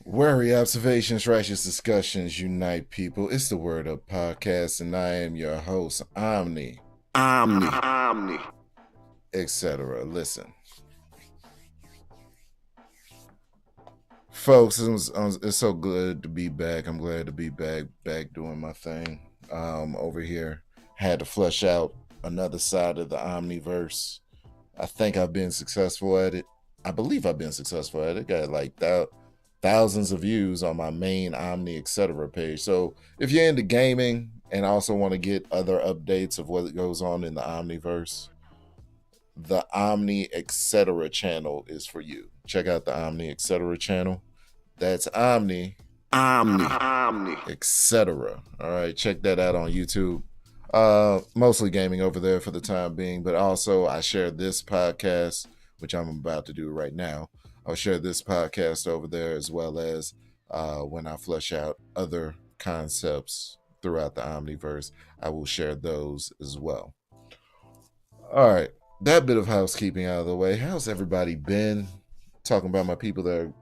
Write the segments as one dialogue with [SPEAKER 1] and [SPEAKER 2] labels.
[SPEAKER 1] Worry, observations, righteous discussions unite people. It's the Word Up Podcast, and I am your host, Omni,
[SPEAKER 2] Omni.
[SPEAKER 1] etc. Listen, folks, it's so good to be back. I'm glad to be back doing my thing. Over here, had to flush out another side of the Omniverse. I think I've been successful at it. I believe I've been successful at it. Got like thousands of views on my main Omni etc. page. So if you're into gaming and also want to get other updates of what goes on in the Omniverse, the Omni etc. channel is for you. Check out the Omni etc. channel. That's Omni
[SPEAKER 2] Omni.
[SPEAKER 1] etc. All right, check that out on YouTube. Mostly gaming over there for the time being, but also I share this podcast, which I'm about to do right now. I'll share this podcast over there as well as when I flesh out other concepts throughout the Omniverse, I will share those as well. All right, that bit of housekeeping out of the way. How's everybody been? Talking about my people that are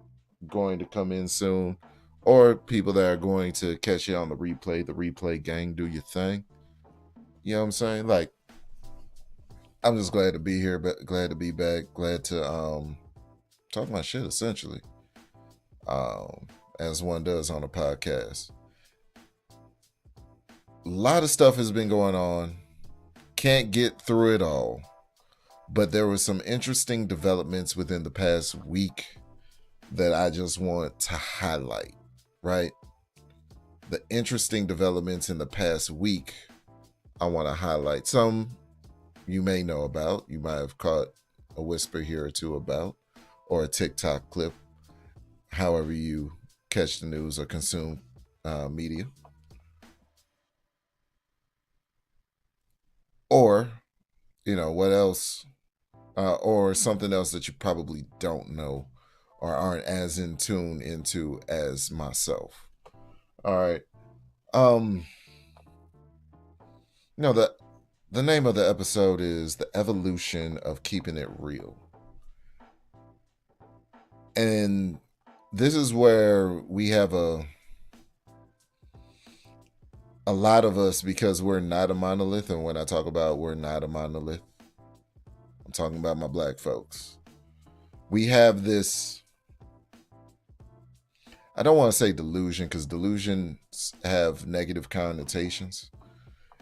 [SPEAKER 1] going to come in soon, or people that are going to catch you on the replay gang, do your thing. You know what I'm saying? Like, I'm just glad to be here, but glad to be back, glad to talk my shit essentially. Um as one does on a podcast. A lot of stuff has been going on. Can't get through it all. But there were some interesting developments within the past week that I just want to highlight, right? The interesting developments in the past week, I want to highlight. Some you may know about, you might have caught a whisper here or two about, or a TikTok clip, however you catch the news or consume media. Or, what else? Or something else that you probably don't know or aren't as in tune into as myself. All right. Um, the name of the episode is The Evolution of Keeping It Real. And this is where we have a lot of us, because we're not a monolith, and when I talk about we're not a monolith, I'm talking about my black folks. We have this, I don't want to say delusion, because delusions have negative connotations.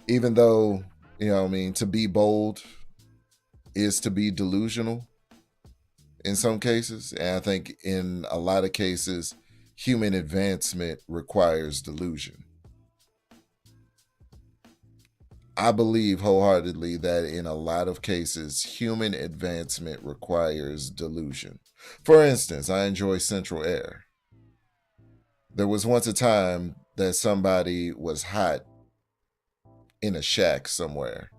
[SPEAKER 1] Even though, to be bold is to be delusional in some cases. And I think in a lot of cases, human advancement requires delusion. I believe wholeheartedly that in a lot of cases, human advancement requires delusion. For instance, I enjoy Central Air. There was once a time that somebody was hot in a shack somewhere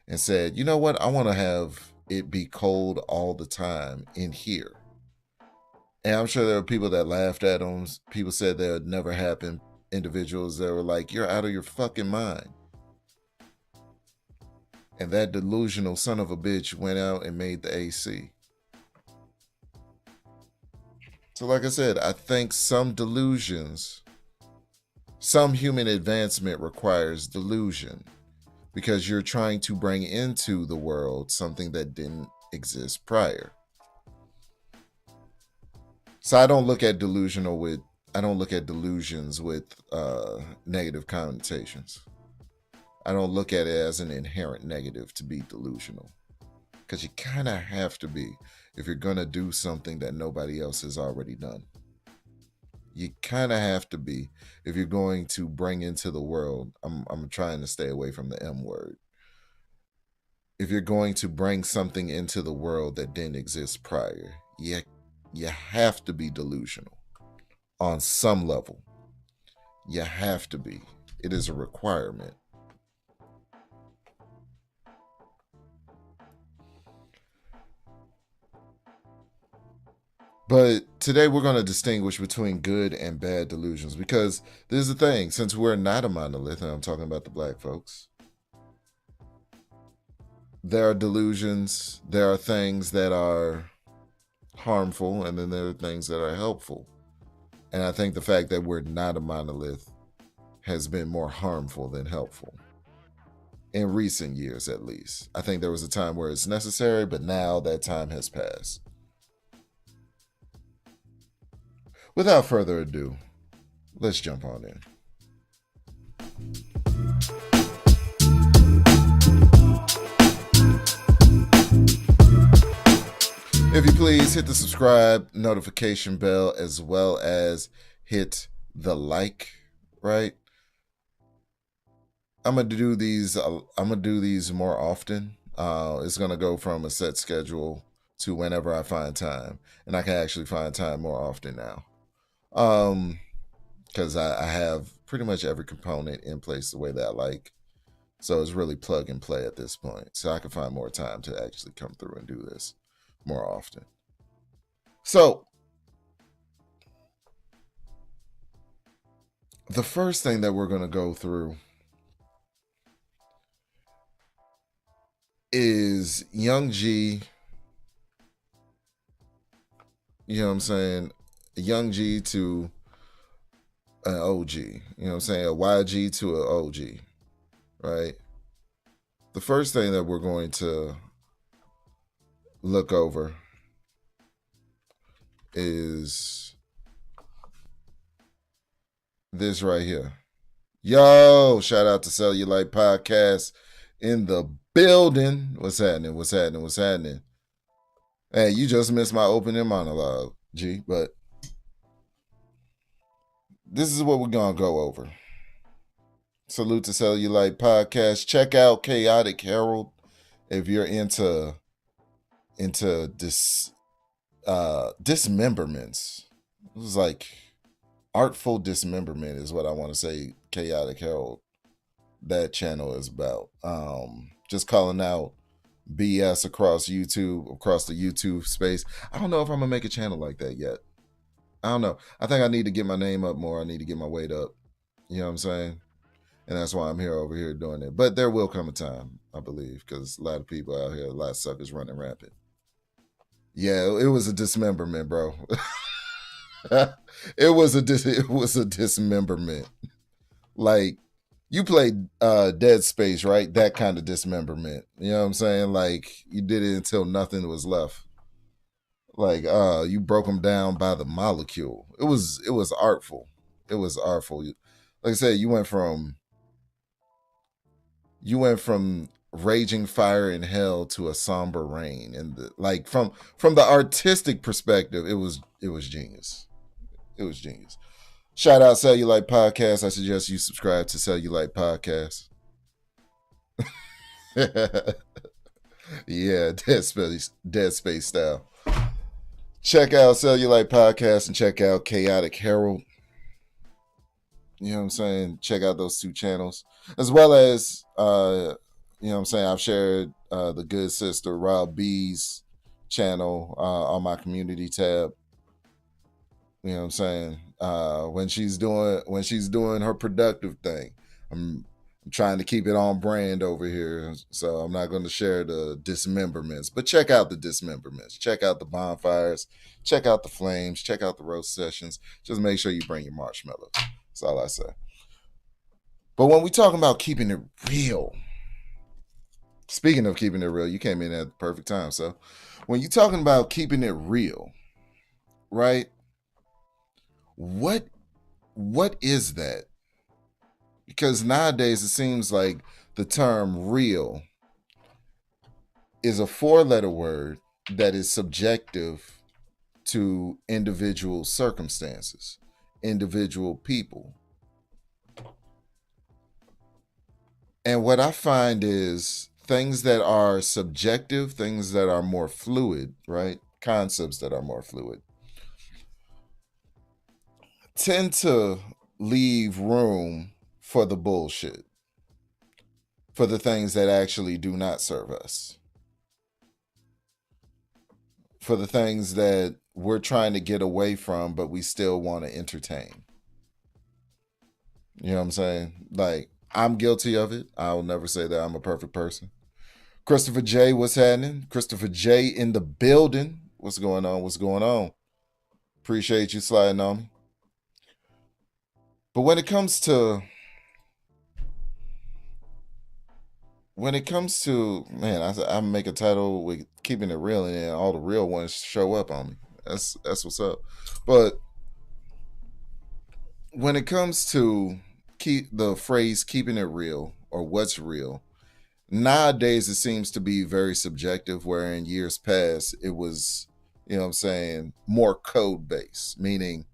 [SPEAKER 1] and said, you know what, I want to have it be cold all the time in here. And I'm sure there were people that laughed at him. People said that would never happen. Individuals that were like, you're out of your fucking mind. And that delusional son of a bitch went out and made the AC. So, like I said, I think some delusions, some human advancement requires delusion because you're trying to bring into the world something that didn't exist prior. So I don't look at delusions with negative connotations. I don't look at it as an inherent negative to be delusional, because you kind of have to be if you're going to do something that nobody else has already done. You kind of have to be if you're going to bring into the world. I'm trying to stay away from the M word. If you're going to bring something into the world that didn't exist prior, you have to be delusional on some level. You have to be. It is a requirement. But today we're going to distinguish between good and bad delusions, because this is the thing. Since we're not a monolith, and I'm talking about the black folks, there are delusions, there are things that are harmful, and then there are things that are helpful. And I think the fact that we're not a monolith has been more harmful than helpful. In recent years, at least. I think there was a time where it's necessary, but now that time has passed. Without further ado, let's jump on in. If you please hit the subscribe notification bell as well as hit the like, right? I'm gonna do these more often. It's gonna go from a set schedule to whenever I find time, and I can actually find time more often now. Because I have pretty much every component in place the way that I like, so it's really plug and play at this point. So I can find more time to actually come through and do this more often. So the first thing that we're gonna go through is Young G, you know what I'm saying? Young G to an OG, you know what I'm saying? A YG to an OG, right? The first thing that we're going to look over is this right here. Yo, shout out to Cellulite Podcast in the building. What's happening? What's happening? What's happening? Hey, you just missed my opening monologue, G, but this is what we're going to go over. Salute to Cellulite Podcast. Check out Chaotic Herald if you're into dismemberments. It was like artful dismemberment is what I want to say Chaotic Herald, that channel is about. Just calling out BS across YouTube, across the YouTube space. I don't know if I'm gonna make a channel like that yet. I don't know. I think I need to get my name up more. I need to get my weight up. You know what I'm saying? And that's why I'm over here doing it. But there will come a time, I believe, because a lot of people out here, a lot of suckers running rampant. Yeah, it was a dismemberment, bro. It was a dismemberment. Like, you played Dead Space, right? That kind of dismemberment. You know what I'm saying? Like, you did it until nothing was left. Like, you broke them down by the molecule. It was artful. It was artful. Like I said, you went from raging fire in hell to a somber rain, and like from the artistic perspective, it was genius. It was genius. Shout out Cellulite Podcast. I suggest you subscribe to Cellulite Podcast. Yeah, Dead Space style. Check out Cellulite Podcast and check out Chaotic Herald. You know what I'm saying? Check out those two channels. As well as, you know what I'm saying, I've shared the good sister Rob B's channel on my community tab. You know what I'm saying? When she's doing her productive thing. I'm trying to keep it on brand over here, so I'm not going to share the dismemberments. But check out the dismemberments. Check out the bonfires. Check out the flames. Check out the roast sessions. Just make sure you bring your marshmallows. That's all I say. But when we talking about keeping it real, speaking of keeping it real, you came in at the perfect time. So when you're talking about keeping it real, right? What is that? Because nowadays it seems like the term real is a 4-letter word that is subjective to individual circumstances, individual people. And what I find is things that are subjective, things that are more fluid, right? Concepts that are more fluid tend to leave room for the bullshit, for the things that actually do not serve us, for the things that we're trying to get away from, but we still want to entertain. You know what I'm saying? Like, I'm guilty of it. I'll never say that I'm a perfect person. Christopher J, what's happening? Christopher J in the building. What's going on? What's going on? Appreciate you sliding on me. But when it comes to man, I make a title with keeping it real, and then all the real ones show up on me. That's what's up. But when it comes to keep the phrase keeping it real or what's real, nowadays it seems to be very subjective, where in years past it was, you know what I'm saying, more code based, meaning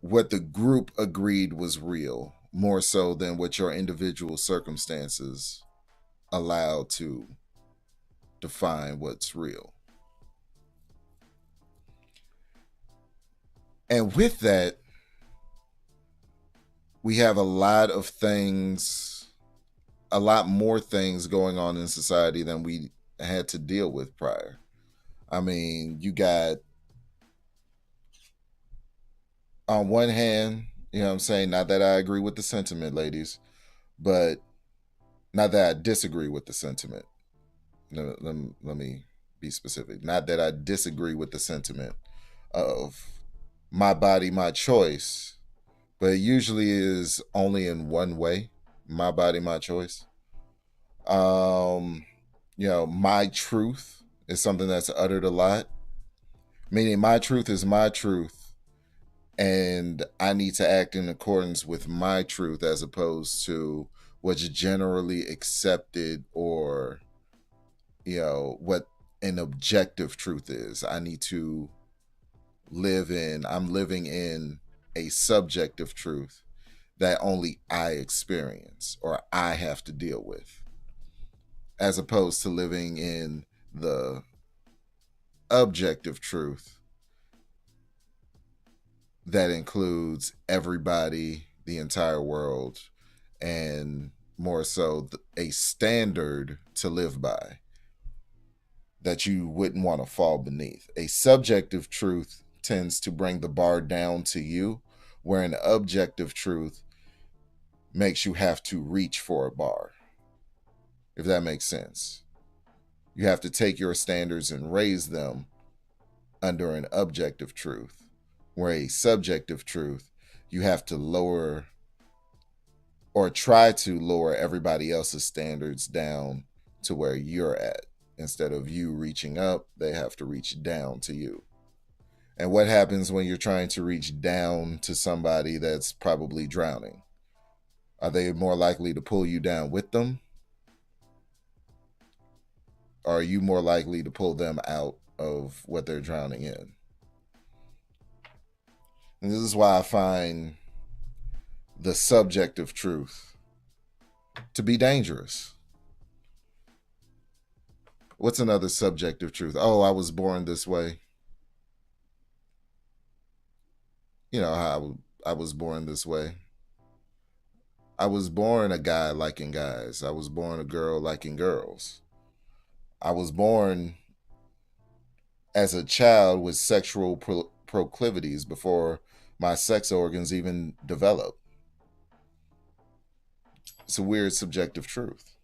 [SPEAKER 1] what the group agreed was real more so than what your individual circumstances allow to define what's real. And with that, we have a lot more things going on in society than we had to deal with prior. I mean, you got, on one hand, you know what I'm saying, not that I agree with the sentiment, ladies, but not that I disagree with the sentiment. Let me be specific. Not that I disagree with the sentiment of my body, my choice, but it usually is only in one way. My body, my choice. Um, my truth is something that's uttered a lot. Meaning my truth is my truth, and I need to act in accordance with my truth as opposed to what's generally accepted, or what an objective truth is. I'm living in a subjective truth that only I experience or I have to deal with, as opposed to living in the objective truth that includes everybody, the entire world, and more so a standard to live by that you wouldn't want to fall beneath. A subjective truth tends to bring the bar down to you, where an objective truth makes you have to reach for a bar, if that makes sense. You have to take your standards and raise them under an objective truth, where a subjective truth, you have to lower or try to lower everybody else's standards down to where you're at. Instead of you reaching up, they have to reach down to you. And what happens when you're trying to reach down to somebody that's probably drowning? Are they more likely to pull you down with them? Or are you more likely to pull them out of what they're drowning in? And this is why I find the subjective truth to be dangerous. What's another subjective truth? Oh, I was born this way. You know how I was born this way. I was born a guy liking guys. I was born a girl liking girls. I was born as a child with sexual proclivities before my sex organs even develop. It's a weird subjective truth.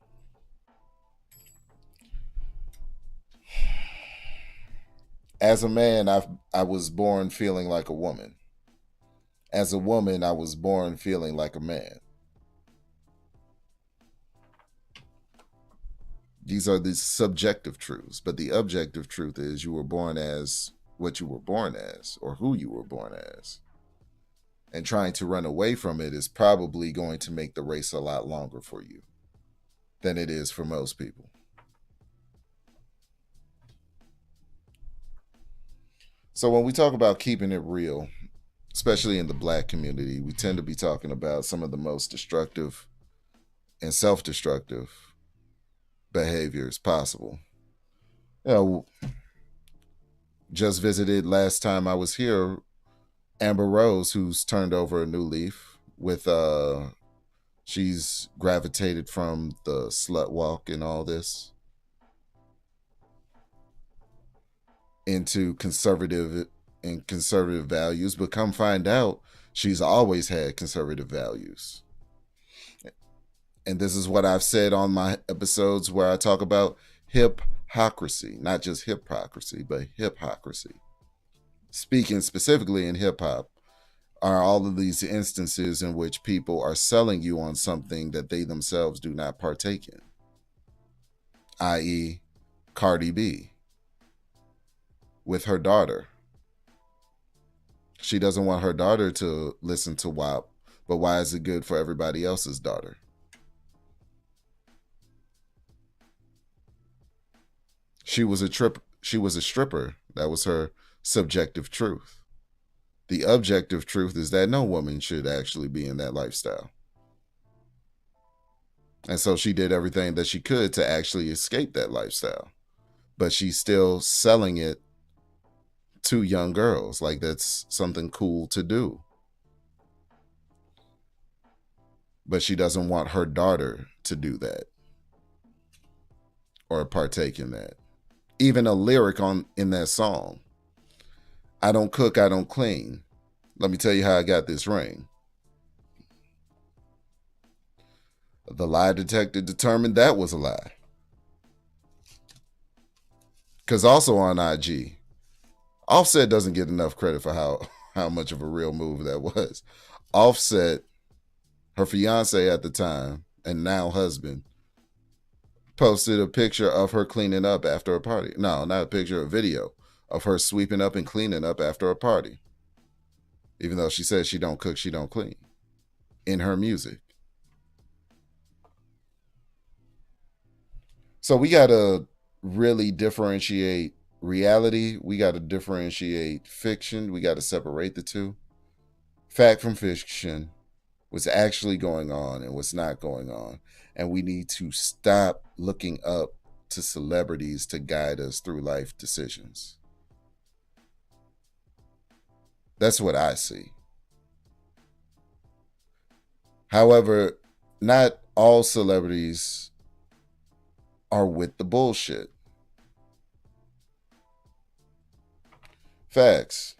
[SPEAKER 1] As a man, I was born feeling like a woman. As a woman, I was born feeling like a man. These are the subjective truths, but the objective truth is you were born as what you were born as, or who you were born as. And trying to run away from it is probably going to make the race a lot longer for you than it is for most people. So when we talk about keeping it real, especially in the Black community, we tend to be talking about some of the most destructive and self-destructive behaviors possible. You know, just visited last time I was here Amber Rose, who's turned over a new leaf with she's gravitated from the slut walk and all this into conservative values, but come find out she's always had conservative values. And this is what I've said on my episodes where I talk about hypocrisy, not just hypocrisy, but hypocrisy. Speaking specifically in hip hop, are all of these instances in which people are selling you on something that they themselves do not partake in, i.e., Cardi B with her daughter. She doesn't want her daughter to listen to WAP, but why is it good for everybody else's daughter? She was a stripper. That was her subjective truth. The objective truth is that no woman should actually be in that lifestyle. And so she did everything that she could to actually escape that lifestyle. But she's still selling it to young girls. Like that's something cool to do. But she doesn't want her daughter to do that or partake in that. Even a lyric in that song, I don't cook, I don't clean. Let me tell you how I got this ring. The lie detector determined that was a lie. Because also on IG, Offset doesn't get enough credit for how much of a real move that was. Offset, her fiance at the time and now husband, posted a picture of her cleaning up after a party. No, not a picture, a video of her sweeping up and cleaning up after a party. Even though she says she don't cook, she don't clean. In her music. So we got to really differentiate reality. We got to differentiate fiction. We got to separate the two. Fact from fiction. What's actually going on and what's not going on. And we need to stop looking up to celebrities to guide us through life decisions. That's what I see. However, not all celebrities are with the bullshit. Facts.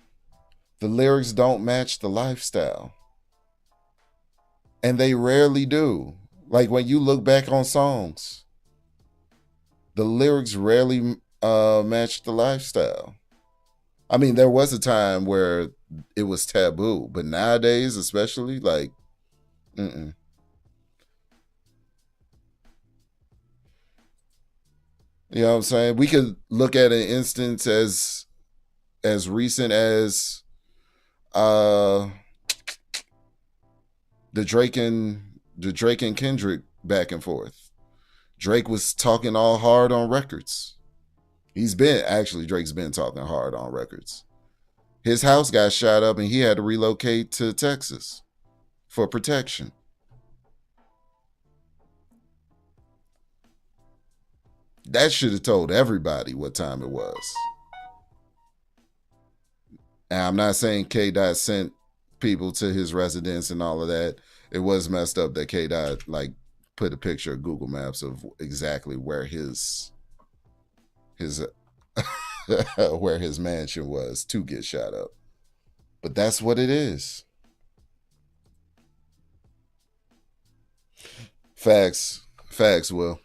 [SPEAKER 1] The lyrics don't match the lifestyle. And they rarely do. Like when you look back on songs, the lyrics rarely match the lifestyle. I mean, there was a time where it was taboo, but nowadays, especially, like, mm-mm. You know what I'm saying? We could look at an instance as recent as the Drake and Kendrick back and forth. Drake was talking all hard on records. Drake's been talking hard on records. His house got shot up and he had to relocate to Texas for protection. That should have told everybody what time it was. And I'm not saying K. Dot sent people to his residence and all of that. It was messed up that K. Dot like put a picture of Google Maps of exactly where his where his mansion was to get shot up. But that's what it is. Facts, Will.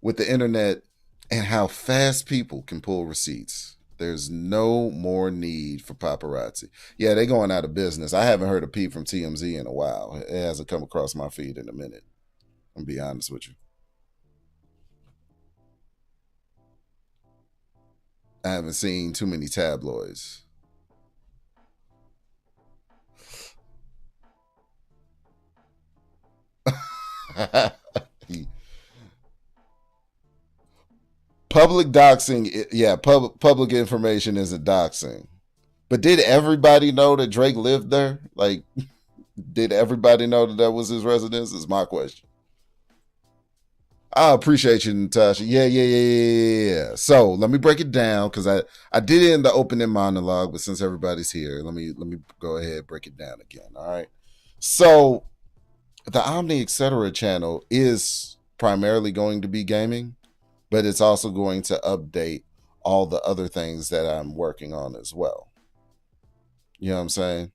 [SPEAKER 1] With the internet and how fast people can pull receipts, there's no more need for paparazzi. Yeah, they're going out of business. I haven't heard a peep from TMZ in a while. It hasn't come across my feed in a minute. I'm gonna be honest with you. I haven't seen too many tabloids. Public doxing, yeah, public information isn't doxing. But did everybody know that Drake lived there? Like, did everybody know that was his residence? Is my question. I appreciate you, Natasha. Yeah. So let me break it down because I did it in the opening monologue, but since everybody's here, let me go ahead and break it down again. All right. So the Omni Etc. channel is primarily going to be gaming, but it's also going to update all the other things that I'm working on as well. You know what I'm saying?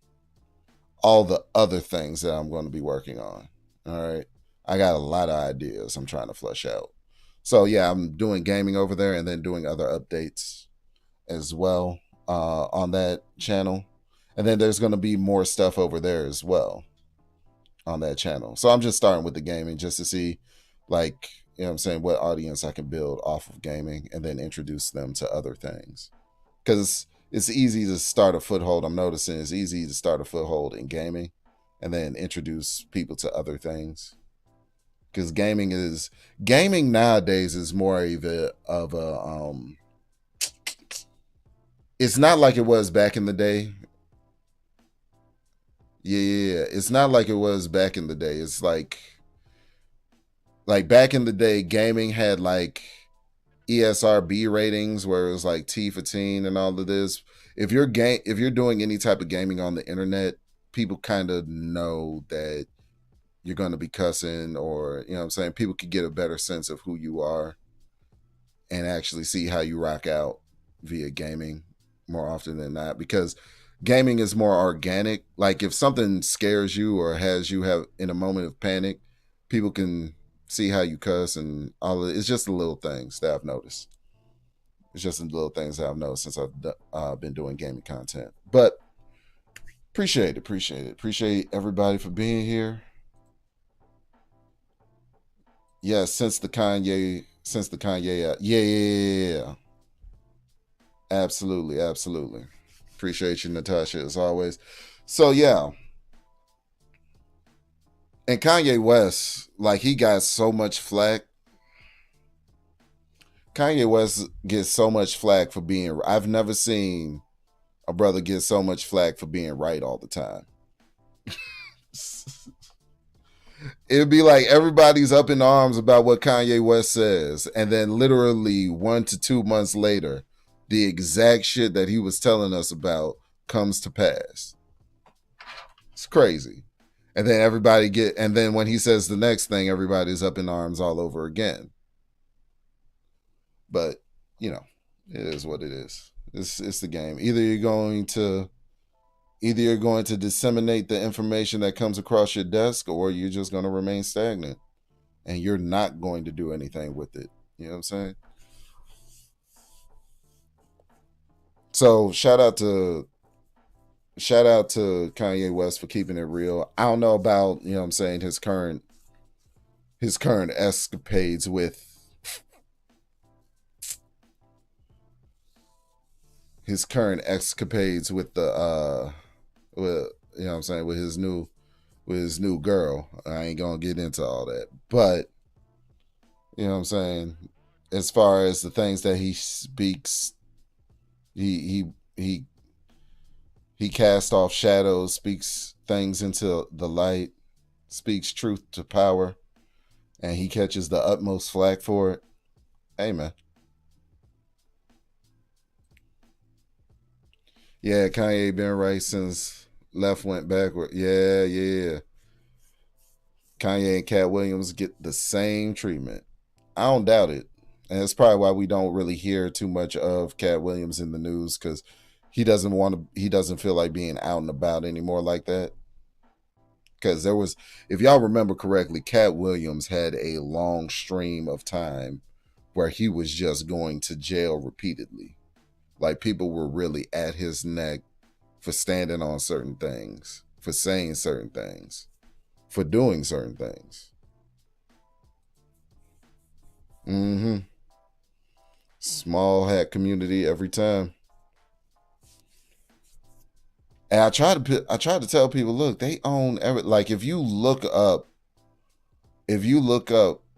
[SPEAKER 1] All the other things that I'm going to be working on. All right. I got a lot of ideas I'm trying to flesh out. So yeah, I'm doing gaming over there and then doing other updates as well on that channel. And then there's going to be more stuff over there as well on that channel. So I'm just starting with the gaming just to see, like, you know what I'm saying, what audience I can build off of gaming and then introduce them to other things. Because it's easy to start a foothold. I'm noticing it's easy to start a foothold in gaming and then introduce people to other things. Because gaming nowadays is more of a it's not like it was back in the day. Yeah, it's not like it was back in the day. It's like back in the day, gaming had like ESRB ratings where it was like T for teen and all of this. If you're doing any type of gaming on the internet, people kind of know that you're going to be cussing, or you know what I'm saying, people could get a better sense of who you are and actually see how you rock out via gaming more often than not, because gaming is more organic. Like if something scares you or has you have in a moment of panic, people can see how you cuss and all of it. It's just the little things that I've noticed. It's just the little things that I've noticed since I've been doing gaming content. But appreciate everybody for being here. Yeah, since the Kanye, yeah. Absolutely. Appreciate you, Natasha, as always. So yeah, and Kanye West, like he got so much flack. Kanye West gets so much flack for being. I've never seen a brother get so much flack for being right all the time. It'd be like everybody's up in arms about what Kanye West says, and then literally 1 to 2 months later, the exact shit that he was telling us about comes to pass. It's crazy. And then when he says the next thing, everybody's up in arms all over again. But, you know, it is what it is. It's the game. Either you're going to disseminate the information that comes across your desk, or you're just going to remain stagnant and you're not going to do anything with it. You know what I'm saying? So shout out to Kanye West for keeping it real. I don't know about, you know what I'm saying, his current escapades with the with, you know what I'm saying, with his new girl. I ain't gonna get into all that. But you know what I'm saying, as far as the things that he speaks, he casts off shadows, speaks things into the light, speaks truth to power, and he catches the utmost flack for it. Hey man. Yeah, Kanye been right since left went backward. Yeah. Kanye and Cat Williams get the same treatment. I don't doubt it. And that's probably why we don't really hear too much of Cat Williams in the news, because he doesn't feel like being out and about anymore like that. Because if y'all remember correctly, Cat Williams had a long stream of time where he was just going to jail repeatedly. Like people were really at his neck for standing on certain things, for saying certain things, for doing certain things. Small hat community every time. And I try to tell people, look, they own every, like if you look up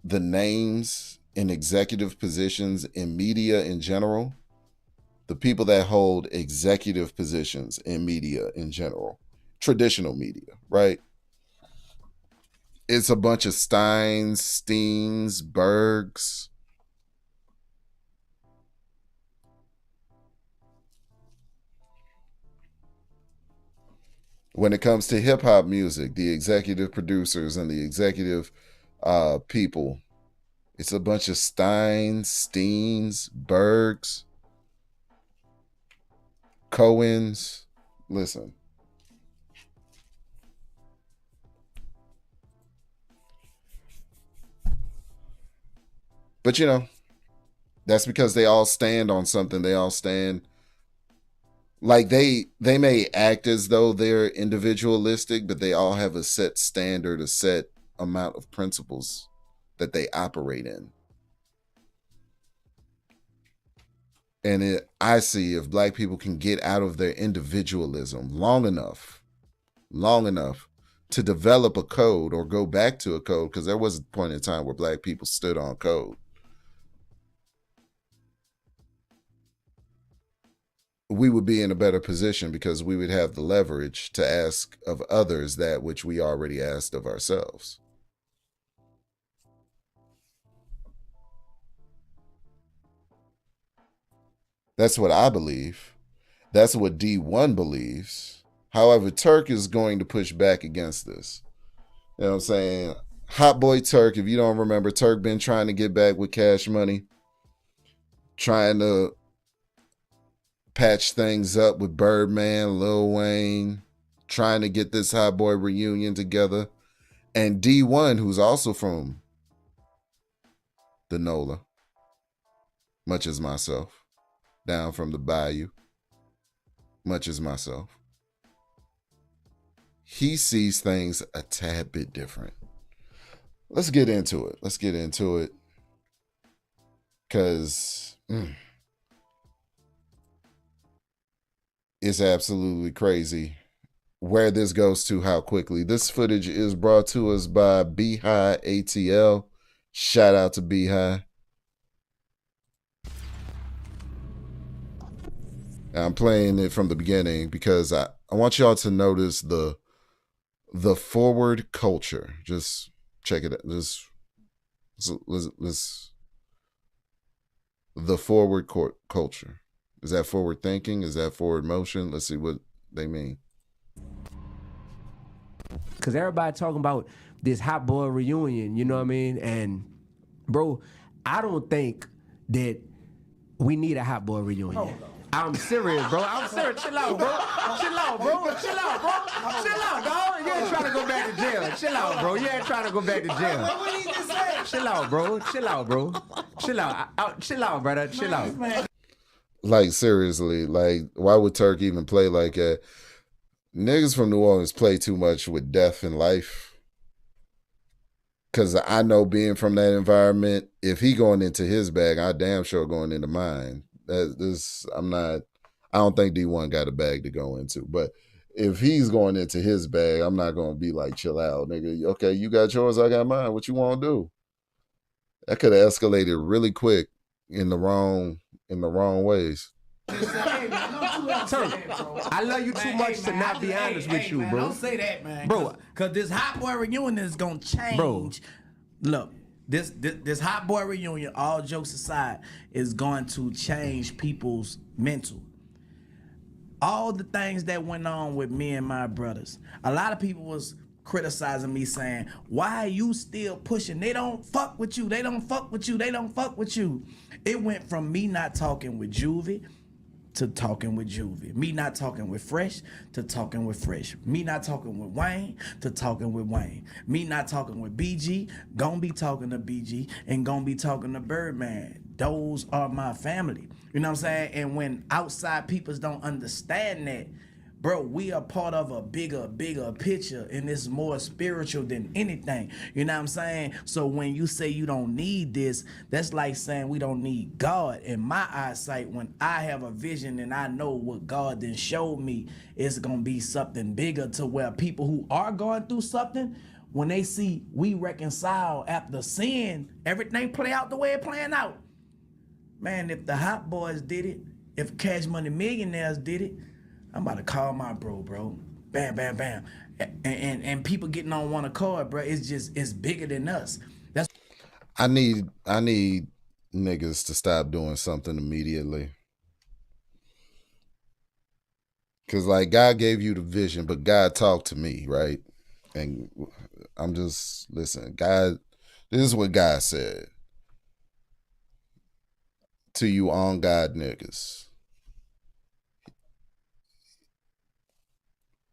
[SPEAKER 1] the names in executive positions in media in general, the people that hold executive positions in media in general, traditional media, right? It's a bunch of Steins, Steens, Bergs. When it comes to hip hop music, the executive producers and the executive people, it's a bunch of Steins, Steens, Bergs, Cohens. Listen. But you know, that's because they all stand on something. They all stand Like they may act as though they're individualistic, but they all have a set standard, a set amount of principles that they operate in. And I see if black people can get out of their individualism long enough to develop a code or go back to a code, because there was a point in time where black people stood on code. We would be in a better position because we would have the leverage to ask of others that which we already asked of ourselves. That's what I believe. That's what D1 believes. However, Turk is going to push back against this. You know what I'm saying? Hot Boy Turk, if you don't remember, Turk been trying to get back with Cash Money, trying to patch things up with Birdman, Lil Wayne, trying to get this Hot Boy reunion together. And D1, who's also from the NOLA, much as myself, down from the bayou, much as myself, he sees things a tad bit different. Let's get into it. Because it's absolutely crazy where this goes to, how quickly. This footage is brought to us by Beehive ATL. Shout out to Beehive. I'm playing it from the beginning because I want y'all to notice the forward culture. Just check it out. Let's the forward culture. Is that forward thinking? Is that forward motion? Let's see what they mean.
[SPEAKER 3] Because everybody talking about this Hot Boy reunion, you know what I mean? And, bro, I don't think that we need a Hot Boy reunion. I'm serious, bro. I'm serious. Chill out, bro. Chill out, bro. Chill out, bro. Chill out, dog. You ain't trying to go back to jail. Chill out, bro. You ain't trying to go back to jail. Chill out, bro. Chill out, bro. Chill out. Chill out, brother. Chill out.
[SPEAKER 1] Like, seriously, like, why would Turk even play like that? Niggas from New Orleans play too much with death and life. Because I know, being from that environment, if he going into his bag, I damn sure going into mine. I don't think D1 got a bag to go into. But if he's going into his bag, I'm not going to be like, chill out, nigga. Okay, you got yours, I got mine. What you want to do? That could have escalated really quick in the wrong ways.
[SPEAKER 3] Turk, I love you too much to not be honest with you, bro.
[SPEAKER 4] Don't say that, man.
[SPEAKER 3] Bro.
[SPEAKER 4] Because this Hot Boy reunion is going to change.
[SPEAKER 3] Bro.
[SPEAKER 4] Look, this Hot Boy reunion, all jokes aside, is going to change people's mental. All the things that went on with me and my brothers, a lot of people was criticizing me, saying, why are you still pushing? They don't fuck with you. They don't fuck with you. They don't fuck with you. It went from me not talking with Juvie to talking with Juvie. Me not talking with Fresh to talking with Fresh. Me not talking with Wayne to talking with Wayne. Me not talking with BG, gonna be talking to BG, and gonna be talking to Birdman. Those are my family. You know what I'm saying? And when outside peoples don't understand that, bro, we are part of a bigger picture, and it's more spiritual than anything. You know what I'm saying? So when you say you don't need this, that's like saying we don't need God. In my eyesight, when I have a vision and I know what God then showed me, it's going to be something bigger, to where people who are going through something, when they see we reconcile after sin, everything play out the way it playing out. Man, if the Hot Boys did it, if Cash Money Millionaires did it, I'm about to call my bro. Bam, bam, bam. And people getting on one accord, bro. It's bigger than us. That's
[SPEAKER 1] I need niggas to stop doing something immediately. Cause like, God gave you the vision, but God talked to me, right? And I'm just, listen, God, this is what God said to you on God niggas.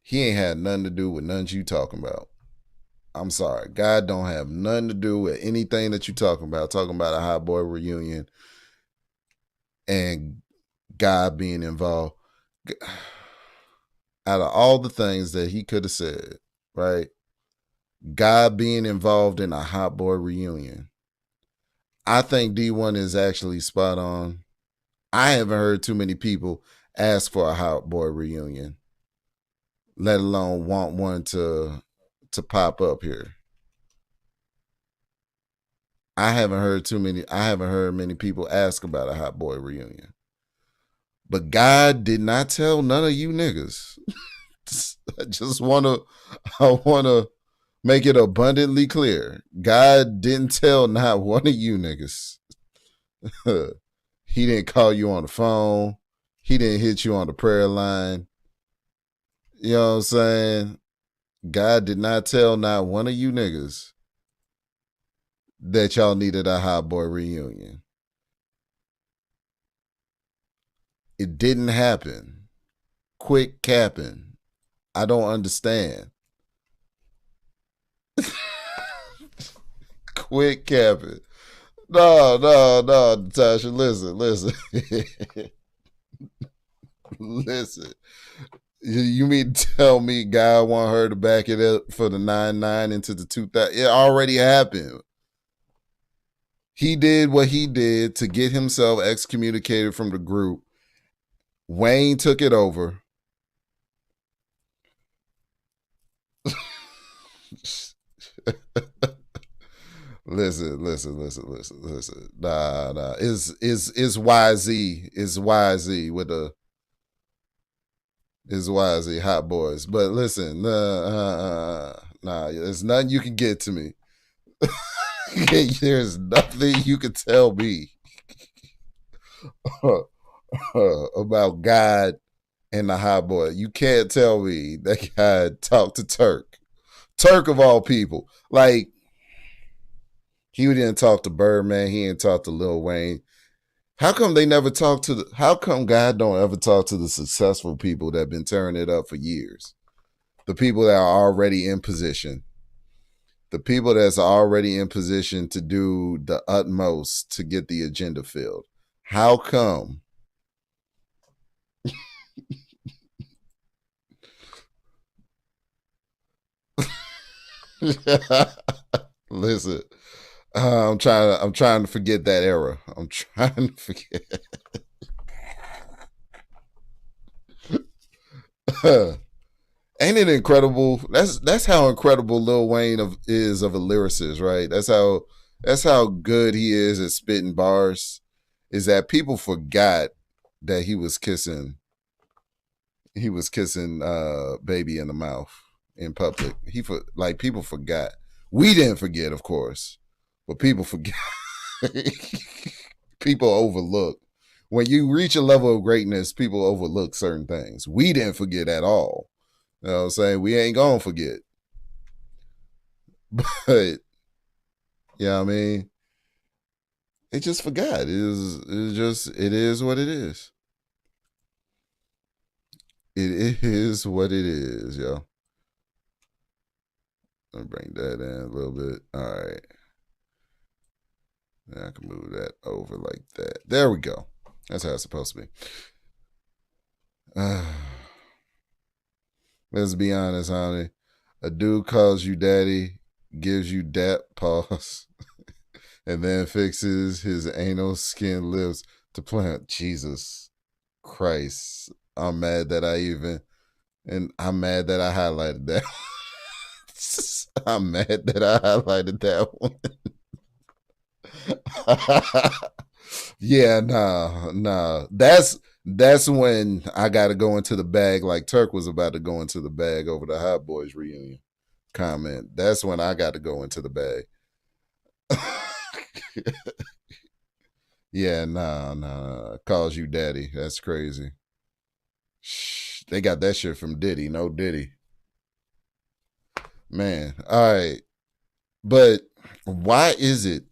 [SPEAKER 1] He ain't had nothing to do with nothing you talking about. I'm sorry. God don't have nothing to do with anything that you talking about a Hot Boy reunion and God being involved. out of all the things that he could have said, right? God being involved in a Hot Boy reunion. I think D1 is actually spot on. I haven't heard too many people ask for a Hot Boy reunion, let alone want one to pop up here. I haven't heard many people ask about a Hot Boy reunion. But God did not tell none of you niggas. I wanna make it abundantly clear. God didn't tell not one of you niggas. He didn't call you on the phone. He didn't hit you on the prayer line. You know what I'm saying? God did not tell not one of you niggas that y'all needed a Hot Boy reunion. It didn't happen. Quit capping. I don't understand. Quit capping. No, Natasha. Listen. Listen. You mean to tell me God want her to back it up for the 9-9 into the 2000? It already happened. He did what he did to get himself excommunicated from the group. Wayne took it over. Listen. Nah. Is YZ with the is YZ Hot Boys. But listen, nah, there's nothing you can get to me. There's nothing you can tell me about God and the Hot Boy. You can't tell me that God talked to Turk of all people. Like, he didn't talk to Birdman. He didn't talk to Lil Wayne. How come they never talk to how come God don't ever talk to the successful people that have been tearing it up for years? The people that are already in position. The people that's already in position to do the utmost to get the agenda filled. How come? Listen, I'm trying to forget that era. I'm trying to forget. Ain't it incredible? That's how incredible Lil Wayne is of a lyricist, right? That's how good he is at spitting bars. Is that people forgot that he was kissing Baby in the mouth in public. People forgot. We didn't forget, of course, but people forget. People overlook. When you reach a level of greatness, people overlook certain things. We didn't forget at all. You know what I'm saying? We ain't gonna forget. But, you know what I mean? It just forgot. It is what it is. It is what it is, yo. Let me bring that in a little bit. All right. Now I can move that over like that. There we go. That's how it's supposed to be. Let's be honest, honey. A dude calls you daddy, gives you dat pause, and then fixes his anal skin lips to plant. Jesus Christ. I'm mad that I highlighted that. I'm mad that I highlighted that one. Yeah, nah. That's when I got to go into the bag like Turk was about to go into the bag over the Hot Boys reunion comment. That's when I got to go into the bag. Yeah, nah. Calls you daddy. That's crazy. Shh, they got that shit from Diddy. No Diddy. Man, all right. But why is it?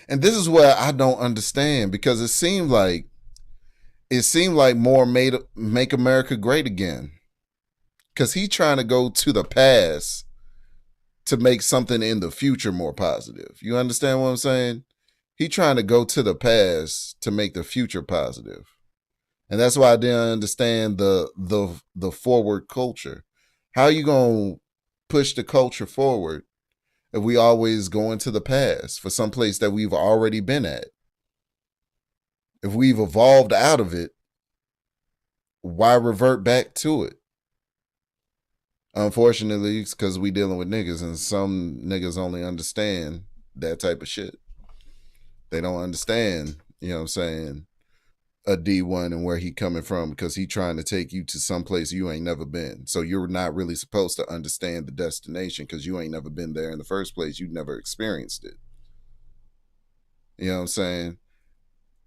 [SPEAKER 1] And this is where I don't understand, because it seemed like more Make America Great Again. Because he trying to go to the past to make something in the future more positive. You understand what I'm saying? He trying to go to the past to make the future positive. And that's why I didn't understand the forward culture. How you gonna push the culture forward if we always go into the past for some place that we've already been at? If we've evolved out of it, why revert back to it? Unfortunately, it's because we dealing with niggas, and some niggas only understand that type of shit. They don't understand, you know what I'm saying, a D1 and where he coming from, because he trying to take you to some place you ain't never been. So you're not really supposed to understand the destination because you ain't never been there in the first place. You never experienced it. You know what I'm saying?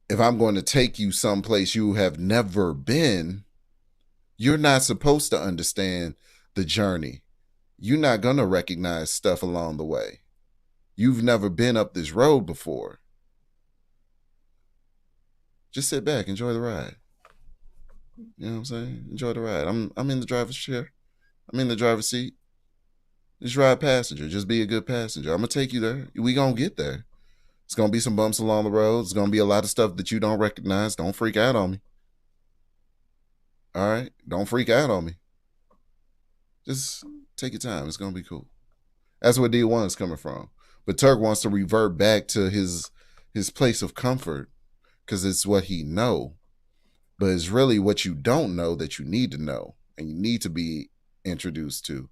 [SPEAKER 1] If I'm going to take you someplace you have never been, you're not supposed to understand the journey. You're not going to recognize stuff along the way. You've never been up this road before. Just sit back, enjoy the ride. You know what I'm saying? Enjoy the ride. I'm in the driver's chair. I'm in the driver's seat. Just ride passenger. Just be a good passenger. I'm going to take you there. We going to get there. It's going to be some bumps along the road. It's going to be a lot of stuff that you don't recognize. Don't freak out on me. All right? Don't freak out on me. Just take your time. It's going to be cool. That's where D1 is coming from. But Turk wants to revert back to his place of comfort because it's what he know. But it's really what you don't know that you need to know and you need to be introduced to.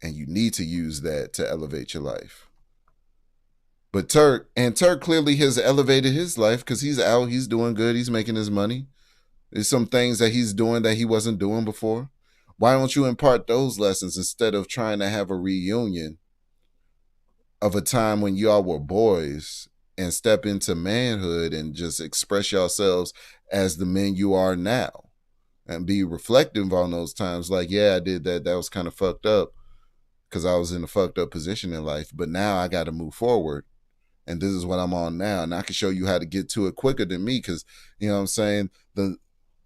[SPEAKER 1] And you need to use that to elevate your life. But Turk clearly has elevated his life because he's out, he's doing good, he's making his money. There's some things that he's doing that he wasn't doing before. Why don't you impart those lessons instead of trying to have a reunion of a time when y'all were boys and step into manhood and just express yourselves as the men you are now and be reflective on those times? Like, yeah, I did that. That was kind of fucked up because I was in a fucked up position in life. But now I got to move forward. And this is what I'm on now. And I can show you how to get to it quicker than me because, you know what I'm saying? The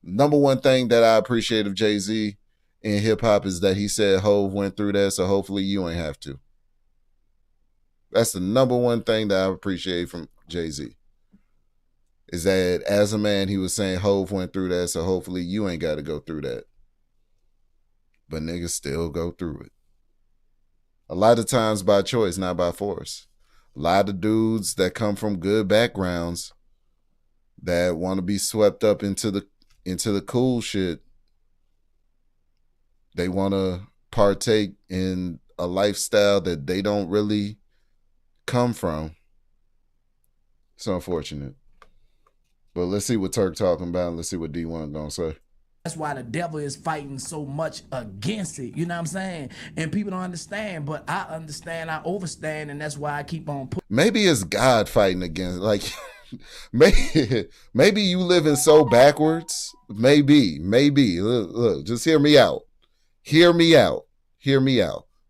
[SPEAKER 1] number one thing that I appreciate of Jay-Z in hip-hop is that he said Hov went through that, so hopefully you ain't have to. That's the number one thing that I appreciate from Jay-Z. Is that as a man, he was saying Hov went through that, so hopefully you ain't got to go through that. But niggas still go through it. A lot of times by choice, not by force. A lot of dudes that come from good backgrounds that want to be swept up into the cool shit. They want to partake in a lifestyle that they don't really come from. It's unfortunate. But let's see what Turk talking about and let's see what D1 gonna say.
[SPEAKER 4] That's why the devil is fighting so much against it. You know what I'm saying? And people don't understand, but I understand, I overstand, and that's why I keep on pushing.
[SPEAKER 1] Maybe it's God fighting against, like, maybe you living so backwards. Maybe. Look, just hear me out. Hear me out.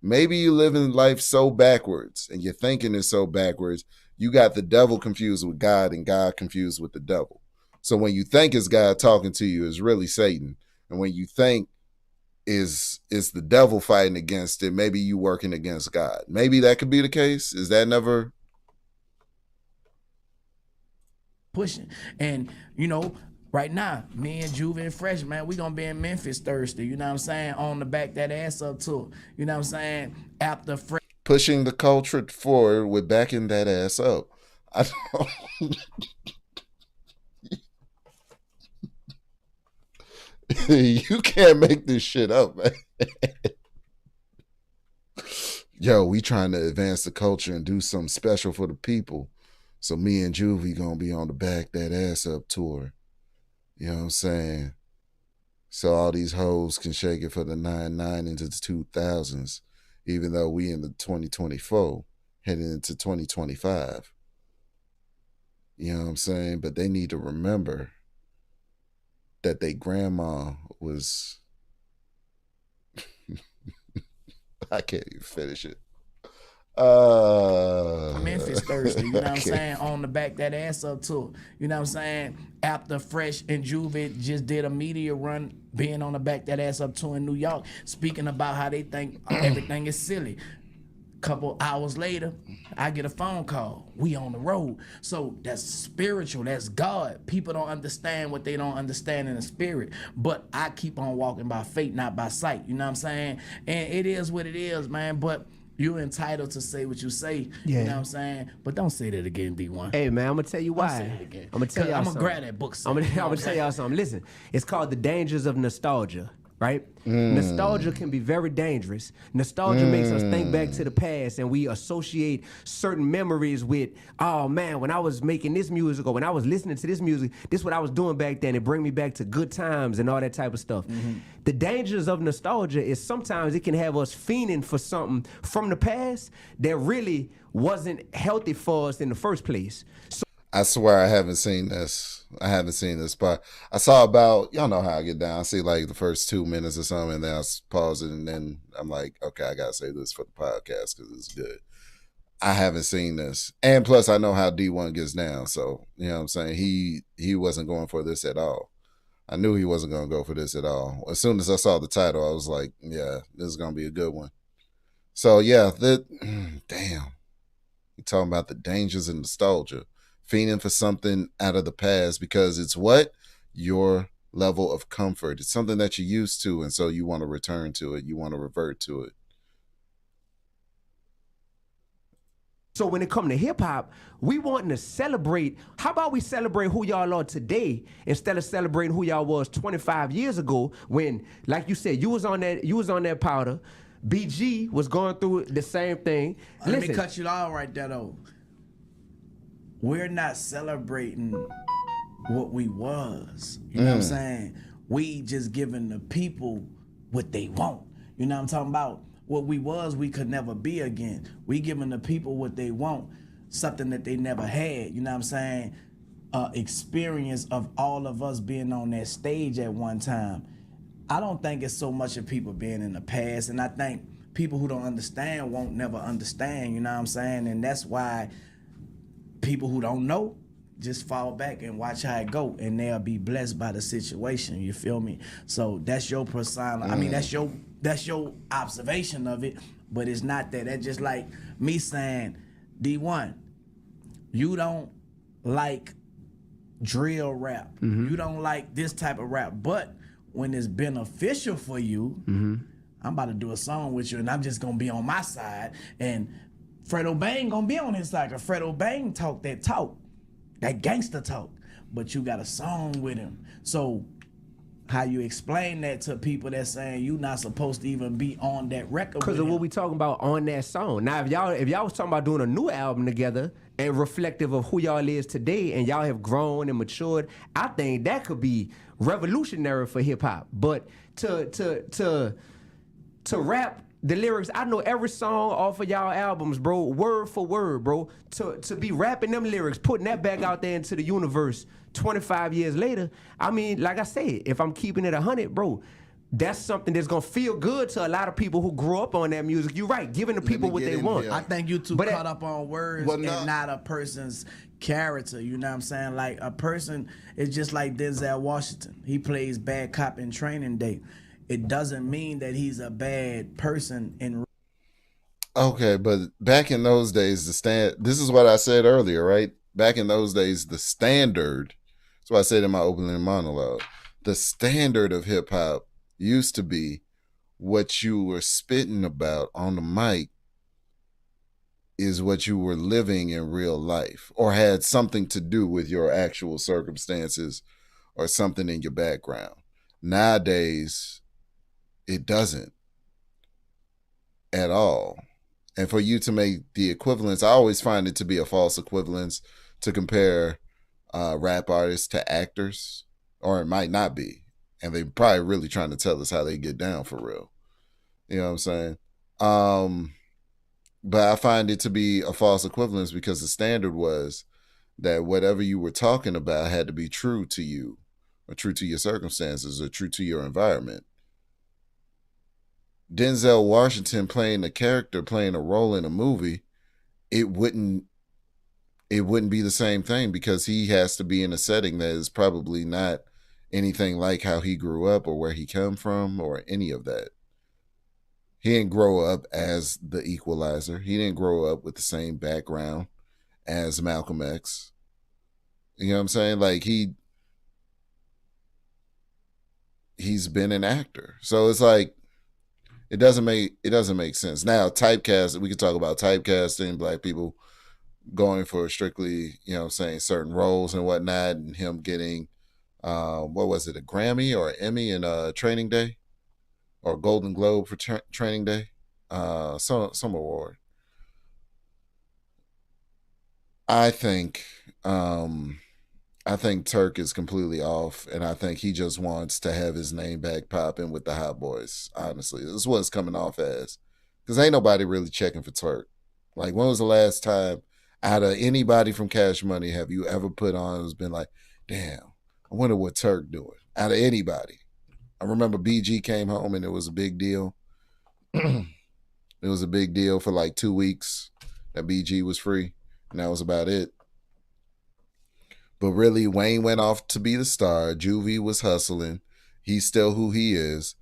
[SPEAKER 1] Maybe you living life so backwards and your thinking is so backwards, you got the devil confused with God and God confused with the devil. So when you think it's God talking to you, it's really Satan. And when you think is the devil fighting against it, maybe you working against God. Maybe that could be the case. Is that never
[SPEAKER 4] pushing? And, you know, right now, me and Juve and Fresh, man, we gonna be in Memphis Thursday, you know what I'm saying? On the Back That Ass Up tour. You know what I'm saying? After Fresh.
[SPEAKER 1] Pushing the culture forward with backing that ass up. I don't... You can't make this shit up, man. Yo, we trying to advance the culture and do something special for the people. So me and Juvie gonna be on the Back That Ass Up tour. You know what I'm saying? So all these hoes can shake it for the 99 into the 2000s, even though we in the 2024, heading into 2025. You know what I'm saying? But they need to remember that they grandma was... I can't even finish it.
[SPEAKER 4] Memphis Thursday, you know what I'm saying? On the Back That Ass Up tour. You know what I'm saying? After Fresh and Juve just did a media run being on the Back That Ass Up tour in New York, speaking about how they think everything is silly. Couple hours later, I get a phone call. We on the road. So that's spiritual. That's God. People don't understand what they don't understand in the spirit. But I keep on walking by faith, not by sight. You know what I'm saying? And it is what it is, man. But you're entitled to say what you say.
[SPEAKER 3] Yeah.
[SPEAKER 4] You know what I'm saying? But don't say that again, D1.
[SPEAKER 3] Hey man, I'm gonna tell you why.
[SPEAKER 4] say it again.
[SPEAKER 3] I'm gonna tell y'all
[SPEAKER 4] I'm
[SPEAKER 3] something.
[SPEAKER 4] gonna grab that book.
[SPEAKER 3] I'm gonna tell y'all something. Listen, it's called The Dangers of Nostalgia, right? Nostalgia can be very dangerous. Nostalgia makes us think back to the past, and we associate certain memories with, oh man, when I was making this music or when I was listening to this music, this is what I was doing back then. It bring me back to good times and all that type of stuff. The dangers of nostalgia is sometimes it can have us fiending for something from the past that really wasn't healthy for us in the first place. So
[SPEAKER 1] I swear I haven't seen this. I haven't seen this, but I saw about, y'all know how I get down. I see like the first 2 minutes or something, and then I pause it, and then I'm like, okay, I gotta say this for the podcast because it's good. I haven't seen this, and plus I know how D1 gets down, so you know what I'm saying. He wasn't going for this at all. I knew he wasn't gonna go for this at all. As soon as I saw the title, I was like, yeah, this is gonna be a good one. So yeah, damn, you talking about the dangers of nostalgia. Fiending for something out of the past because it's what? Your level of comfort. It's something that you're used to, and so you want to return to it. You want to revert to it.
[SPEAKER 3] So when it comes to hip hop, we wanting to celebrate. How about we celebrate who y'all are today instead of celebrating who y'all was 25 years ago when, like you said, you was on that powder. BG was going through the same thing.
[SPEAKER 4] Let me cut you off right there though. We're not celebrating what we was. You know what I'm saying? We just giving the people what they want. You know what I'm talking about? What we was, we could never be again. We giving the people what they want, something that they never had. You know what I'm saying? Experience of all of us being on that stage at one time. I don't think it's so much of people being in the past, and I think people who don't understand won't never understand. You know what I'm saying? And that's why people who don't know just fall back and watch how it go, and they'll be blessed by the situation. You feel me? So that's your persona. I mean, that's your observation of it, but it's not that. That's just like me saying, D1, you don't like drill rap. You don't like this type of rap, but when it's beneficial for you, I'm about to do a song with you, and I'm just gonna be on my side, and Fredo Bang gonna be on his side, cause Fredo Bang talk, that gangster talk, but you got a song with him. So how you explain that to people that's saying you not supposed to even be on that record?
[SPEAKER 3] Because of what we talking about on that song. Now, if y'all was talking about doing a new album together and reflective of who y'all is today, and y'all have grown and matured, I think that could be revolutionary for hip hop. But to rap the lyrics, I know every song off of y'all albums, bro, word for word, bro. To be rapping them lyrics, putting that back out there into the universe 25 years later, I mean, like I said, if I'm keeping it 100, bro, that's something that's gonna feel good to a lot of people who grew up on that music. You're right, giving the people what they want.
[SPEAKER 4] I think you too caught up on words and not a person's character. You know what I'm saying? Like a person is just like Denzel Washington. He plays bad cop in Training Day. It doesn't mean that he's a bad person in.
[SPEAKER 1] Okay, but back in those days, this is what I said earlier, right? Back in those days, the standard, that's what I said in my opening monologue, the standard of hip hop used to be what you were spitting about on the mic is what you were living in real life or had something to do with your actual circumstances or something in your background. Nowadays, it doesn't at all. And for you to make the equivalence, I always find it to be a false equivalence to compare rap artists to actors, or it might not be. And they probably really trying to tell us how they get down for real. You know what I'm saying? But I find it to be a false equivalence because the standard was that whatever you were talking about had to be true to you or true to your circumstances or true to your environment. Denzel Washington playing a character, playing a role in a movie, it wouldn't be the same thing because he has to be in a setting that is probably not anything like how he grew up or where he come from or any of that. He didn't grow up as the equalizer. He didn't grow up with the same background as Malcolm X. You know what I'm saying? Like he's been an actor. So it's like it doesn't make sense. Now, typecast, we could talk about typecasting black people going for strictly, you know what I'm saying, certain roles and whatnot, and him getting what was it, a Grammy or an Emmy in Training Day? Or Golden Globe for Training Day? Some award. I think Turk is completely off, and I think he just wants to have his name back popping with the Hot Boys. Honestly, this is what it's coming off as, because ain't nobody really checking for Turk. Like, when was the last time out of anybody from Cash Money have you ever put on who's been like, damn, I wonder what Turk doing? Out of anybody. I remember BG came home and it was a big deal. It was a big deal for like 2 weeks that BG was free, and that was about it. But really, Wayne went off to be the star. Juvie was hustling. He's still who he is.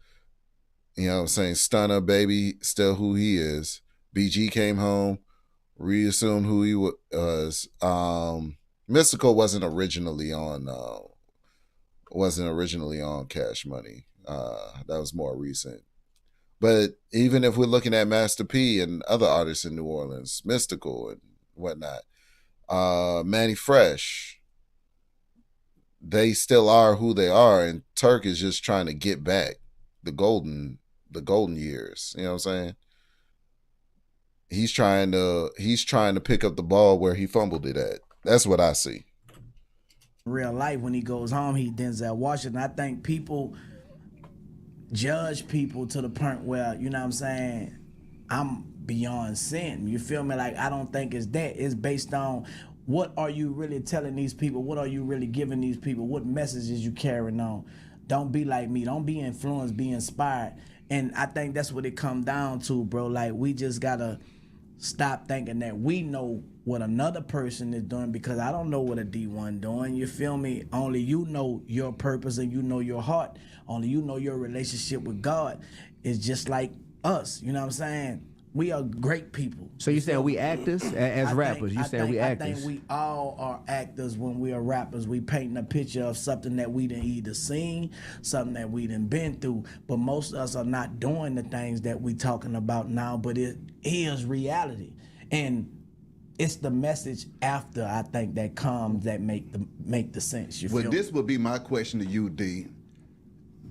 [SPEAKER 1] You know what I'm saying? Stunner, baby, still who he is. BG came home, reassumed who he was. Mystical wasn't originally on Cash Money. That was more recent. But even if we're looking at Master P and other artists in New Orleans, Mystical and whatnot, Manny Fresh, they still are who they are, and Turk is just trying to get back the golden years. You know what I'm saying? He's trying to pick up the ball where he fumbled it at. That's what I see.
[SPEAKER 4] Real life, when he goes home, he Denzel Washington. I think people judge people to the point where, you know what I'm saying, I'm beyond sin. You feel me? Like, I don't think it's that. It's based on what are you really telling these people? What are you really giving these people? What messages you carrying on? Don't be like me. Don't be influenced. Be inspired. And I think that's what it come down to, bro. Like, we just gotta stop thinking that we know what another person is doing, because I don't know what a D1 doing. You feel me? Only you know your purpose and you know your heart. Only you know your relationship with God. Is just like us. You know what I'm saying? We are great people.
[SPEAKER 3] So you saying we actors as rappers? You saying we actors?
[SPEAKER 4] I think we all are actors when we are rappers. We painting a picture of something that we done either seen, something that we done been through. But most of us are not doing the things that we talking about now. But it is reality, and it's the message after, I think, that comes that make the sense. You feel
[SPEAKER 5] Well,
[SPEAKER 4] me?
[SPEAKER 5] this would be my question to you, D.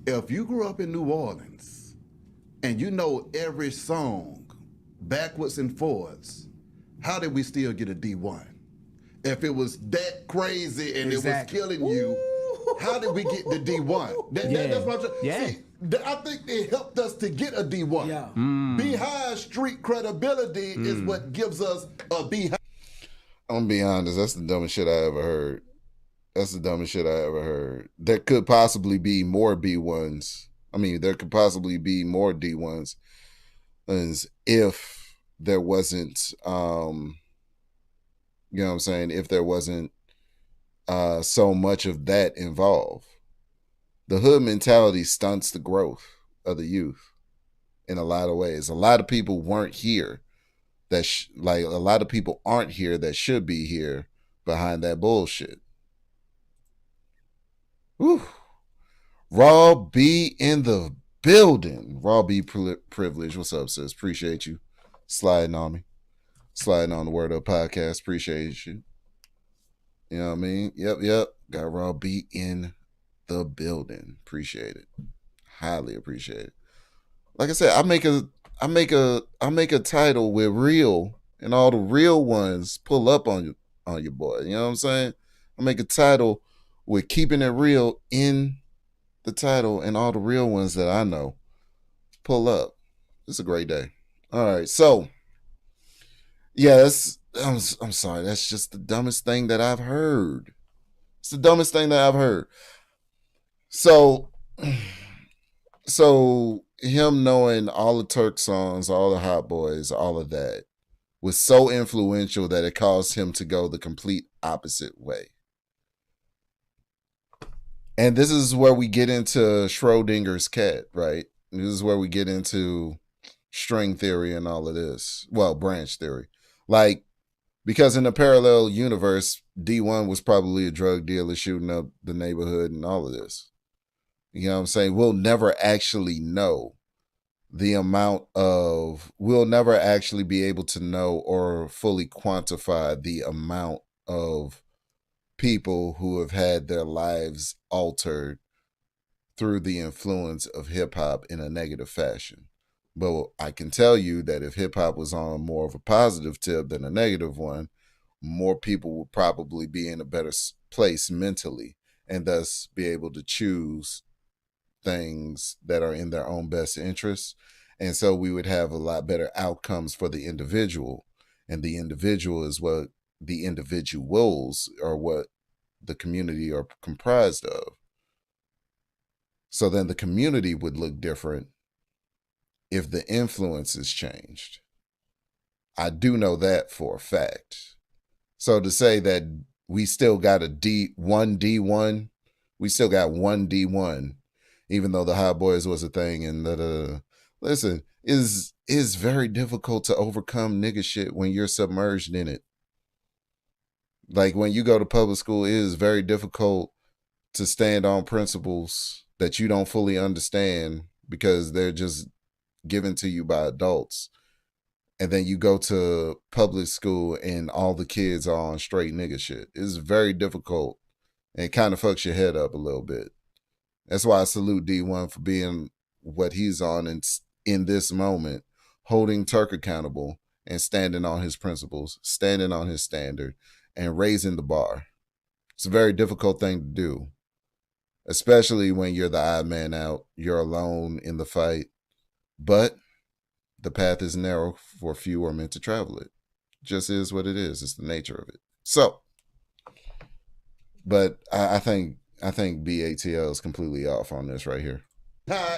[SPEAKER 5] If you grew up in New Orleans and you know every song backwards and forwards, how did we still get a D1? If it was that crazy and
[SPEAKER 4] Exactly.
[SPEAKER 5] it was killing you, how did we get the D1? That's what I'm saying.
[SPEAKER 3] Yeah.
[SPEAKER 5] See, I think it helped us to get a D1.
[SPEAKER 4] Yeah.
[SPEAKER 5] Beehive Street credibility is what gives us a Beehive.
[SPEAKER 1] I'm gonna be honest, that's the dumbest shit I ever heard. There could possibly be more B1s. I mean, there could possibly be more D1s as if there wasn't, you know what I'm saying, if there wasn't so much of that involved. The hood mentality stunts the growth of the youth in a lot of ways. A lot of people weren't here a lot of people aren't here that should be here behind that bullshit. Whew. Raw B in the building. Raw B privilege. What's up, sis? Appreciate you sliding on me. Sliding on the Word Up podcast. Appreciate you. You know what I mean? Yep. Got Raw B in the building. Appreciate it. Highly appreciate it. Like I said, I make a title with real, and all the real ones pull up on your boy. You know what I'm saying? I make a title with keeping it real in the title, and all the real ones that I know pull up. It's a great day. All right, so yeah, I'm sorry. That's just the dumbest thing that I've heard. It's the dumbest thing that I've heard. So him knowing all the Turk songs, all the Hot Boys, all of that was so influential that it caused him to go the complete opposite way. And this is where we get into Schrodinger's cat, right? This is where we get into string theory and all of this. Well, branch theory. Like, because in a parallel universe, D1 was probably a drug dealer shooting up the neighborhood and all of this. You know what I'm saying? We'll never actually know the amount of, we'll never actually be able to know or fully quantify the amount of people who have had their lives altered through the influence of hip hop in a negative fashion. But I can tell you that if hip hop was on more of a positive tip than a negative one, more people would probably be in a better place mentally and thus be able to choose things that are in their own best interests. And so we would have a lot better outcomes for the individual. And the individual is what the individuals are, what the community are comprised of. So then the community would look different if the influences changed. I do know that for a fact. So to say that we still got a D1, we still got one D1, even though the Hot Boys was a thing, and listen, is very difficult to overcome nigga shit when you're submerged in it. Like when you go to public school, it is very difficult to stand on principles that you don't fully understand because they're just given to you by adults. And then you go to public school and all the kids are on straight nigga shit. It's very difficult and it kind of fucks your head up a little bit. That's why I salute D1 for being what he's on in this moment, holding Turk accountable and standing on his principles, standing on his standard, and raising the bar. It's a very difficult thing to do, especially when you're the odd man out, you're alone in the fight. But the path is narrow for few are meant to travel it. Just is what it is. It's the nature of it. So, but I think BATL is completely off on this right here.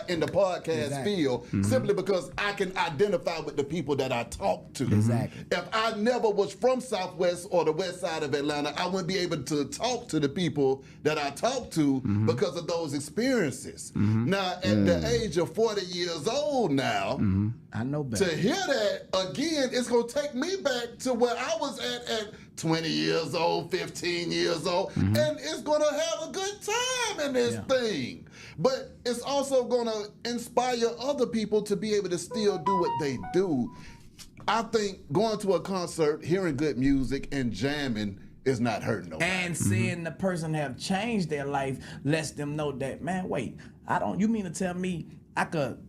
[SPEAKER 5] In the podcast field, simply because I can identify with the people that I talk to.
[SPEAKER 3] Exactly.
[SPEAKER 5] If I never was from Southwest or the west side of Atlanta, I wouldn't be able to talk to the people that I talk to because of those experiences. Now, at the age of 40 years old now,
[SPEAKER 4] I know better.
[SPEAKER 5] to hear that again, it's going to take me back to where I was at 20 years old, 15 years old, and it's going to have a good time in this thing. But it's also going to inspire other people to be able to still do what they do. I think going to a concert, hearing good music, and jamming is not hurting nobody.
[SPEAKER 4] And seeing the person have changed their life lets them know that, man, wait, you mean to tell me I could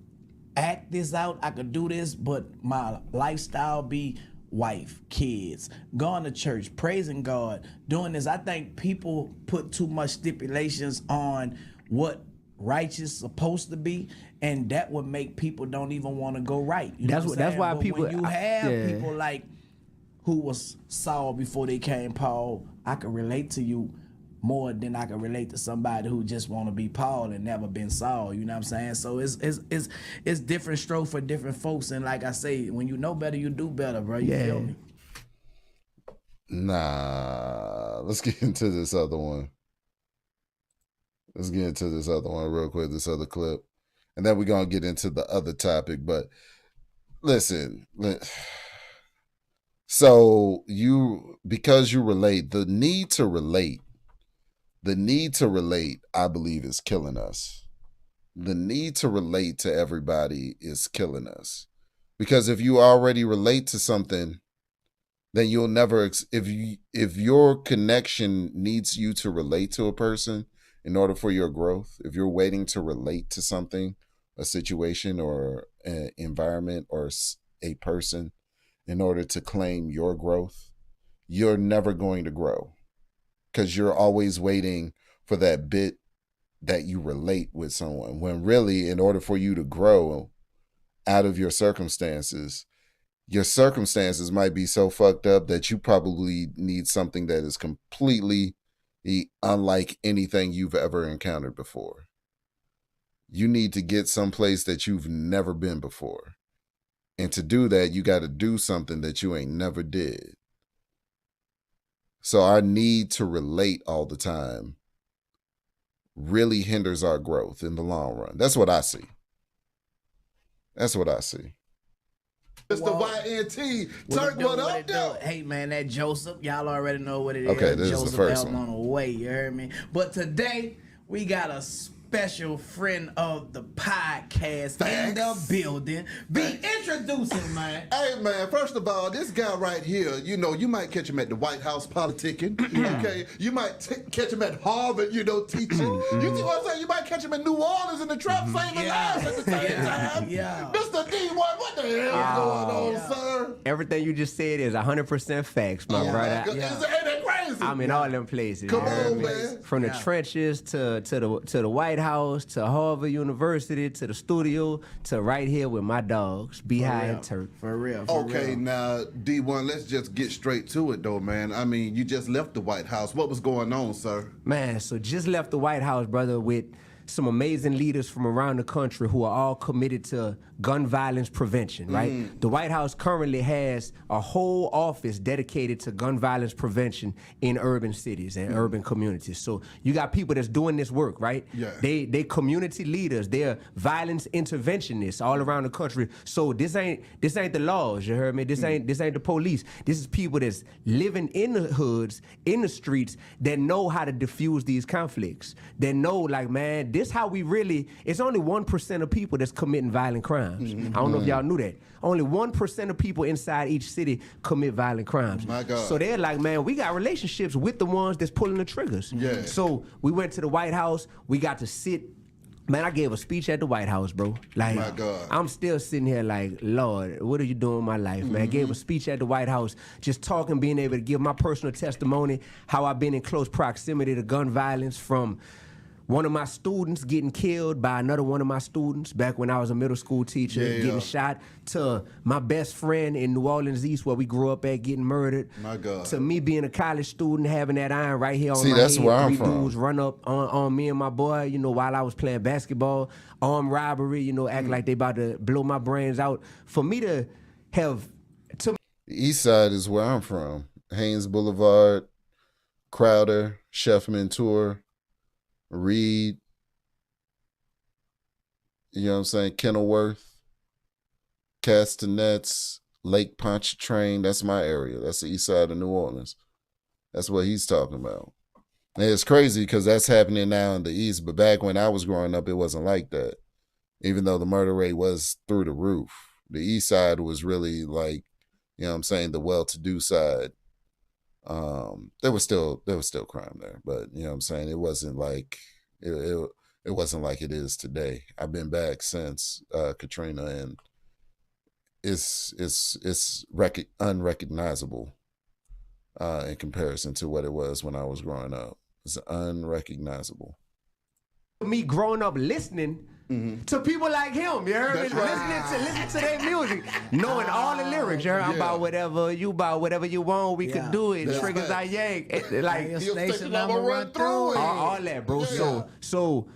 [SPEAKER 4] act this out, I could do this, but my lifestyle be wife, kids, going to church, praising God, doing this. I think people put too much stipulations on what righteous supposed to be, and that would make people don't even want to go right. You know what I'm
[SPEAKER 3] That's
[SPEAKER 4] saying?
[SPEAKER 3] why
[SPEAKER 4] But
[SPEAKER 3] people.
[SPEAKER 4] when you have people like who was Saul before they came Paul, I can relate to you more than I can relate to somebody who just want to be Paul and never been Saul. You know what I'm saying? So it's different stroke for different folks, and like I say, when you know better, you do better, bro. You feel me?
[SPEAKER 1] Nah, let's get into this other one. Let's get into this other one real quick, this other clip. And then we're going to get into the other topic. But listen, so because you relate, the need to relate, I believe, is killing us. The need to relate to everybody is killing us. Because if you already relate to something, then you'll never, if your connection needs you to relate to a person, in order for your growth, if you're waiting to relate to something, a situation or an environment or a person in order to claim your growth, you're never going to grow because you're always waiting for that bit that you relate with someone. When really, in order for you to grow out of your circumstances might be so fucked up that you probably need something that is completely unlike anything you've ever encountered before. You need to get someplace that you've never been before. And to do that, you got to do something that you ain't never did. So our need to relate all the time really hinders our growth in the long run. That's what I see.
[SPEAKER 5] Mr. YNT. Turk, what up, though?
[SPEAKER 4] Hey man, that Joseph, y'all already know what it is.
[SPEAKER 1] Okay, this is the
[SPEAKER 4] Joseph
[SPEAKER 1] first
[SPEAKER 4] Elm
[SPEAKER 1] one.
[SPEAKER 4] on the way, you heard me? But today, we got a special friend of the podcast in the building. Be introducing, man.
[SPEAKER 5] Hey, man, first of all, this guy right here, you know, you might catch him at the White House politicking, okay? You might catch him at Harvard, you know, teaching. You see what I'm saying? You might catch him in New Orleans in the trap saving lives at the same time.
[SPEAKER 4] Yeah.
[SPEAKER 5] Mr. D1, what the hell is going on, sir?
[SPEAKER 3] Everything you just said is 100% facts, my brother.
[SPEAKER 5] Ain't that crazy?
[SPEAKER 3] I'm in all them places.
[SPEAKER 5] Come
[SPEAKER 3] you heard
[SPEAKER 5] on,
[SPEAKER 3] me?
[SPEAKER 5] man.
[SPEAKER 3] From the trenches to the White House to Harvard University to the studio to right here with my dogs, Beehive and Turk.
[SPEAKER 4] For real.
[SPEAKER 5] Okay, now, D1, let's just get straight to it, though, man. I mean, you just left the White House. What was going on, sir?
[SPEAKER 3] Man, so just left the White House, brother, with some amazing leaders from around the country who are all committed to gun violence prevention, right? The White House currently has a whole office dedicated to gun violence prevention in urban cities and urban communities. So you got people that's doing this work, right?
[SPEAKER 5] Yeah.
[SPEAKER 3] They community leaders, they're violence interventionists all around the country. So this ain't the laws, you heard me? This ain't the police. This is people that's living in the hoods, in the streets, that know how to diffuse these conflicts. That know, like, man, this how we really, it's only 1% of people that's committing violent crimes. I don't know if y'all knew that. Only 1% of people inside each city commit violent crimes.
[SPEAKER 5] My God.
[SPEAKER 3] So they're like, man, we got relationships with the ones that's pulling the triggers.
[SPEAKER 5] Yeah.
[SPEAKER 3] So we went to the White House. We got to sit. Man, I gave a speech at the White House, bro. Like,
[SPEAKER 5] My God.
[SPEAKER 3] I'm still sitting here like, Lord, what are you doing in my life, man? I gave a speech at the White House, just talking, being able to give my personal testimony, how I've been in close proximity to gun violence, from one of my students getting killed by another one of my students back when I was a middle school teacher, getting shot, to my best friend in New Orleans East where we grew up at getting murdered.
[SPEAKER 5] My God.
[SPEAKER 3] To me being a college student, having that iron right here on
[SPEAKER 1] See,
[SPEAKER 3] my
[SPEAKER 1] that's
[SPEAKER 3] head,
[SPEAKER 1] where I'm
[SPEAKER 3] 3
[SPEAKER 1] from.
[SPEAKER 3] dudes run up on me and my boy, you know, while I was playing basketball, armed robbery, you know, act like they about to blow my brains out. For me to have,
[SPEAKER 1] The East Side is where I'm from. Haynes Boulevard, Crowder, Sheffman Tour, Reed, you know what I'm saying, Kenilworth, Castanets, Lake Pontchartrain, that's my area. That's the east side of New Orleans. That's what he's talking about. And it's crazy because that's happening now in the east, but back when I was growing up, it wasn't like that. Even though the murder rate was through the roof. The east side was really like, you know what I'm saying, the well-to-do side. There was still crime there, but you know what I'm saying, it wasn't like it wasn't like it is today. I've been back since Katrina, and it's unrecognizable in comparison to what it was when I was growing up. It's unrecognizable.
[SPEAKER 3] me growing up listening to people like him, you heard me? Listening to their music, knowing all the lyrics, you heard? I'm about whatever you want, we could do it.
[SPEAKER 5] That's
[SPEAKER 3] Triggers
[SPEAKER 5] right.
[SPEAKER 3] I yank. Like
[SPEAKER 4] Your
[SPEAKER 5] He'll
[SPEAKER 4] station
[SPEAKER 5] think
[SPEAKER 4] number
[SPEAKER 5] I'ma
[SPEAKER 4] run through it.
[SPEAKER 3] all that, bro. So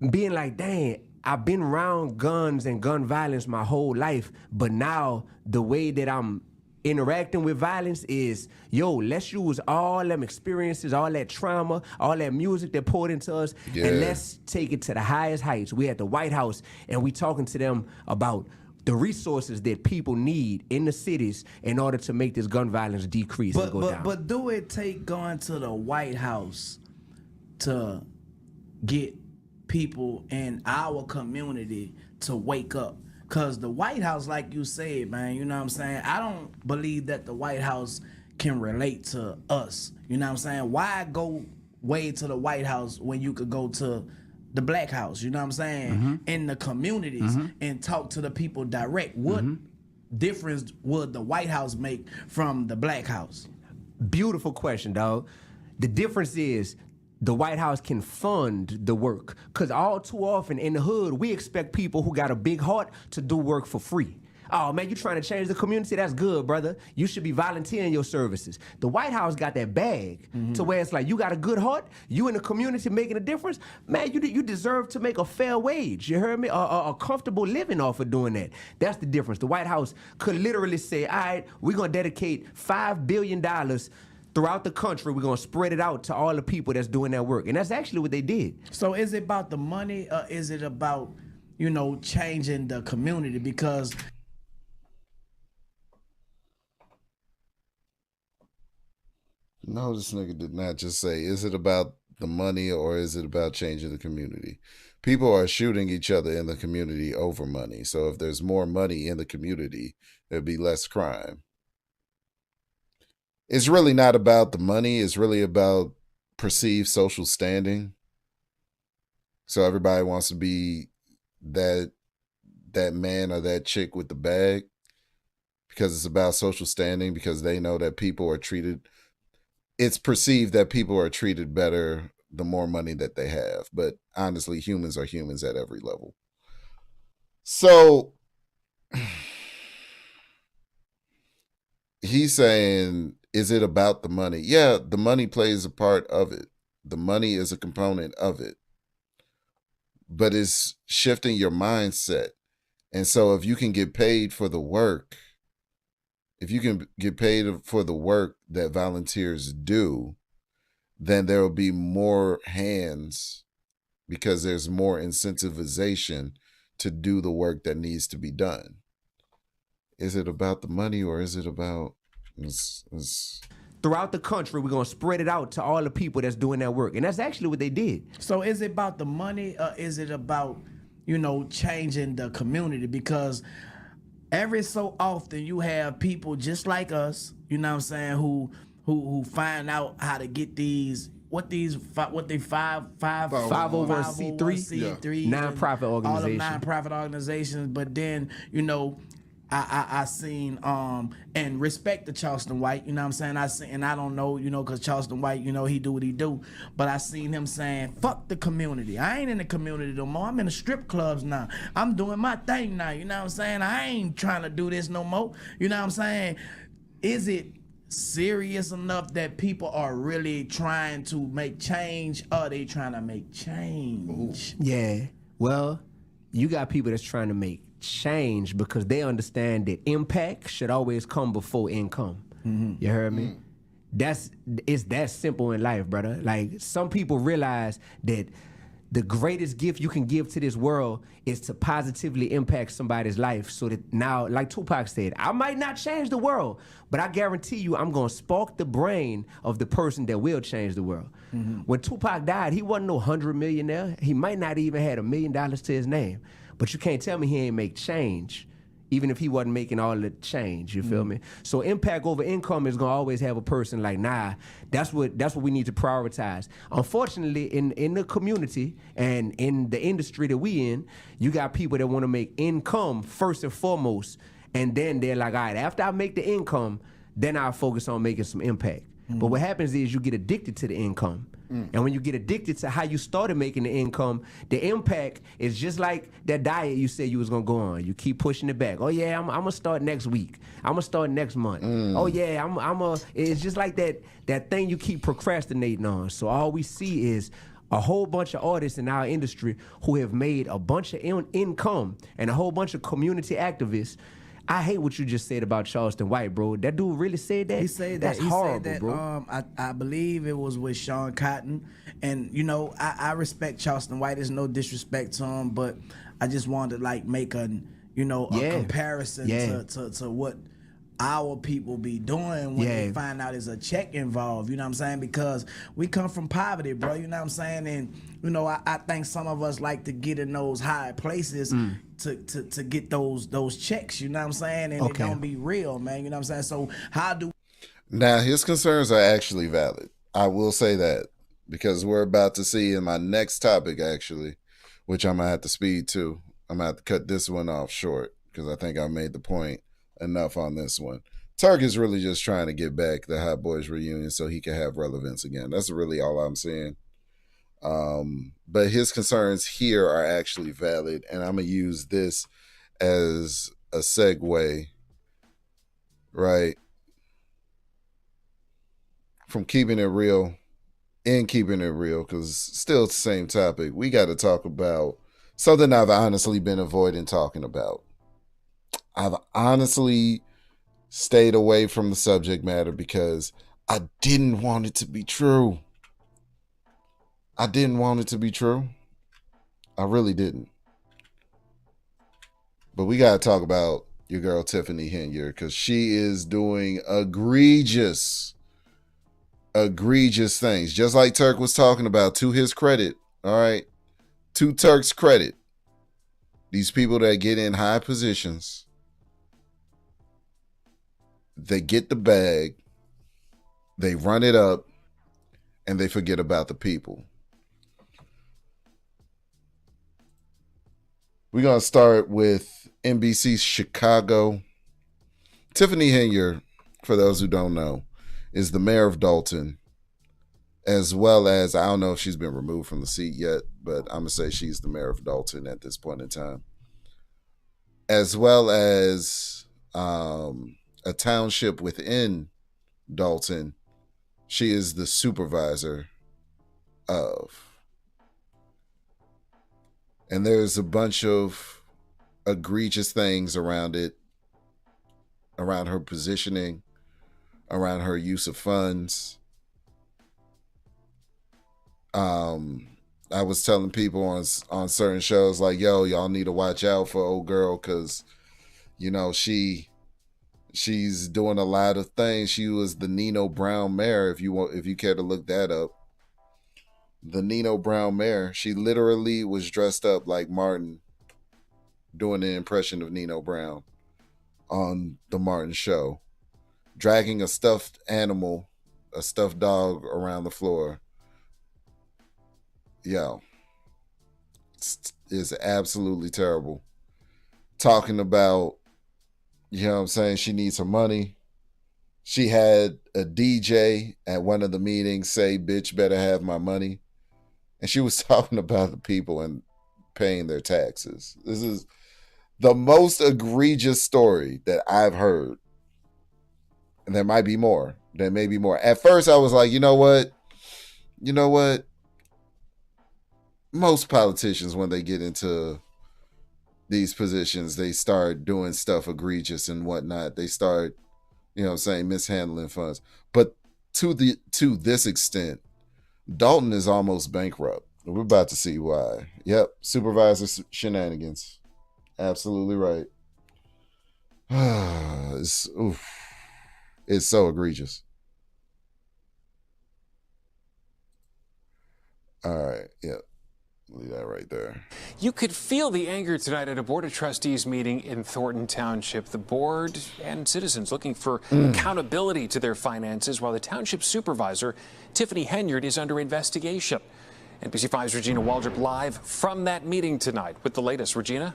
[SPEAKER 3] being like, dang, I've been around guns and gun violence my whole life, but now the way that I'm interacting with violence is, yo, let's use all them experiences, all that trauma, all that music that poured into us, and let's take it to the highest heights. We at the White House, and we talking to them about the resources that people need in the cities in order to make this gun violence decrease and go down.
[SPEAKER 4] But do it take going to the White House to get people in our community to wake up? Because the White House, like you said, man, you know what I'm saying? I don't believe that the White House can relate to us. You know what I'm saying? Why go way to the White House when you could go to the Black House, you know what I'm saying? In the communities and talk to the people direct. What difference would the White House make from the Black House?
[SPEAKER 3] Beautiful question, dog. The difference is the White House can fund the work. Because all too often in the hood, we expect people who got a big heart to do work for free. Oh, man, you trying to change the community? That's good, brother. You should be volunteering your services. The White House got that bag to where it's like, you got a good heart, you in the community making a difference, man, you deserve to make a fair wage, you heard me? A comfortable living off of doing that. That's the difference. The White House could literally say, all right, we're going to dedicate $5 billion throughout the country. We're going to spread it out to all the people that's doing that work. And that's actually what they did.
[SPEAKER 4] So is it about the money or is it about, you know, changing the community? Because
[SPEAKER 1] No, this nigga did not just say, is it about the money or is it about changing the community? People are shooting each other in the community over money. So if there's more money in the community, there'll be less crime. It's really not about the money. It's really about perceived social standing. So everybody wants to be that man or that chick with the bag because it's about social standing, because they know that people are treated. It's perceived that people are treated better the more money that they have. But honestly, humans are humans at every level. So he's saying, is it about the money? Yeah, the money plays a part of it. The money is a component of it. But it's shifting your mindset. And so if you can get paid for the work, if you can get paid for the work that volunteers do, then there will be more hands because there's more incentivization to do the work that needs to be done. Is it about the money or is it about...
[SPEAKER 3] Throughout the country, we're going to spread it out to all the people that's doing that work. And that's actually what they did.
[SPEAKER 4] So is it about the money or is it about, changing the community? Because every so often you have people just like us, you know what I'm saying, who find out how to get these 501c3
[SPEAKER 3] nonprofit organizations.
[SPEAKER 4] All the nonprofit organizations, but then, I seen and respect to Charleston White, you know what I'm saying? And I don't know, because Charleston White, he do what he do. But I seen him saying, fuck the community. I ain't in the community no more. I'm in the strip clubs now. I'm doing my thing now, you know what I'm saying? I ain't trying to do this no more. You know what I'm saying? Is it serious enough that people are really trying to make change, or are they trying to make change?
[SPEAKER 3] Yeah. Well, you got people that's trying to make change because they understand that impact should always come before income. You heard me? It's that simple in life, brother. Like, some people realize that the greatest gift you can give to this world is to positively impact somebody's life, so that now, like Tupac said, I might not change the world, but I guarantee you I'm going to spark the brain of the person that will change the world. When Tupac died, he wasn't no 100 millionaire. He might not even had $1 million to his name. But you can't tell me he ain't make change, even if he wasn't making all the change, you feel me? So impact over income is gonna always have a person like, nah, that's what we need to prioritize. Unfortunately, in the community and in the industry that we in, you got people that wanna make income first and foremost, and then they're like, all right, after I make the income, then I'll focus on making some impact. But what happens is you get addicted to the income. And when you get addicted to how you started making the income, the impact is just like that diet you said you was gonna go on. You keep pushing it back. Oh yeah, I'm gonna start next week. I'm gonna start next month. Oh yeah, it's just like that thing you keep procrastinating on. So all we see is a whole bunch of artists in our industry who have made a bunch of income and a whole bunch of community activists. I hate what you just said about Charleston White, bro. That dude really said that?
[SPEAKER 4] He said
[SPEAKER 3] That's
[SPEAKER 4] that.
[SPEAKER 3] horrible,
[SPEAKER 4] he said that,
[SPEAKER 3] bro.
[SPEAKER 4] I believe it was with Sean Cotton. And, I respect Charleston White. There's no disrespect to him, but I just wanted to, like, make a comparison to what our people be doing when they find out there's a check involved, you know what I'm saying? Because we come from poverty, bro, you know what I'm saying? And, I think some of us like to get in those high places to get those checks, you know what I'm saying? And it don't be real, man, you know what I'm saying? So how do...
[SPEAKER 1] Now, his concerns are actually valid. I will say that, because we're about to see in my next topic, actually, which I'm going to have to speed to. I'm going to have to cut this one off short because I think I made the point enough on this one. Turk is really just trying to get back the Hot Boys reunion so he can have relevance again. That's really all I'm saying. But his concerns here are actually valid, and I'm going to use this as a segue, right, from keeping it real and keeping it real, because still it's the same topic. We got to talk about something I've honestly been avoiding talking about. I've honestly stayed away from the subject matter because I didn't want it to be true. I didn't want it to be true. I really didn't. But we got to talk about your girl Tiffany Henya, because she is doing egregious egregious things. Just like Turk was talking about, to his credit, all right? To Turk's credit, these people that get in high positions, they get the bag, they run it up, and they forget about the people. We're going to start with NBC's Chicago. Tiffany Henyard, for those who don't know, is the mayor of Dalton, as well as, I don't know if she's been removed from the seat yet, but I'm going to say she's the mayor of Dalton at this point in time, as well as a township within Dalton. She is the supervisor of. And there's a bunch of egregious things around it, around her positioning, around her use of funds. I was telling people on certain shows, like, yo, y'all need to watch out for old girl, because, you know, she's doing a lot of things. She was the Nino Brown mayor, if you care to look that up. The Nino Brown mayor, she literally was dressed up like Martin, doing an impression of Nino Brown on the Martin show, dragging a stuffed animal, a stuffed dog around the floor. Yo, it's absolutely terrible. Talking about, you know what I'm saying, she needs her money. She had a DJ at one of the meetings say, bitch better have my money. And she was talking about the people and paying their taxes. This is the most egregious story that I've heard. And there might be more. There may be more. At first, I was like, you know what? Most politicians, when they get into these positions, they start doing stuff egregious and whatnot. They start, you know what I'm saying, mishandling funds. But to this extent, Dalton is almost bankrupt. We're about to see why. Yep, supervisor shenanigans. Absolutely right. It's so egregious. All right, yep. Leave that right there.
[SPEAKER 6] You could feel the anger tonight at a Board of Trustees meeting in Thornton Township. The board and citizens looking for accountability to their finances, while the township supervisor, Tiffany Henyard, is under investigation. NBC5's Regina Waldrop live from that meeting tonight with the latest. Regina?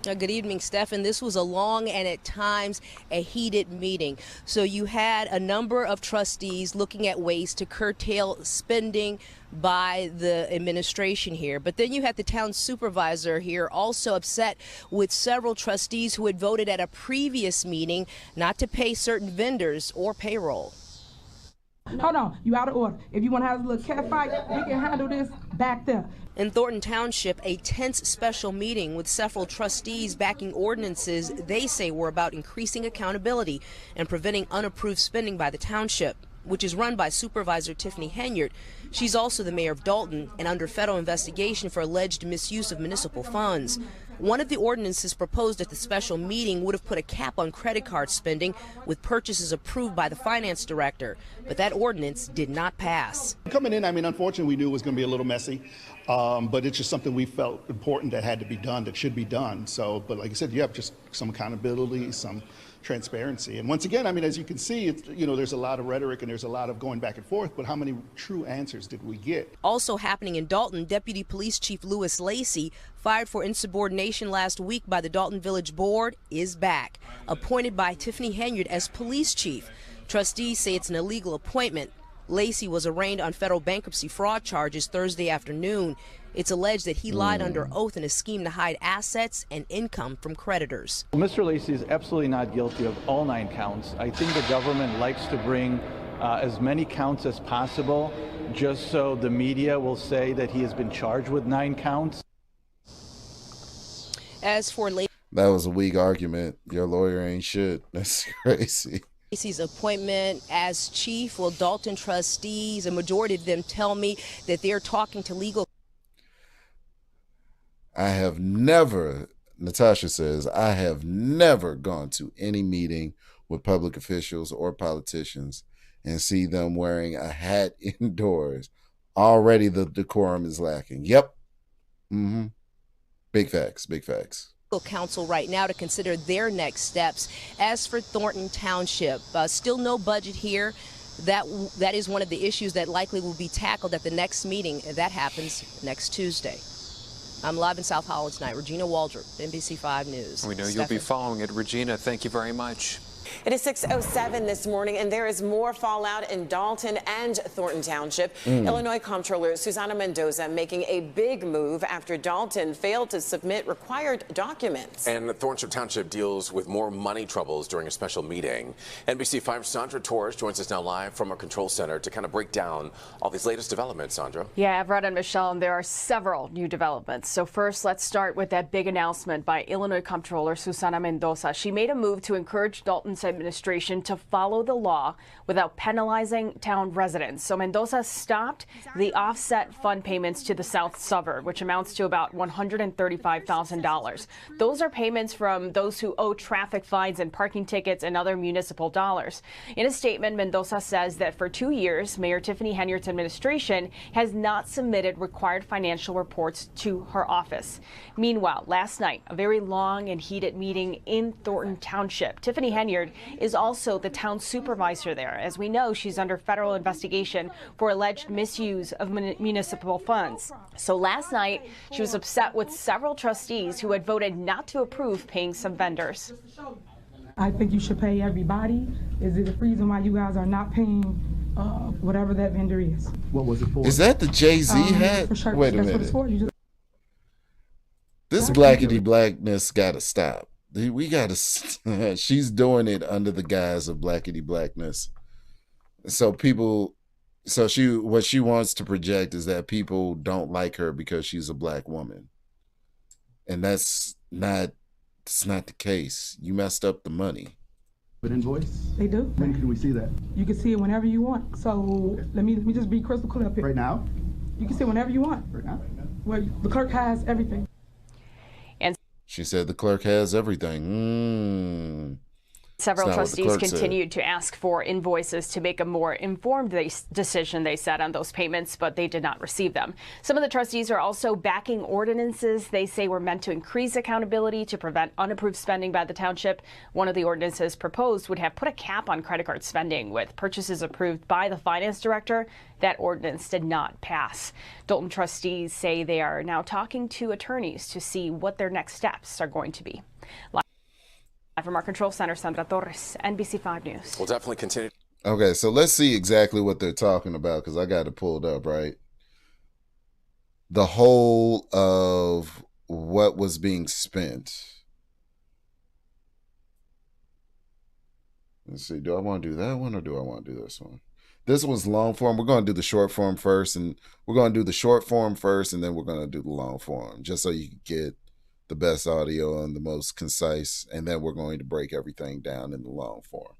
[SPEAKER 7] Good evening, Stephen. This was a long and at times a heated meeting. So you had a number of trustees looking at ways to curtail spending by the administration here. But then you had the town supervisor here also upset with several trustees who had voted at a previous meeting not to pay certain vendors or payroll.
[SPEAKER 8] Hold on, you out of order. If you want to have a little cat fight, we can handle this back there.
[SPEAKER 7] In Thornton Township, a tense special meeting with several trustees backing ordinances they say were about increasing accountability and preventing unapproved spending by the township, which is run by Supervisor Tiffany Henyard. She's also the mayor of Dalton and under federal investigation for alleged misuse of municipal funds. One of the ordinances proposed at the special meeting would have put a cap on credit card spending with purchases approved by the finance director, but that ordinance did not pass.
[SPEAKER 9] Coming in, I mean, unfortunately, we knew it was going to be a little messy, but it's just something we felt important that had to be done, that should be done. So, but like I said, just some accountability, some transparency. And once again, I mean, as you can see, it's, there's a lot of rhetoric and there's a lot of going back and forth, but how many true answers did we get?
[SPEAKER 7] Also happening in Dalton, Deputy Police Chief Louis Lacey, fired for insubordination last week by the Dalton Village Board, is back, appointed by Tiffany Henyard as police chief. Trustees say it's an illegal appointment. Lacey was arraigned on federal bankruptcy fraud charges Thursday afternoon. It's alleged that he lied under oath in a scheme to hide assets and income from creditors.
[SPEAKER 10] Mr. Lacey is absolutely not guilty of all 9 counts. I think the government likes to bring as many counts as possible just so the media will say that he has been charged with 9 counts.
[SPEAKER 7] As for
[SPEAKER 1] that was a weak argument. Your lawyer ain't shit. That's crazy.
[SPEAKER 7] Lacey's appointment as chief, well, Dalton trustees, a majority of them tell me that they're talking to legal.
[SPEAKER 1] I have never, Natasha says, I have never gone to any meeting with public officials or politicians and see them wearing a hat indoors. Already the decorum is lacking. Yep. Mm-hmm. Big facts. Big facts.
[SPEAKER 7] Council right now to consider their next steps. As for Thornton Township, still no budget here. That is one of the issues that likely will be tackled at the next meeting. That happens next Tuesday. I'm live in South Holland tonight. Regina Waldrop, NBC5 News.
[SPEAKER 6] We know you'll be following it. Regina, thank you very much.
[SPEAKER 11] It is 6:07 this morning, and there is more fallout in Dalton and Thornton Township. Illinois Comptroller Susana Mendoza making a big move after Dalton failed to submit required documents.
[SPEAKER 12] And Thornton Township deals with more money troubles during a special meeting. NBC5's Sandra Torres joins us now live from our control center to kind of break down all these latest developments, Sandra.
[SPEAKER 13] Yeah, Everett and Michelle, and there are several new developments. So first, let's start with that big announcement by Illinois Comptroller Susana Mendoza. She made a move to encourage Dalton's administration to follow the law without penalizing town residents. So Mendoza stopped the offset fund payments to the south suburb, which amounts to about $135,000. Those are payments from those who owe traffic fines and parking tickets and other municipal dollars. In a statement, Mendoza says that for 2 years, Mayor Tiffany Henyard's administration has not submitted required financial reports to her office. Meanwhile, last night, a very long and heated meeting in Thornton Township. Tiffany Henyard is also the town supervisor there. As we know, she's under federal investigation for alleged misuse of municipal funds. So last night, she was upset with several trustees who had voted not to approve paying some vendors.
[SPEAKER 8] I think you should pay everybody. Is it a reason why you guys are not paying whatever that vendor is?
[SPEAKER 5] What was it for?
[SPEAKER 1] Is that the Jay-Z hat?
[SPEAKER 8] For shirts.
[SPEAKER 1] Wait a
[SPEAKER 8] That's
[SPEAKER 1] minute.
[SPEAKER 8] what it's for. You just...
[SPEAKER 1] This blackity blackness gotta stop. We gotta. She's doing it under the guise of blackity blackness. So people, what she wants to project is that people don't like her because she's a black woman, and that's not the case. You messed up the money.
[SPEAKER 5] But invoice?
[SPEAKER 8] They do.
[SPEAKER 5] When can we see that?
[SPEAKER 8] You can see it whenever you want. So let me just be crystal clear up here.
[SPEAKER 5] Right now?
[SPEAKER 8] You can see it whenever you want.
[SPEAKER 5] Right now?
[SPEAKER 8] Well, the clerk has everything.
[SPEAKER 1] She said the clerk has everything.
[SPEAKER 13] Several trustees continued to ask for invoices to make a more informed decision, they said, on those payments, but they did not receive them. Some of the trustees are also backing ordinances they say were meant to increase accountability to prevent unapproved spending by the township. One of the ordinances proposed would have put a cap on credit card spending with purchases approved by the finance director. That ordinance did not pass. Dalton trustees say they are now talking to attorneys to see what their next steps are going to be. From our control center, Sandra Torres, NBC5 News.
[SPEAKER 12] We'll definitely continue.
[SPEAKER 1] Okay, so let's see exactly what they're talking about because I got it pulled up, right? The whole of what was being spent. Let's see, do I want to do that one or do I want to do this one? This one's long form. We're going to do the short form first, and we're going to do the short form first, and then we're going to do the long form just so you can get the best audio and the most concise, and then we're going to break everything down in the long form.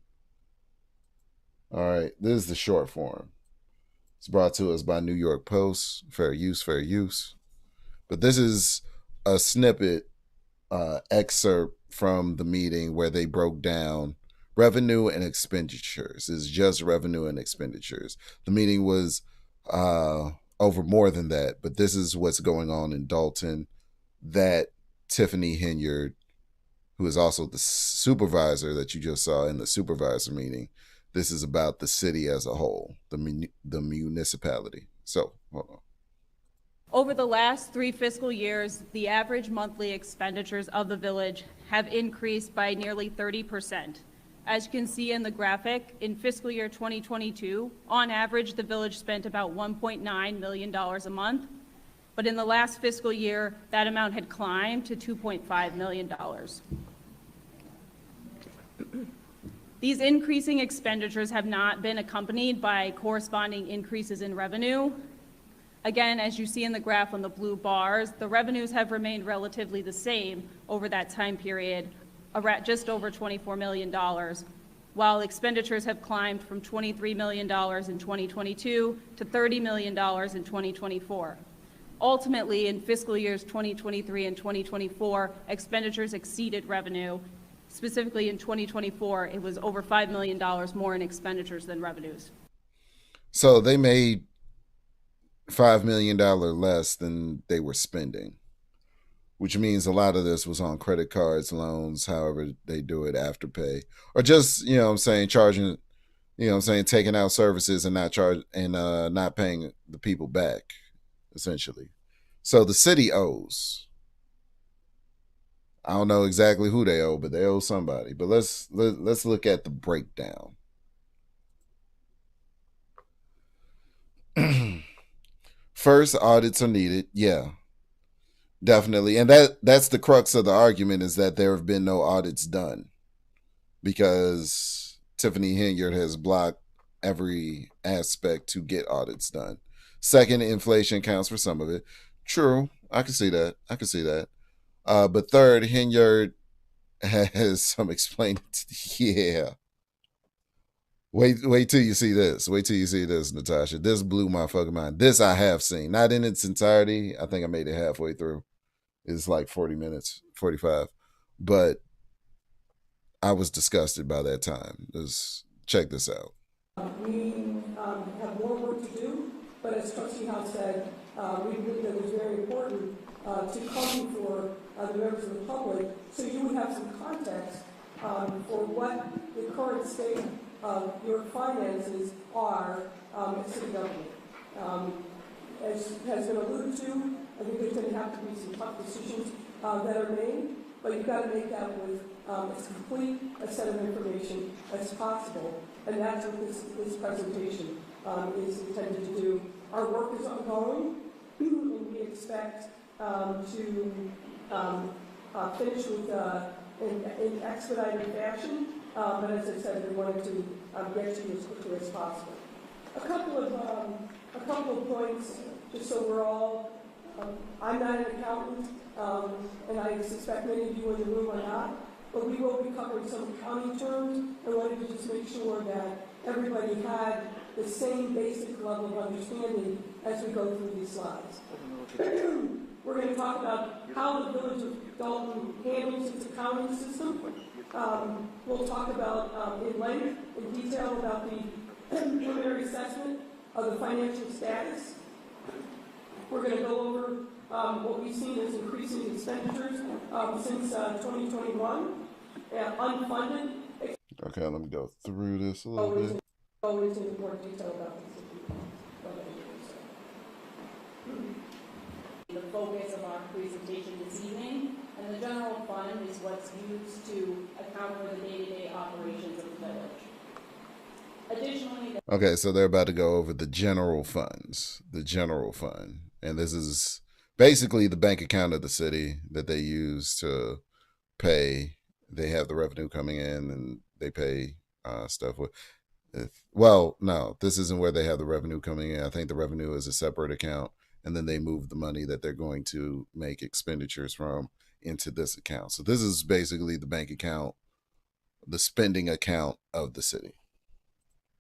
[SPEAKER 1] All right, this is the short form. It's brought to us by New York Post. Fair use, fair use. But this is a snippet, excerpt from the meeting where they broke down revenue and expenditures. It's just revenue and expenditures. The meeting was over more than that, but this is what's going on in Dalton that Tiffany Henyard, who is also the supervisor that you just saw in the supervisor meeting, this is about the city as a whole, the municipality. So, hold on.
[SPEAKER 14] Over the last 3 fiscal years, the average monthly expenditures of the village have increased by nearly 30%. As you can see in the graphic, in fiscal year 2022, on average, the village spent about $1.9 million a month. But in the last fiscal year, that amount had climbed to $2.5 million. These increasing expenditures have not been accompanied by corresponding increases in revenue. Again, as you see in the graph on the blue bars, the revenues have remained relatively the same over that time period, just over $24 million, while expenditures have climbed from $23 million in 2022 to $30 million in 2024. Ultimately, in fiscal years 2023 and 2024, expenditures exceeded revenue, Specifically in 2024, it was over $5 million more in expenditures than revenues.
[SPEAKER 1] So they made $5 million less than they were spending, which means a lot of this was on credit cards, loans, however they do it, Afterpay, or just, you know what I'm saying, charging, you know what I'm saying, taking out services and not paying the people back, essentially. So the city owes. I don't know exactly who they owe, but they owe somebody. But let's look at the breakdown. First, audits are needed. Yeah, definitely. And that's the crux of the argument, is that there have been no audits done because Tiffany Henyard has blocked every aspect to get audits done. Second, inflation accounts for some of it. True. I can see that. But third, Henyard has some explaining to yeah. Wait till you see this. Wait till you see this, Natasha. This blew my fucking mind. This I have seen. Not in its entirety. I think I made it halfway through. It's like 40 minutes, 45. But I was disgusted by that time. Check this out.
[SPEAKER 15] We have more work to do, but as Trustee House said, we believe that it was very important to come for the members of the public, so you would have some context for what the current state of your finances are at city government. As has been alluded to, I think there's going to have to be some tough decisions that are made, but you've got to make that with as complete a set of information as possible, and that's what this presentation is intended to do. Our work is ongoing, and we expect to finish with in expedited fashion, but as I said, we wanted to get to you as quickly as possible. A couple of points, just so we're all. I'm not an accountant, and I suspect many of you in the room are not, but we will be covering some accounting terms. I wanted to just make sure that everybody had the same basic level of understanding as we go through these slides. We're going to talk about how the Village of Dalton handles its accounting system. We'll talk about in length, in detail, about the preliminary assessment of the financial status. We're going to go over what we've seen as increasing expenditures since 2021, unfunded.
[SPEAKER 1] Okay, let me go through this a little bit.
[SPEAKER 15] Go into more detail about this.
[SPEAKER 14] The focus of our presentation this evening, and the general fund is what's used to account for the day-to-day operations of the village. Additionally,
[SPEAKER 1] okay, so they're about to go over the general funds, and this is basically the bank account of the city that they use to pay. They have the revenue coming in, and they pay stuff with. Well, no, this isn't where they have the revenue coming in. I think the revenue is a separate account, and then they move the money that they're going to make expenditures from into this account. So this is basically the bank account, the spending account of the city.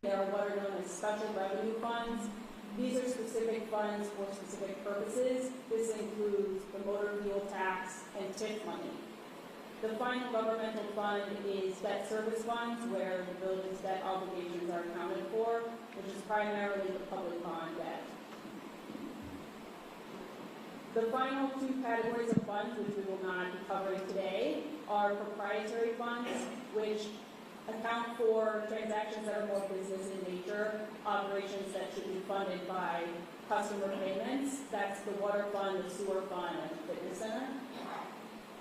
[SPEAKER 14] There are what are known as special revenue funds. These are specific funds for specific purposes. This includes the motor fuel tax and TIF money. The final governmental fund is debt service funds, where the village's debt obligations are accounted for, which is primarily the public bond debt. The final two categories of funds, which we will not be covering today, are proprietary funds, which account for transactions that are more business in nature, operations that should be funded by customer payments. That's the water fund, the sewer fund, and the fitness center.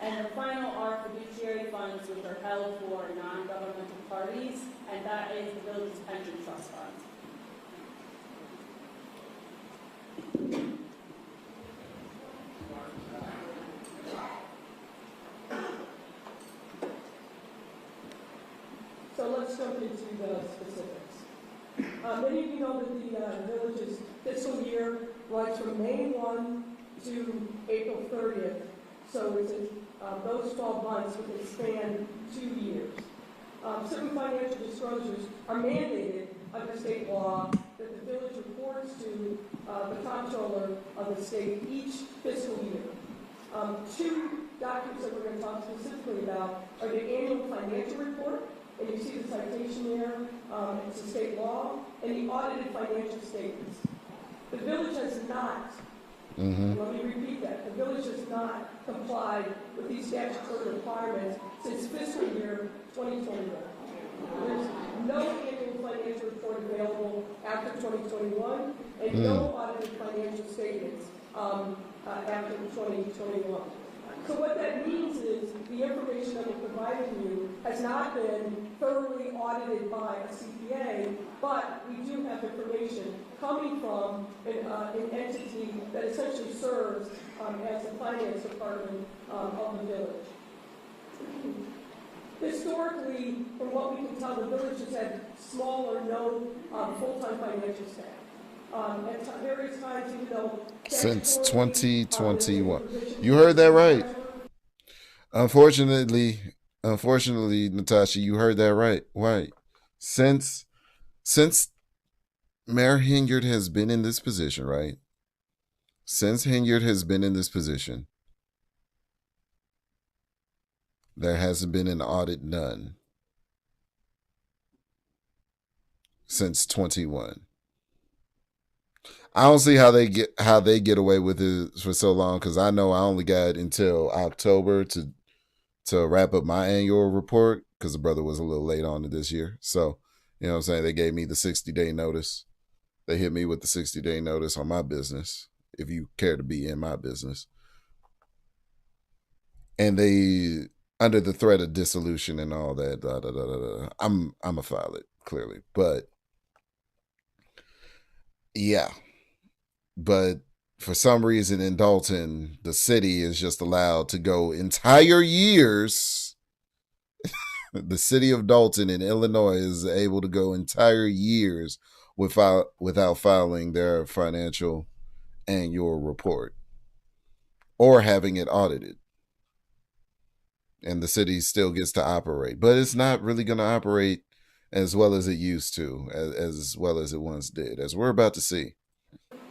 [SPEAKER 14] And the final are fiduciary funds, which are held for non-governmental parties, and that is the village's pension trust fund.
[SPEAKER 15] So let's jump into the specifics. Many of you know that the village's fiscal year runs from May 1 to April 30th. So it's those 12 months, but they span 2 years. Certain financial disclosures are mandated under state law that the village reports to the comptroller of the state each fiscal year. Two documents that we're going to talk specifically about are the annual financial report, and you see the citation there, it's a state law, and the audited financial statements. The village has not, let me repeat that, the village has not complied with these statutory requirements since fiscal year 2021. There's no annual financial report available after 2021, and no audited financial statements after 2021. So what that means is the information that we're providing you has not been thoroughly audited by a CPA, but we do have information coming from an entity that essentially serves as the finance department of the village. Historically, from what we can tell, the village has had small or no full-time financial staff. At various times, even though
[SPEAKER 1] since 2021. You heard that right. Unfortunately, Natasha, you heard that right. Right. Since Mayor Henyard has been in this position, right? Since Henyard has been in this position, there hasn't been an audit, none. Since 21. I don't see how they get away with it for so long, because I know I only got until October to wrap up my annual report, because the brother was a little late on it this year. So, you know what I'm saying? They gave me the 60-day notice. They hit me with the 60-day notice on my business, if you care to be in my business. And they, under the threat of dissolution and all that, I'm a file it, clearly. But yeah. But for some reason in Dalton, the city is just allowed to go entire years. The city of Dalton in Illinois is able to go entire years without filing their financial annual report or having it audited. And the city still gets to operate. But it's not really going to operate as well as it used to, as well as it once did, as we're about to see.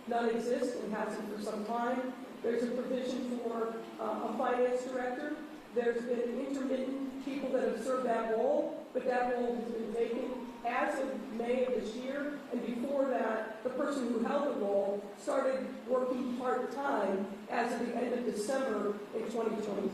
[SPEAKER 15] None exist and hasn't for some time. There's a provision for a finance director. There's been intermittent people that have served that role, but that role has been vacant as of May of this year. And before that, the person who held the role started working part-time as of the end of December in 2023.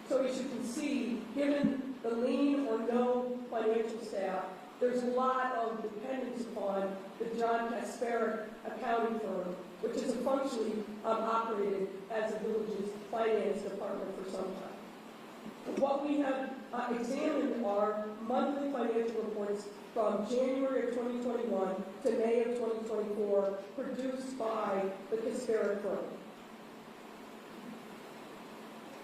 [SPEAKER 15] So as you can see, given the lean or no financial staff, there's a lot of dependence upon the John Kasparek accounting firm, which has functionally operated as a village's finance department for some time. What we have examined are monthly financial reports from January of 2021 to May of 2024, produced by the Kasparek firm.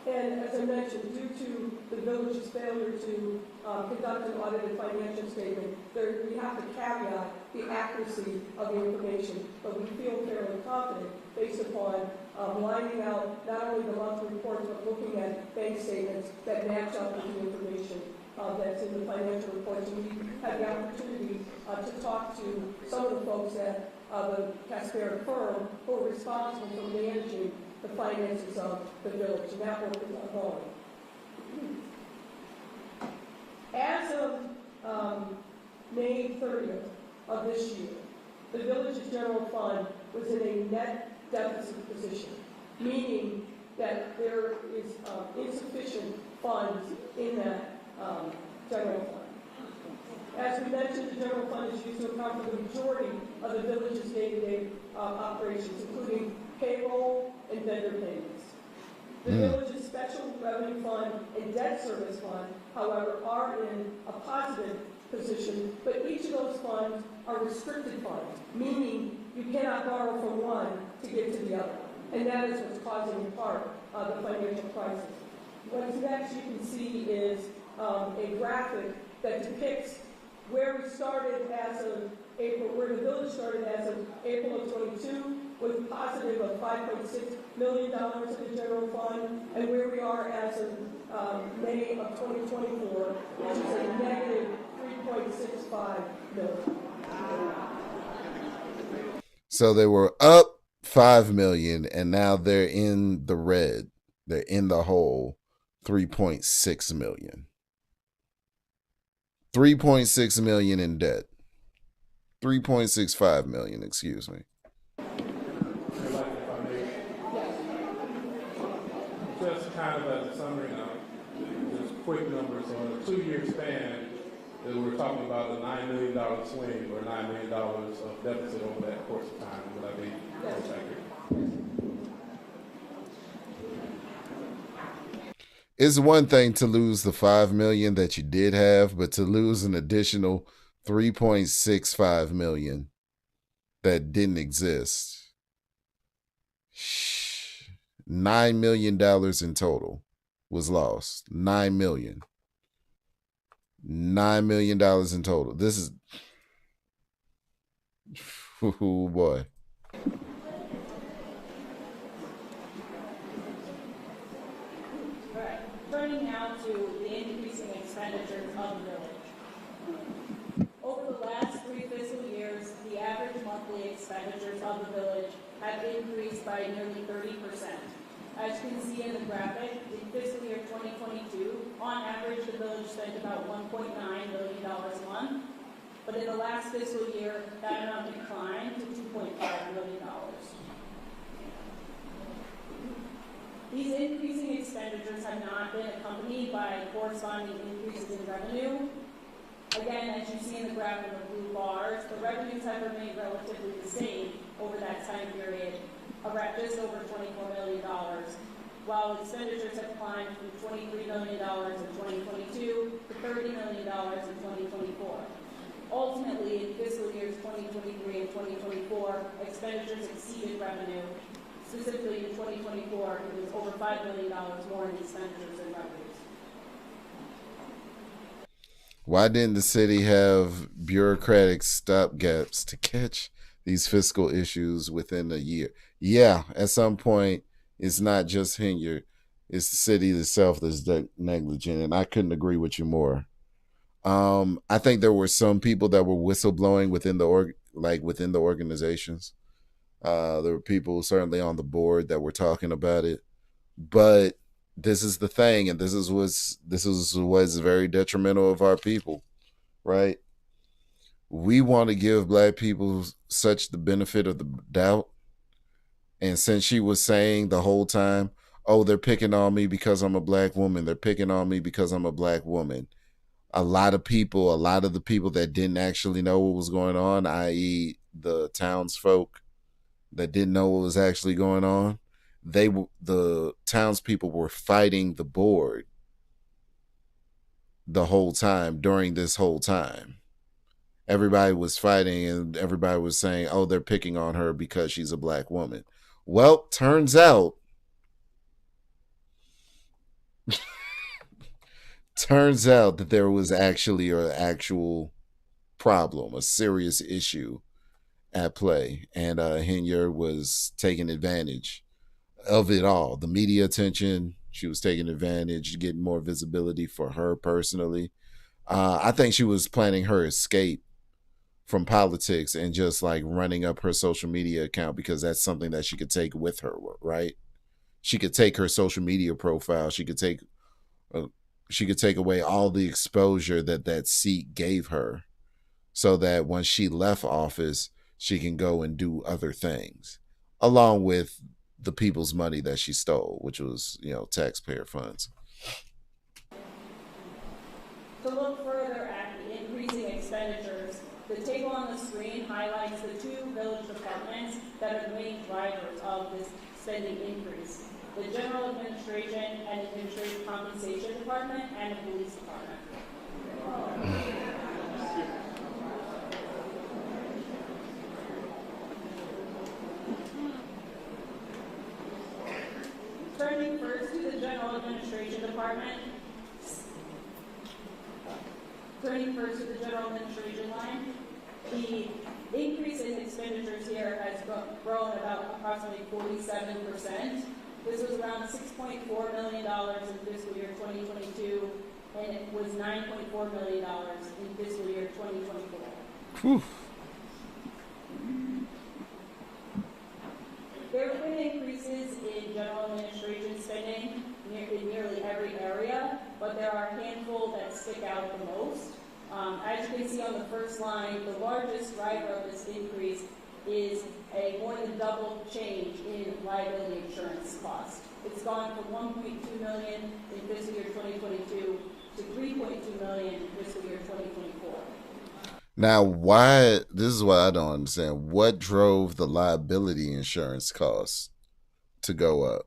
[SPEAKER 15] And as I mentioned, due to the village's failure to conduct an audited financial statement, we have to caveat the accuracy of the information, but we feel fairly confident based upon lining out not only the monthly reports, but looking at bank statements that match up with the information that's in the financial reports. And we had the opportunity to talk to some of the folks at the Kasparek firm who are responsible for managing the finances of the village, and that work is ongoing. As of May 30th of this year, the village's general fund was in a net deficit position, meaning that there is insufficient funds in that general fund. As we mentioned, the general fund is used to account for the majority of the village's day-to-day operations, including payroll and vendor payments. The village's special revenue fund and debt service fund, however, are in a positive position, but each of those funds are restricted funds, meaning you cannot borrow from one to get to the other. And that is what's causing in part the financial crisis. What's next you can see is a graphic that depicts where we started as of April, where the village started as of April of 22, with positive of $5.6 million in the general fund, and where we are as of May of 2024, which is a negative $3.65 million.
[SPEAKER 1] So they were up $5 million, and now they're in the red. They're in the hole 3.6 million. 3.6 million in debt. 3.65 million, excuse me.
[SPEAKER 16] Just kind of as a summary now, just quick numbers on a 2-year span, we're talking about a $9 million swing or $9 million of deficit over that course of time. Would I be accurate?
[SPEAKER 1] It's one thing to lose the 5 million that you did have, but to lose an additional 3.65 million that didn't exist. $9 million in total was lost. $9 million. $9 million in total. This is, oh boy.
[SPEAKER 14] Turning now to the increasing expenditures of the village. Over the last 3 fiscal years, the average monthly expenditures of the village have increased by nearly 30%. As you can see in the graphic, in fiscal year 2022, on average, the village spent about $1.9 million a month. But in the last fiscal year, that amount declined to $2.5 million. These increasing expenditures have not been accompanied by corresponding increases in revenue. Again, as you see in the graph in the blue bars, the revenues have remained relatively the same over that time period, around just over $24 million, while expenditures have climbed from $23 million in 2022 to $30 million in 2024. Ultimately, in fiscal years 2023 and 2024, expenditures exceeded revenue. Specifically in 2024, it was over $5 million more in expenditures than revenues.
[SPEAKER 1] Why didn't the city have bureaucratic stopgaps to catch these fiscal issues within a year? Yeah, at some point, it's not just Henyard, it's the city itself that's negligent, and I couldn't agree with you more. I think there were some people that were whistleblowing within the organizations. There were people certainly on the board that were talking about it, but this is the thing, and this is what's very detrimental of our people, right? We want to give black people such the benefit of the doubt, and since she was saying the whole time, oh, they're picking on me because I'm a black woman, they're picking on me because I'm a black woman. A lot of the people that didn't actually know what was going on, i.e. the townsfolk that didn't know what was actually going on, the townspeople were fighting the board the whole time, during this whole time. Everybody was fighting and everybody was saying, oh, they're picking on her because she's a black woman. Well, turns out that there was actually an actual problem, a serious issue at play, and Henyard was taking advantage of it all. The media attention, she was taking advantage, getting more visibility for her personally. I think she was planning her escape from politics and just like running up her social media account, because that's something that she could take with her, right? She could take her social media profile. She could take away all the exposure that seat gave her, so that when she left office, she can go and do other things, along with the people's money that she stole, which was, taxpayer funds.
[SPEAKER 14] To look further at the increasing expenditures, the table on the screen highlights the 2 village departments that are the main drivers of this spending increase: the General Administration and Administrative Compensation Department and the Police Department. Turning first to the General Administration Department. Turning first to the General Administration line, the increase in expenditures here has grown about approximately 47%. This was around $6.4 million in fiscal year 2022, and it was $9.4 million in fiscal year 2024.
[SPEAKER 1] Whew.
[SPEAKER 14] There have been increases in general administration spending. stick out the most. As you can see on the first line, the largest driver of this increase is a more than double change in liability insurance costs. It's gone from $1.2 million in fiscal year 2022 to $3.2 million in fiscal year 2024.
[SPEAKER 1] Now, why? This is what I don't understand. What drove the liability insurance costs to go up?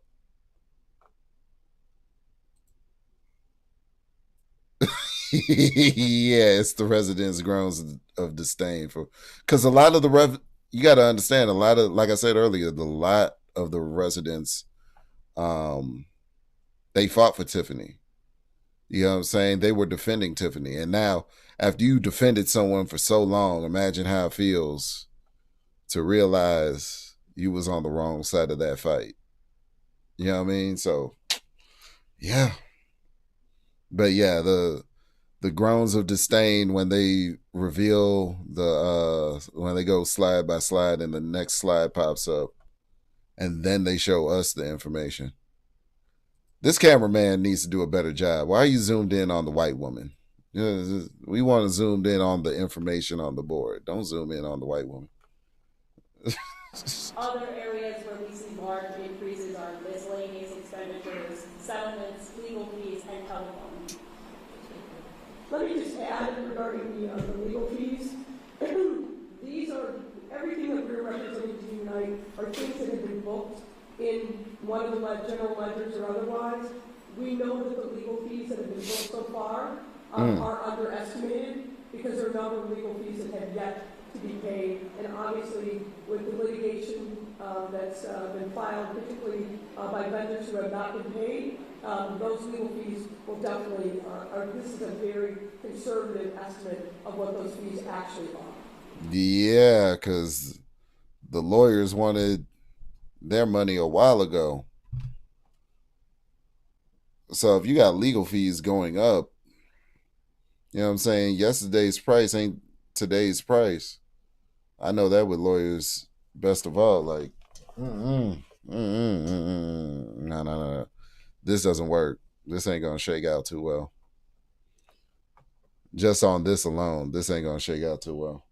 [SPEAKER 1] Yeah, it's the residents' groans of disdain for, because a lot of the you got to understand, a lot of, like I said earlier, the lot of the residents, they fought for Tiffany. You know what I'm saying? They were defending Tiffany, and now after you defended someone for so long, imagine how it feels to realize you was on the wrong side of that fight. You know what I mean? So, yeah. But yeah, the groans of disdain when they reveal when they go slide by slide and the next slide pops up and then they show us the information. This cameraman needs to do a better job. Why are you zoomed in on the white woman? We want to zoom in on the information on the board. Don't zoom in on the white woman.
[SPEAKER 14] Other areas where we see large increases are miscellaneous expenditures, settlements, legal fees, and telephone.
[SPEAKER 15] Let me just add regarding the legal fees. These are, everything that we're representing to you tonight are things that have been booked in one of the general ledgers or otherwise. We know that the legal fees that have been booked so far are underestimated because there are a number of legal fees that have yet to be paid. And obviously, with the litigation that's been filed, particularly by vendors who have not been paid, those legal fees will definitely, this is a very conservative estimate of what those fees actually are.
[SPEAKER 1] Yeah, because the lawyers wanted their money a while ago. So if you got legal fees going up, you know what I'm saying? Yesterday's price ain't today's price. I know that with lawyers, best of all, like, no. This doesn't work. This ain't gonna shake out too well. Just on this alone, this ain't gonna shake out too well.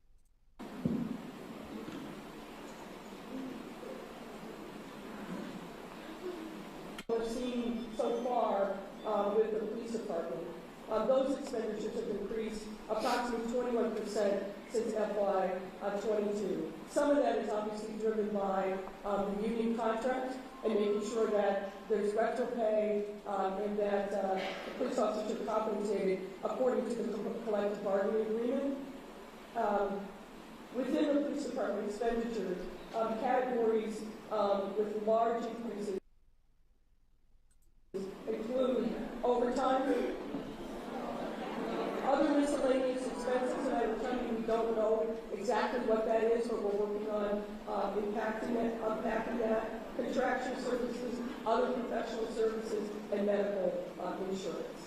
[SPEAKER 15] We're seeing so far with the police department, those expenditures have increased approximately 21% since FY22. Some of that is obviously driven by the union contract and making sure that there's retro pay and that the police officers are compensated according to the collective bargaining agreement. Within the police department expenditures, categories with large increases include overtime, other miscellaneous expenses, and I will tell you we don't know exactly what that is, but we're working on unpacking that, contractual services, other professional services, and medical insurance.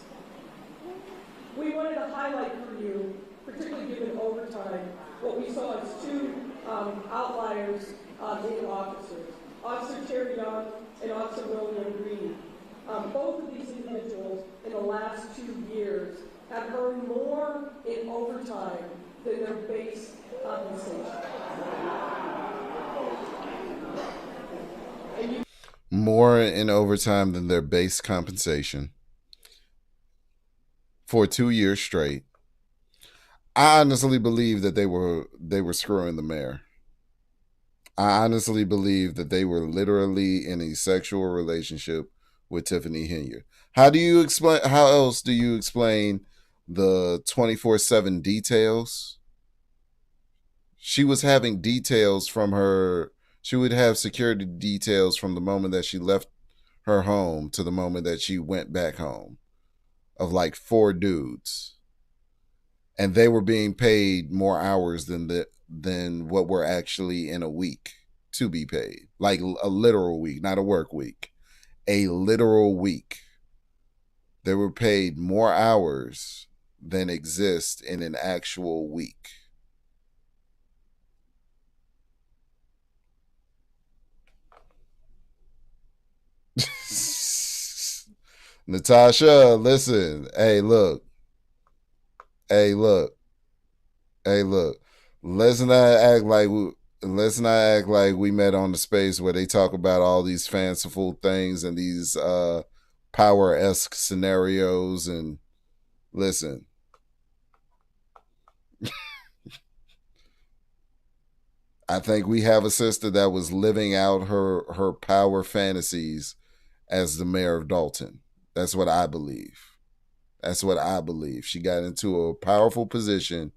[SPEAKER 15] We wanted to highlight for you, particularly given overtime, what we saw as two outliers in officers, Officer Terry Young and Officer William Green. Both of these individuals in the last 2 years have earned more in overtime than their base compensation.
[SPEAKER 1] More in overtime than their base compensation for 2 years straight. I honestly believe that they were screwing the mayor. I honestly believe that they were literally in a sexual relationship with Tiffany Henyard. How else do you explain the 24/7 details? She was having details from her. She would have security details from the moment that she left her home to the moment that she went back home of like 4 dudes. And they were being paid more hours than what were actually in a week to be paid. Like a literal week, not a work week. A literal week. They were paid more hours than exist in an actual week. Natasha, listen. Hey, look. Hey, look. Hey, look. Let's not act like we met on the space where they talk about all these fanciful things and these power-esque scenarios. And listen, I think we have a sister that was living out her power fantasies as the mayor of Dalton. That's what I believe. She got into a powerful position,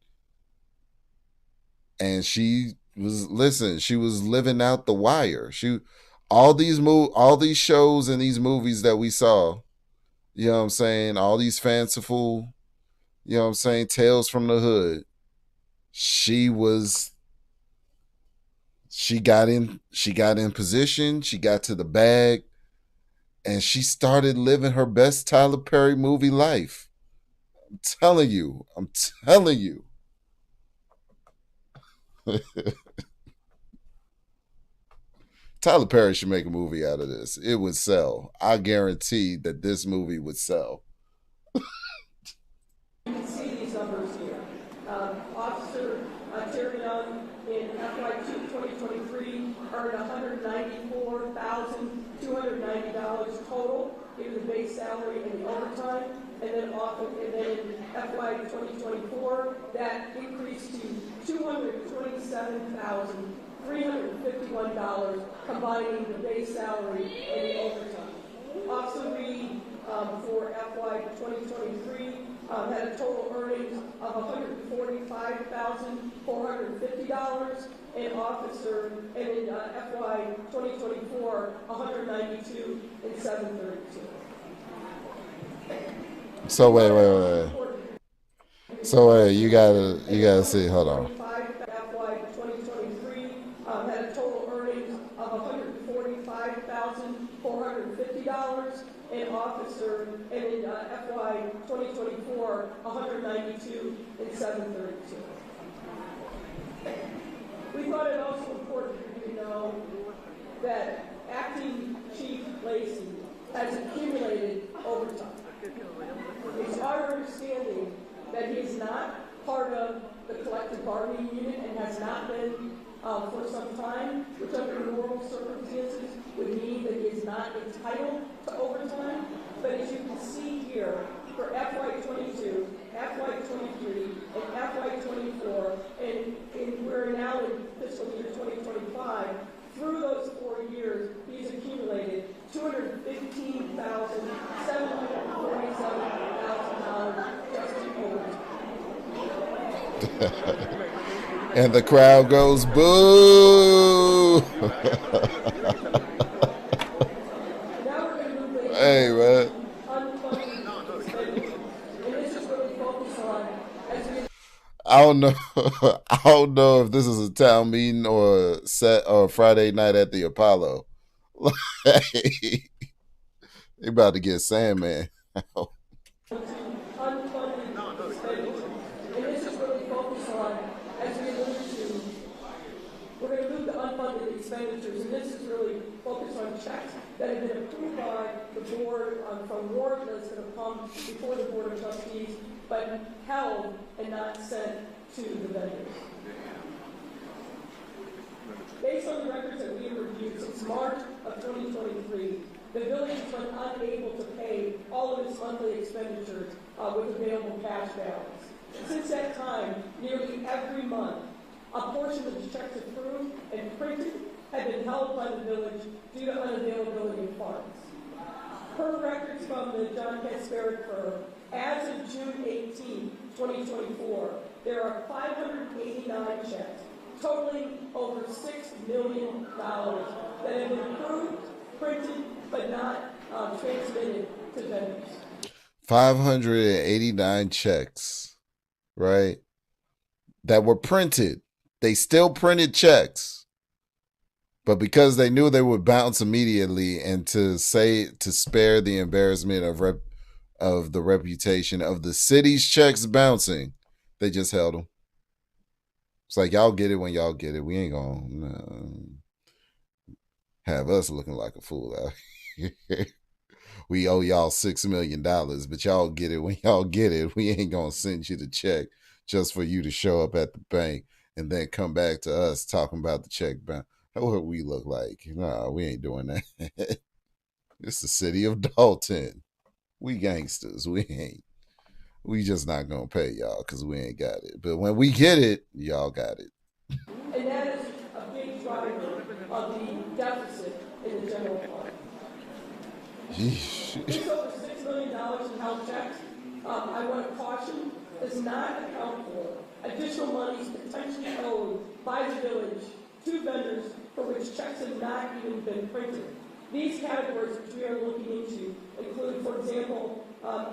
[SPEAKER 1] and she was living out The Wire. All these shows and these movies that we saw, you know what I'm saying, all these fanciful, you know what I'm saying, tales from the hood. She got in position, she got to the bag, and she started living her best Tyler Perry movie life. I'm telling you. Tyler Perry should make a movie out of this. It would sell. I guarantee that this movie would sell.
[SPEAKER 15] You can see these numbers here. Officer Terry Young in FY 2023 earned $194,290 total in the base salary and the overtime, and then in FY 2024 that increased to $227,351, combining the base salary and the overtime. Officer Reed for FY 2023 had a total earnings of $145,450, and in FY 2024, $192,732.
[SPEAKER 1] So wait. So you gotta see. Hold on.
[SPEAKER 15] FY 2023 had a total earnings of $145,450, and in FY 2024, $192,732. We thought it also important for you to know that Acting Chief Lacey has accumulated overtime. It's our understanding that he is not part of the collective bargaining unit and has not been for some time, which under normal circumstances would mean that he is not entitled to overtime. But as you can see here, for FY 22, FY 23, and FY 24, and we're now in fiscal year 2025, through those 4 years, he's accumulated $215,747,000 just in overtime.
[SPEAKER 1] And the crowd goes boo. Hey, man. I don't know. I don't know if this is a town meeting or a Friday night at the Apollo. They about to get Sandman.
[SPEAKER 15] Expenditures, and this is really focused on checks that have been approved by the board from warrant lists that have come before the Board of Trustees, but held and not sent to the vendors. Based on the records that we have reviewed since March of 2023, the village has been unable to pay all of its monthly expenditures with available cash balance. Since that time, nearly every month, a portion of the checks approved and printed had been held by the village due to unavailability of funds. Per records from the John Kasparic firm, as of June 18, 2024, there are 589 checks totaling over $6 million that have been approved, printed, but not transmitted to vendors.
[SPEAKER 1] 589 checks, right? That were printed. They still printed checks, but because they knew they would bounce immediately, and to spare the embarrassment of the reputation of the city's checks bouncing, they just held them. It's like, y'all get it when y'all get it. We ain't gonna have us looking like a fool out here. we owe y'all $6 million, but y'all get it when y'all get it. We ain't gonna send you the check just for you to show up at the bank and then come back to us talking about the check bounce. What we look like? No, we ain't doing that. It's the city of Dalton. We gangsters. We ain't. We just not gonna pay y'all because we ain't got it. But when we get it, y'all got it.
[SPEAKER 15] And that is a big driver of the deficit in the general fund. It's over $6 million in health checks. I want to caution, does not account for additional monies potentially owed by the village to vendors for which checks have not even been printed. These categories which we are looking into include, for example,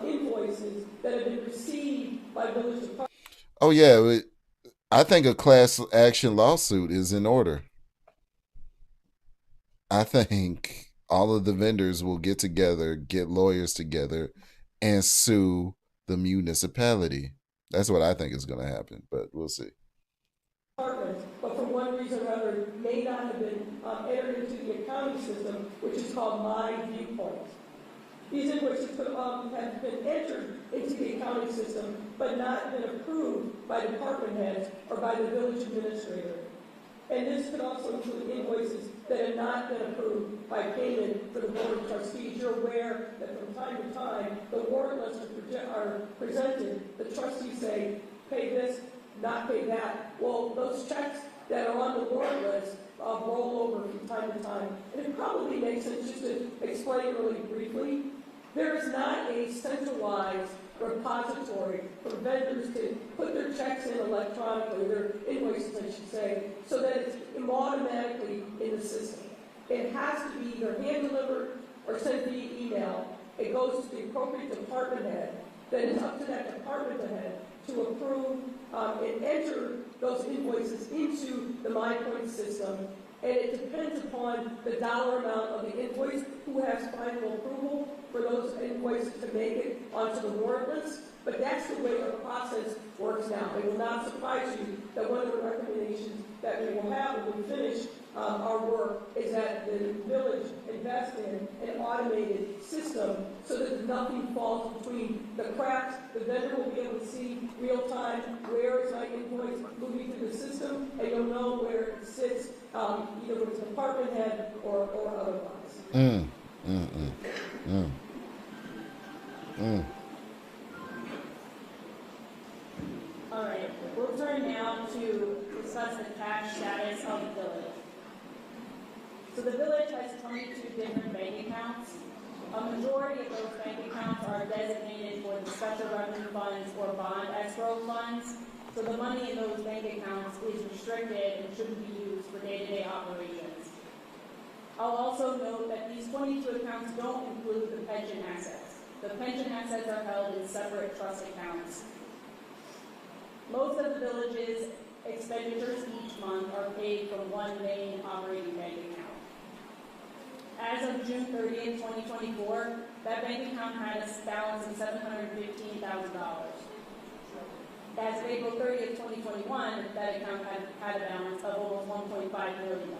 [SPEAKER 15] invoices that have been received by village departments.
[SPEAKER 1] Oh yeah, I think a class action lawsuit is in order. I think all of the vendors will get together, get lawyers together, and sue the municipality. That's what I think is going to happen, but we'll see.
[SPEAKER 15] But for one reason or other, may not have been entered into the accounting system, which is called My Viewpoint. These invoices have been entered into the accounting system, but not been approved by department heads or by the village administrator. And this could also include invoices that have not been approved by payment for the Board of Trustees. You're aware that from time to time, the warrant lists are presented. The trustees say, pay this, not pay that. Well, those checks that are on the warrant list roll over from time to time. And it probably makes sense just to explain really briefly. There is not a centralized repository for vendors to put their checks in electronically, their invoices, I should say, so that it's automatically in the system. It has to be either hand-delivered or sent via email. It goes to the appropriate department head. Then it's up to that department head to approve and enter those invoices into the MyPoint system. And it depends upon the dollar amount of the invoice, who has final approval for those invoices to make it onto the warrant list. But that's the way the process works now. It will not surprise you that one of the recommendations that we will have when we finish our work is that the village invest in an automated system so that nothing falls between the cracks. The vendor will be able to see real time where is my invoice moving through the system, and you'll know where it sits, either with the department head or otherwise.
[SPEAKER 14] All right, we'll turn now to discuss the cash status of the village. So the village has 22 different bank accounts. A majority of those bank accounts are designated for the special revenue funds or bond escrow funds. So the money in those bank accounts is restricted and shouldn't be used for day-to-day operations. I'll also note that these 22 accounts don't include the pension assets. The pension assets are held in separate trust accounts. Most of the village's expenditures each month are paid from one main operating bank account. As of June 30th, 2024, that bank account had a balance of $715,000. As of April 30th, 2021, that account had a balance of almost $1.5 million.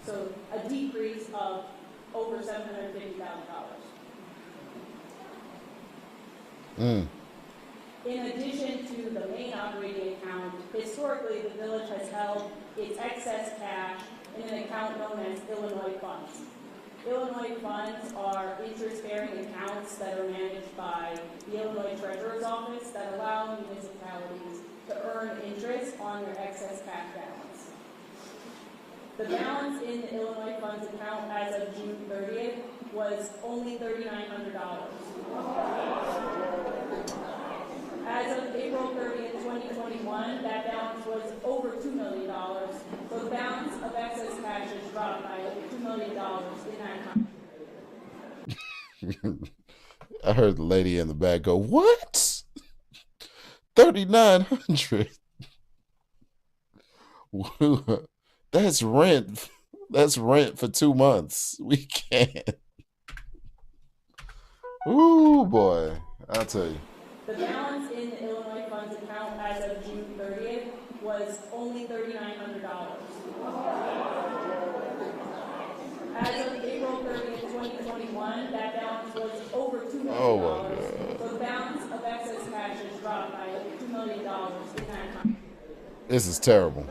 [SPEAKER 14] So a decrease of over $750,000. In addition to the main operating account, historically the village has held its excess cash in an account known as Illinois funds. Illinois funds are interest-bearing accounts that are managed by the Illinois Treasurer's Office that allow municipalities to earn interest on their excess cash balance. The balance in the Illinois funds account as of June 30th was only $3,900. As of April 30th, 2021, that balance was over $2 million. So the balance of excess cash has dropped by over $2 million in that time.
[SPEAKER 1] I heard the lady in the back go, "What? 3,900? That's rent. That's rent for 2 months. We can't." Ooh, boy. I'll tell you.
[SPEAKER 14] The balance in the Illinois funds account as of June 30th was only $3,900. As of April 30th, 2021, that balance was over $2 million.
[SPEAKER 1] Oh my God.
[SPEAKER 14] So the balance of excess cash has dropped by $2 million in that time.
[SPEAKER 1] This is terrible.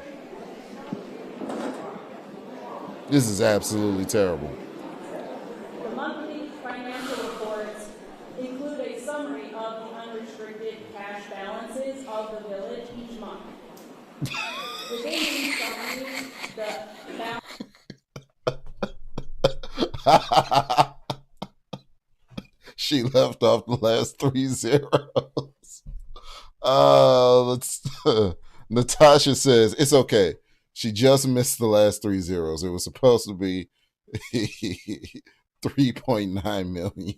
[SPEAKER 1] This is absolutely terrible.
[SPEAKER 14] The monthly financial reports include a summary of the unrestricted cash balances of the village each month. Within these summaries, the balance.
[SPEAKER 1] She left off the last 3 zeros. Natasha says it's okay. She just missed the last 3 zeros. It was supposed to be 3.9 million.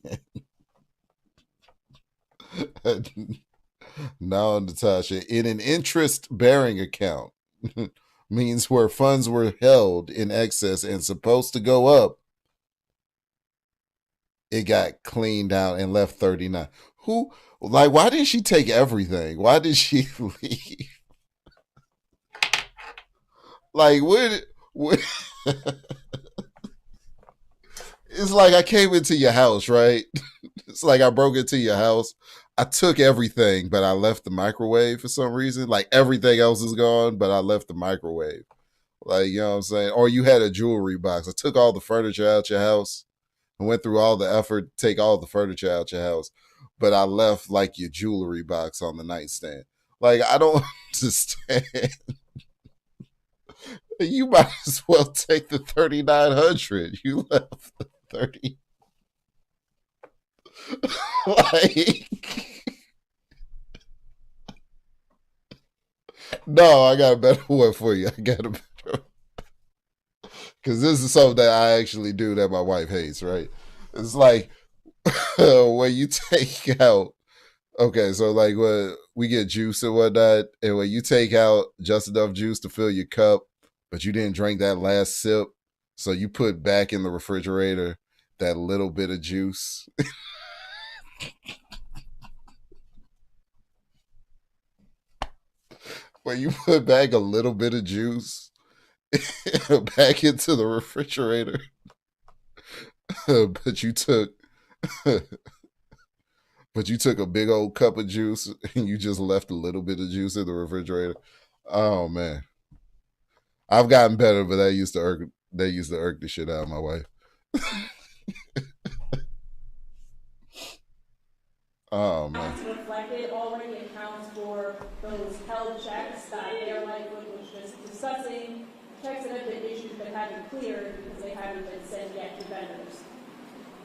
[SPEAKER 1] Now, Natasha, in an interest-bearing account means where funds were held in excess and supposed to go up, it got cleaned out and left 39. Who, like, why didn't she take everything? Why did she leave? Like, what? It's like I came into your house, right? It's like I broke into your house. I took everything, but I left the microwave for some reason. Like everything else is gone, but I left the microwave. Like, you know what I'm saying? Or you had a jewelry box. I took all the furniture out your house and went through all the effort to take all the furniture out your house, but I left like your jewelry box on the nightstand. Like, I don't understand. You might as well take the 3,900. You left the 30. Like, no, I got a better one for you. I got a better, because this is something that I actually do that my wife hates, right? It's like when you take out, okay, so like when we get juice and whatnot, and when you take out just enough juice to fill your cup, but you didn't drink that last sip, so you put back in the refrigerator that little bit of juice. When you put back a little bit of juice back into the refrigerator, but you took a big old cup of juice and you just left a little bit of juice in the refrigerator. Oh man. I've gotten better, but that used to irk the shit out of my wife. Oh man.
[SPEAKER 14] Reflected already accounts for those held checks that Air Lightfoot was just discussing, checks that have been issued but haven't cleared because they haven't been sent yet to vendors.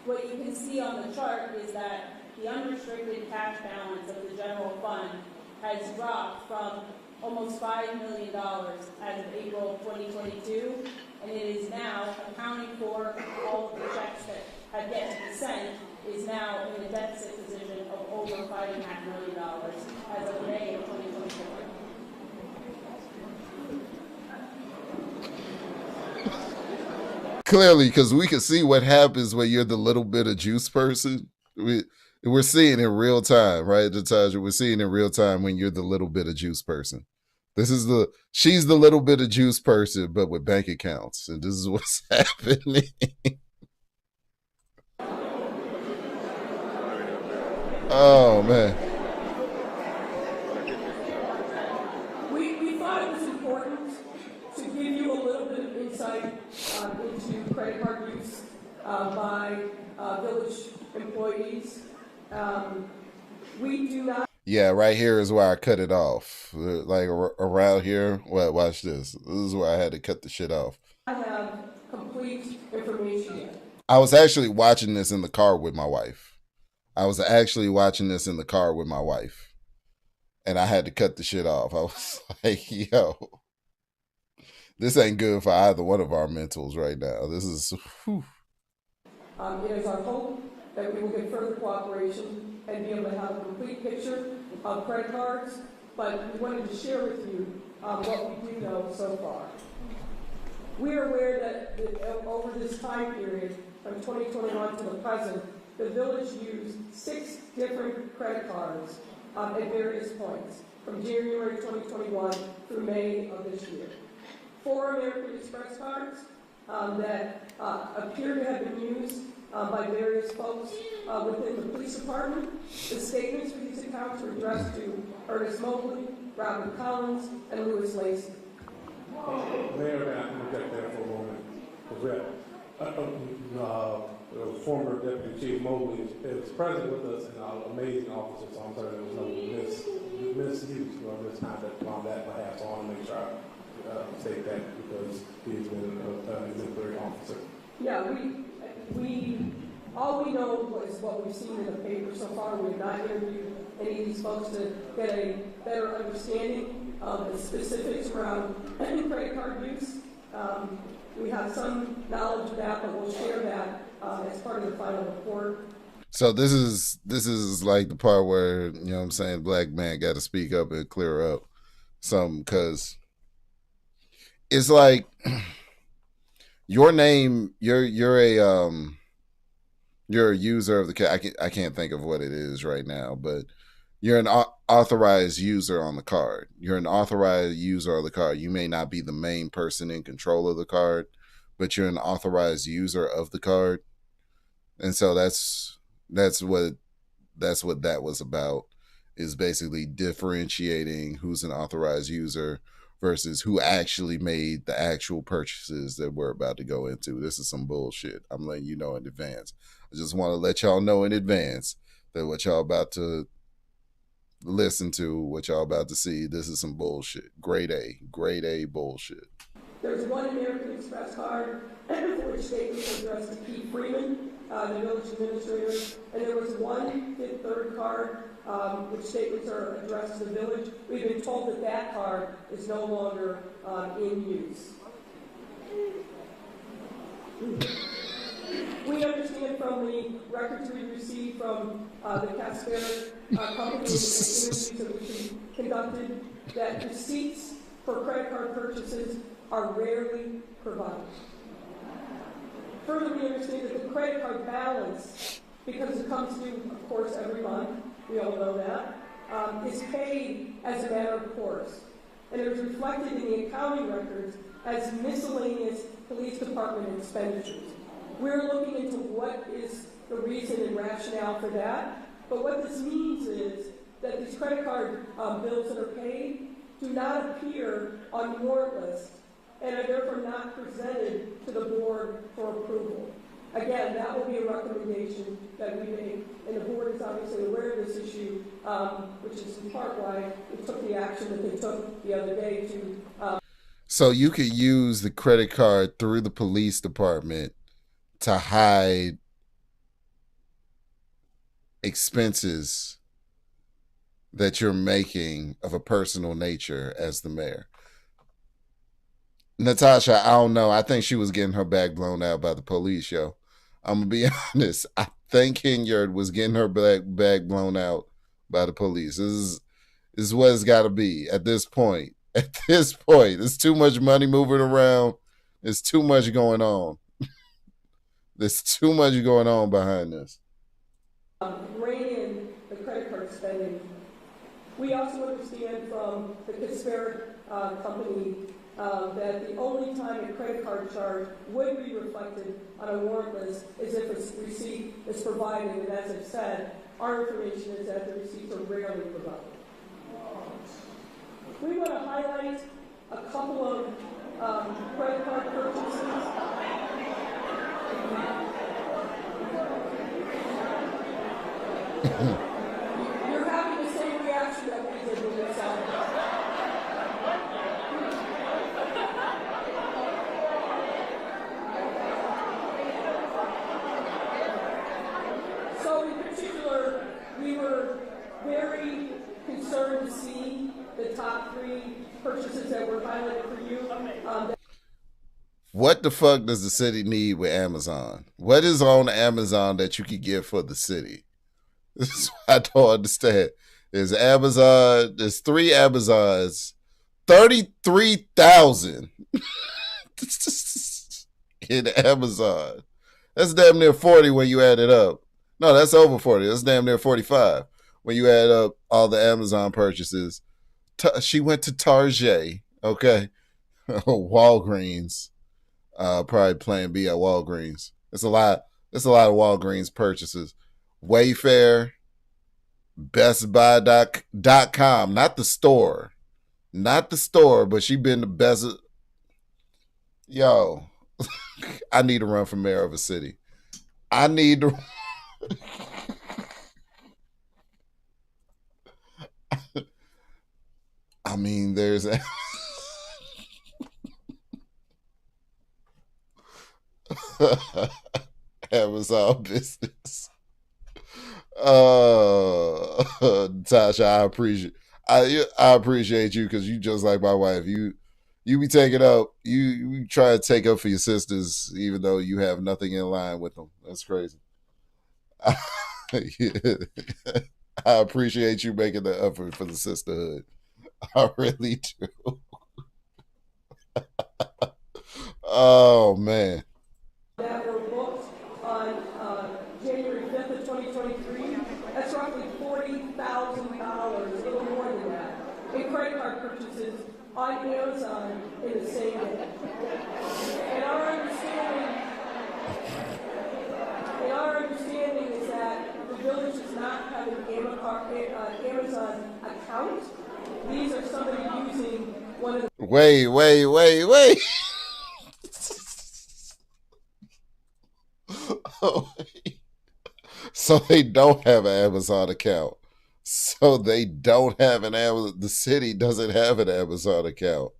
[SPEAKER 14] What you can see on the chart is that the unrestricted cash balance of the general fund has dropped from almost $5 million as of April 2022, and it is now accounting for all of the checks that have yet to be sent, is now in a deficit position of over $5.5 million as of May of 2024.
[SPEAKER 1] Clearly, because we can see what happens when you're the little bit of juice person. We're seeing in real time, right, Natasha? We're seeing in real time when you're the little bit of juice person. She's the little bit of juice person, but with bank accounts, and this is what's happening. Oh man.
[SPEAKER 15] We thought it was important to give you a little bit of insight into credit card use by village employees. We do not.
[SPEAKER 1] Yeah, right here is where I cut it off. Like around here. Well, watch this. This is where I had to cut the shit off.
[SPEAKER 15] I have complete information yet.
[SPEAKER 1] I was actually watching this in the car with my wife. And I had to cut the shit off. I was like, yo, this ain't good for either one of our mentals right now. This is, whew.
[SPEAKER 15] It is our hope that we will get further cooperation and be able to have a complete picture of credit cards, but we wanted to share with you what we do know so far. We are aware that over this time period, from 2021 to the present, the village used 6 different credit cards at various points, from January 2021 through May of this year. 4 American Express cards that appear to have been used by various folks within the police department. The statements for these accounts were addressed to Ernest Mobley, Robert Collins, and Louis Lacey.
[SPEAKER 16] Mayor, I'm going to get there for a moment. Former Deputy Chief Mobley is present with us and an amazing officer, so I'm sorry there was no misuse or misconduct on that behalf. So I want to make sure I state that because he's been an exemplary officer.
[SPEAKER 15] Yeah, all we know is what we've seen in the paper so far. We've not interviewed any of these folks to get a better understanding of the specifics around credit card use. We have some knowledge of that, but we'll share that as part of the final report.
[SPEAKER 1] So this is like the part where, you know what I'm saying, black man got to speak up and clear up something, because it's like your name, you're a user of the I can't think of what it is right now, but you're an authorized user on the card. You're an authorized user of the card. You may not be the main person in control of the card, but you're an authorized user of the card. And so that's what that was about, is basically differentiating who's an authorized user versus who actually made the actual purchases that we're about to go into. This is some bullshit. I'm letting you know in advance. I just want to let y'all know in advance that what y'all about to listen to, what y'all about to see, this is some bullshit. Grade A bullshit.
[SPEAKER 15] There's one American Express card for which statements were addressed to Keith Freeman, the village administrator, and there was one Fifth Third card which statements are addressed to the village. We've been told that card is no longer in use. We understand from the records we received from the Casper company and the interviews that we conducted that receipts for credit card purchases are rarely provided. Further, we understand that the credit card balance, because it comes due, of course, every month, we all know that, is paid as a matter of course. And it is reflected in the accounting records as miscellaneous police department expenditures. We're looking into what is the reason and rationale for that. But what this means is that these credit card bills that are paid do not appear on warrant lists and are therefore not presented to the board for approval. Again, that will be a recommendation that we make, and the board is obviously aware of this issue, which is in part why we took the action that they took the other day to...
[SPEAKER 1] So you could use the credit card through the police department to hide expenses that you're making of a personal nature as the mayor. Natasha, I don't know. I think she was getting her back blown out by the police, yo. I'm going to be honest. I think Henyard was getting her back blown out by the police. This is what it's got to be at this point. At this point, there's too much money moving around. There's too much going on. There's too much going on behind this.
[SPEAKER 15] Rein in the credit card spending. We also understand from the Casper company that the only time a credit card charge would be reflected on a warrant list is if a receipt is provided. And as I've said, our information is that the receipts are rarely provided. We want to highlight a couple of credit card purchases. You're having the same reaction that we did with this album. So in particular, we were very concerned to see the top 3 purchases that were highlighted for you.
[SPEAKER 1] What the fuck does the city need with Amazon? What is on Amazon that you could get for the city? This is what I don't understand. There's Amazon. There's 3 Amazons. 33,000 in Amazon. That's damn near 40 when you add it up. No, that's over 40. That's damn near 45 when you add up all the Amazon purchases. She went to Target, okay? Walgreens. Probably Plan B at Walgreens. It's a lot There's a lot of Walgreens purchases. Wayfair, BestBuy.com, not the store. Not the store, but she been the best. Yo, I need to run for mayor of a city. I need to. I mean, there's Amazon business. Tasha, I appreciate you because you just like my wife. You be taking up. You try to take up for your sisters, even though you have nothing in line with them. That's crazy. I appreciate you making the effort for the sisterhood. I really do. Oh man.
[SPEAKER 15] That were booked on January 5th of 2023. That's roughly $40,000, a little more than that, in credit card purchases on Amazon in the same day. And our understanding is that the village does not have an Amazon account. These are somebody using one of the...
[SPEAKER 1] Wait. So they don't have an Amazon account. So they don't have an Amazon. The city doesn't have an Amazon account.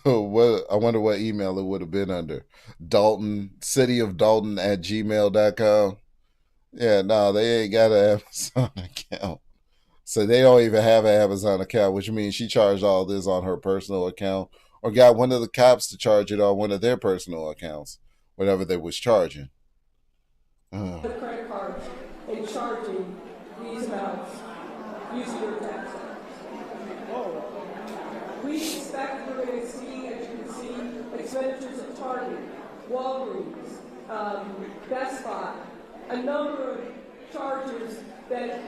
[SPEAKER 1] What? I wonder what email it would have been under. Dalton, cityofdalton@gmail.com. Yeah, no, they ain't got an Amazon account. So they don't even have an Amazon account, which means she charged all this on her personal account or got one of the cops to charge it on one of their personal accounts, whatever they was charging.
[SPEAKER 15] The credit cards and charging these amounts using your tax dollars. We expect we're going to see, as you can see, expenditures at Target, Walgreens, Best Buy, a number of charges that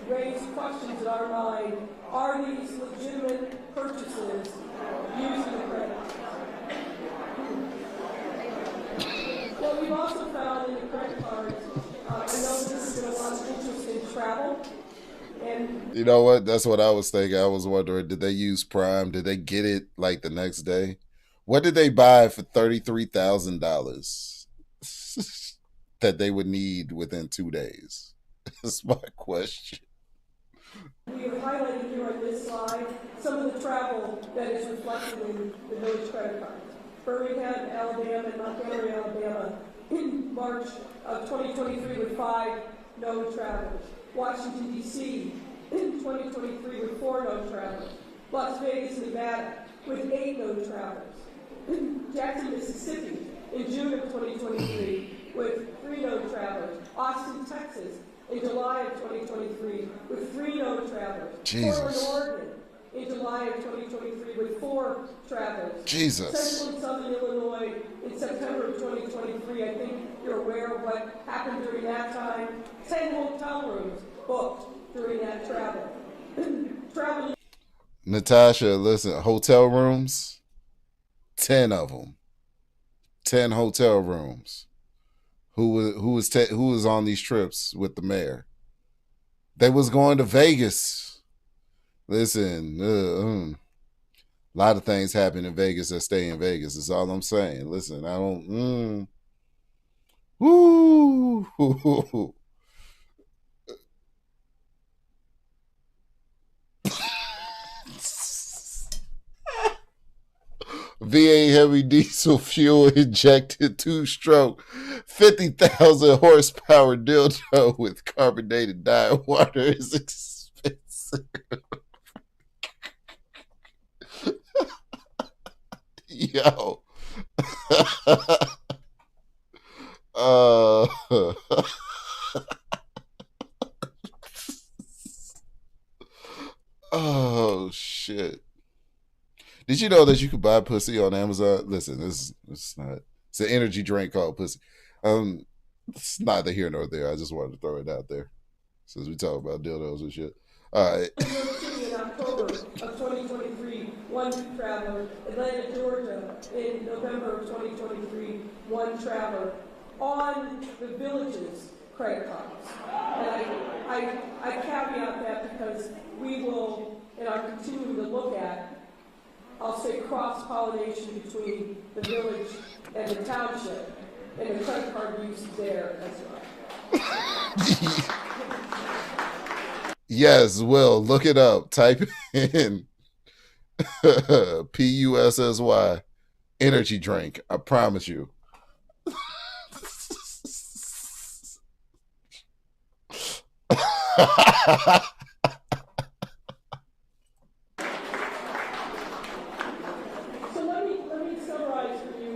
[SPEAKER 15] raise questions in our mind. Are these legitimate purchases using the credit cards? What we've also found in the credit cards, I know this has been a lot of interest in travel. And
[SPEAKER 1] you know what? That's what I was thinking. I was wondering, did they use Prime? Did they get it like the next day? What did they buy for $33,000 that they would need within 2 days? That's my question.
[SPEAKER 15] We have highlighted here on this slide some of the travel that is reflected in the village credit cards. Birmingham, Alabama, and Montgomery, Alabama, in March of 2023 with 5 no travelers. Washington, D.C. in 2023 with 4 no travelers. Las Vegas, Nevada with 8 no travelers. Jackson, Mississippi in June of 2023 with 3 no travelers. Austin, Texas in July of 2023 with 3 no travelers.
[SPEAKER 1] Jesus.
[SPEAKER 15] Portland, Oregon in July of 2023 with 4 travelers.
[SPEAKER 1] Jesus.
[SPEAKER 15] Central and Southern Illinois in September of 2023. I think you're aware of what happened during that time. 10 hotel rooms booked during that travel.
[SPEAKER 1] Natasha, listen, hotel rooms, 10 of them. 10 hotel rooms. Who was on these trips with the mayor? They was going to Vegas. Listen, a lot of things happen in Vegas that stay in Vegas. That's all I'm saying. Listen, I don't. Woo. V8 heavy diesel fuel injected 2-stroke 50,000 horsepower dildo with carbonated diet water is expensive. Yo. Oh shit. Did you know that you could buy pussy on Amazon? Listen, it's an energy drink called pussy. It's neither here nor there. I just wanted to throw it out there since we talk about dildos and shit. All right.
[SPEAKER 15] In October of 2023 one traveler. Atlanta, Georgia, in November of 2023, one traveler on the village's credit cards. And I caveat that because we will, and are continuing to look at, I'll say cross-pollination between the village and the township, and the credit card use there as well.
[SPEAKER 1] Yes, Will, look it up. Type in PUSSY energy drink. I promise you.
[SPEAKER 15] So let me summarize for you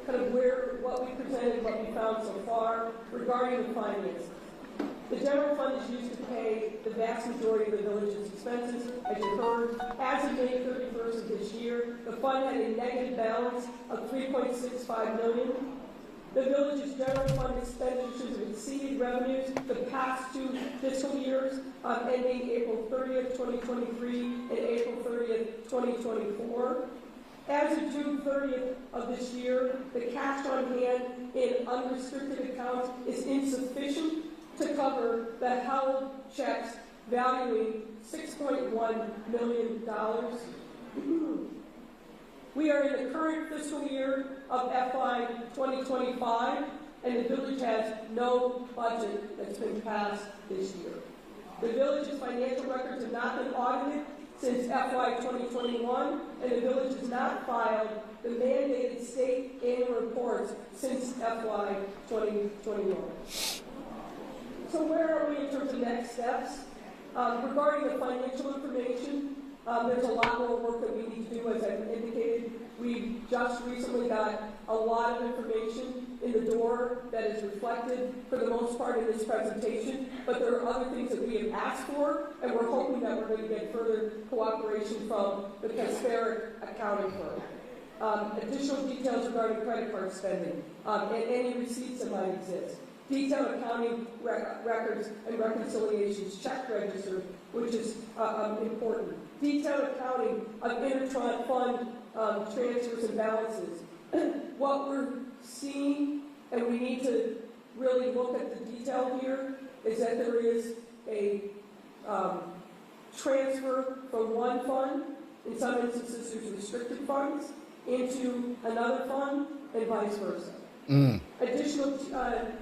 [SPEAKER 15] kind of what we presented, what we found so far regarding the finance. The general fund is used to pay the vast majority of the village's expenses. As you heard, as of May 31st of this year, the fund had a negative balance of $3.65 million. The village's general fund expenditures have exceeded revenues the past 2 fiscal years, ending April 30th, 2023 and April 30th, 2024. As of June 30th of this year, the cash on hand in unrestricted accounts is insufficient to cover the held checks valuing $6.1 million. We are in the current fiscal year of FY 2025, and the village has no budget that's been passed this year. The village's financial records have not been audited since FY 2021, and the village has not filed the mandated state annual reports since FY 2021. So where are we in terms of next steps? Regarding the financial information, there's a lot more work that we need to do, as I've indicated. We just recently got a lot of information in the door that is reflected for the most part in this presentation, but there are other things that we have asked for, and we're hoping that we're going to get further cooperation from the Kasperic accounting firm. Additional details regarding credit card spending and any receipts that might exist. Detailed accounting records and reconciliations, check register, which is important. Detailed accounting of inter-fund transfers and balances. What we're seeing, and we need to really look at the detail here, is that there is a transfer from one fund, in some instances there's restricted funds, into another fund, and vice versa. Additional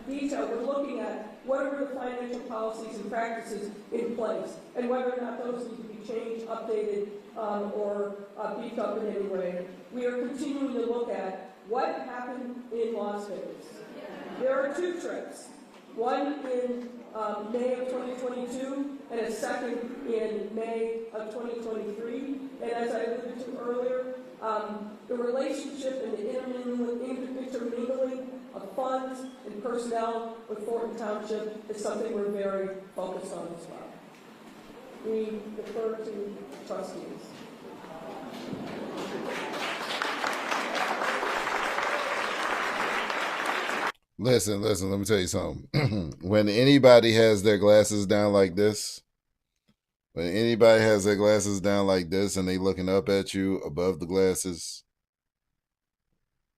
[SPEAKER 15] detail, we're looking at what are the financial policies and practices in place, and whether or not those need to be changed, updated, or beefed up in any way. We are continuing to look at what happened in Las Vegas. There are 2 trips, one in May of 2022 and a second in May of 2023. And as I alluded to earlier, the relationship and the intermingling of funds and personnel with Thornton Township is something we're very focused on as well. We defer to trustees.
[SPEAKER 1] Listen, let me tell you something. When anybody has their glasses down like this, and they looking up at you above the glasses,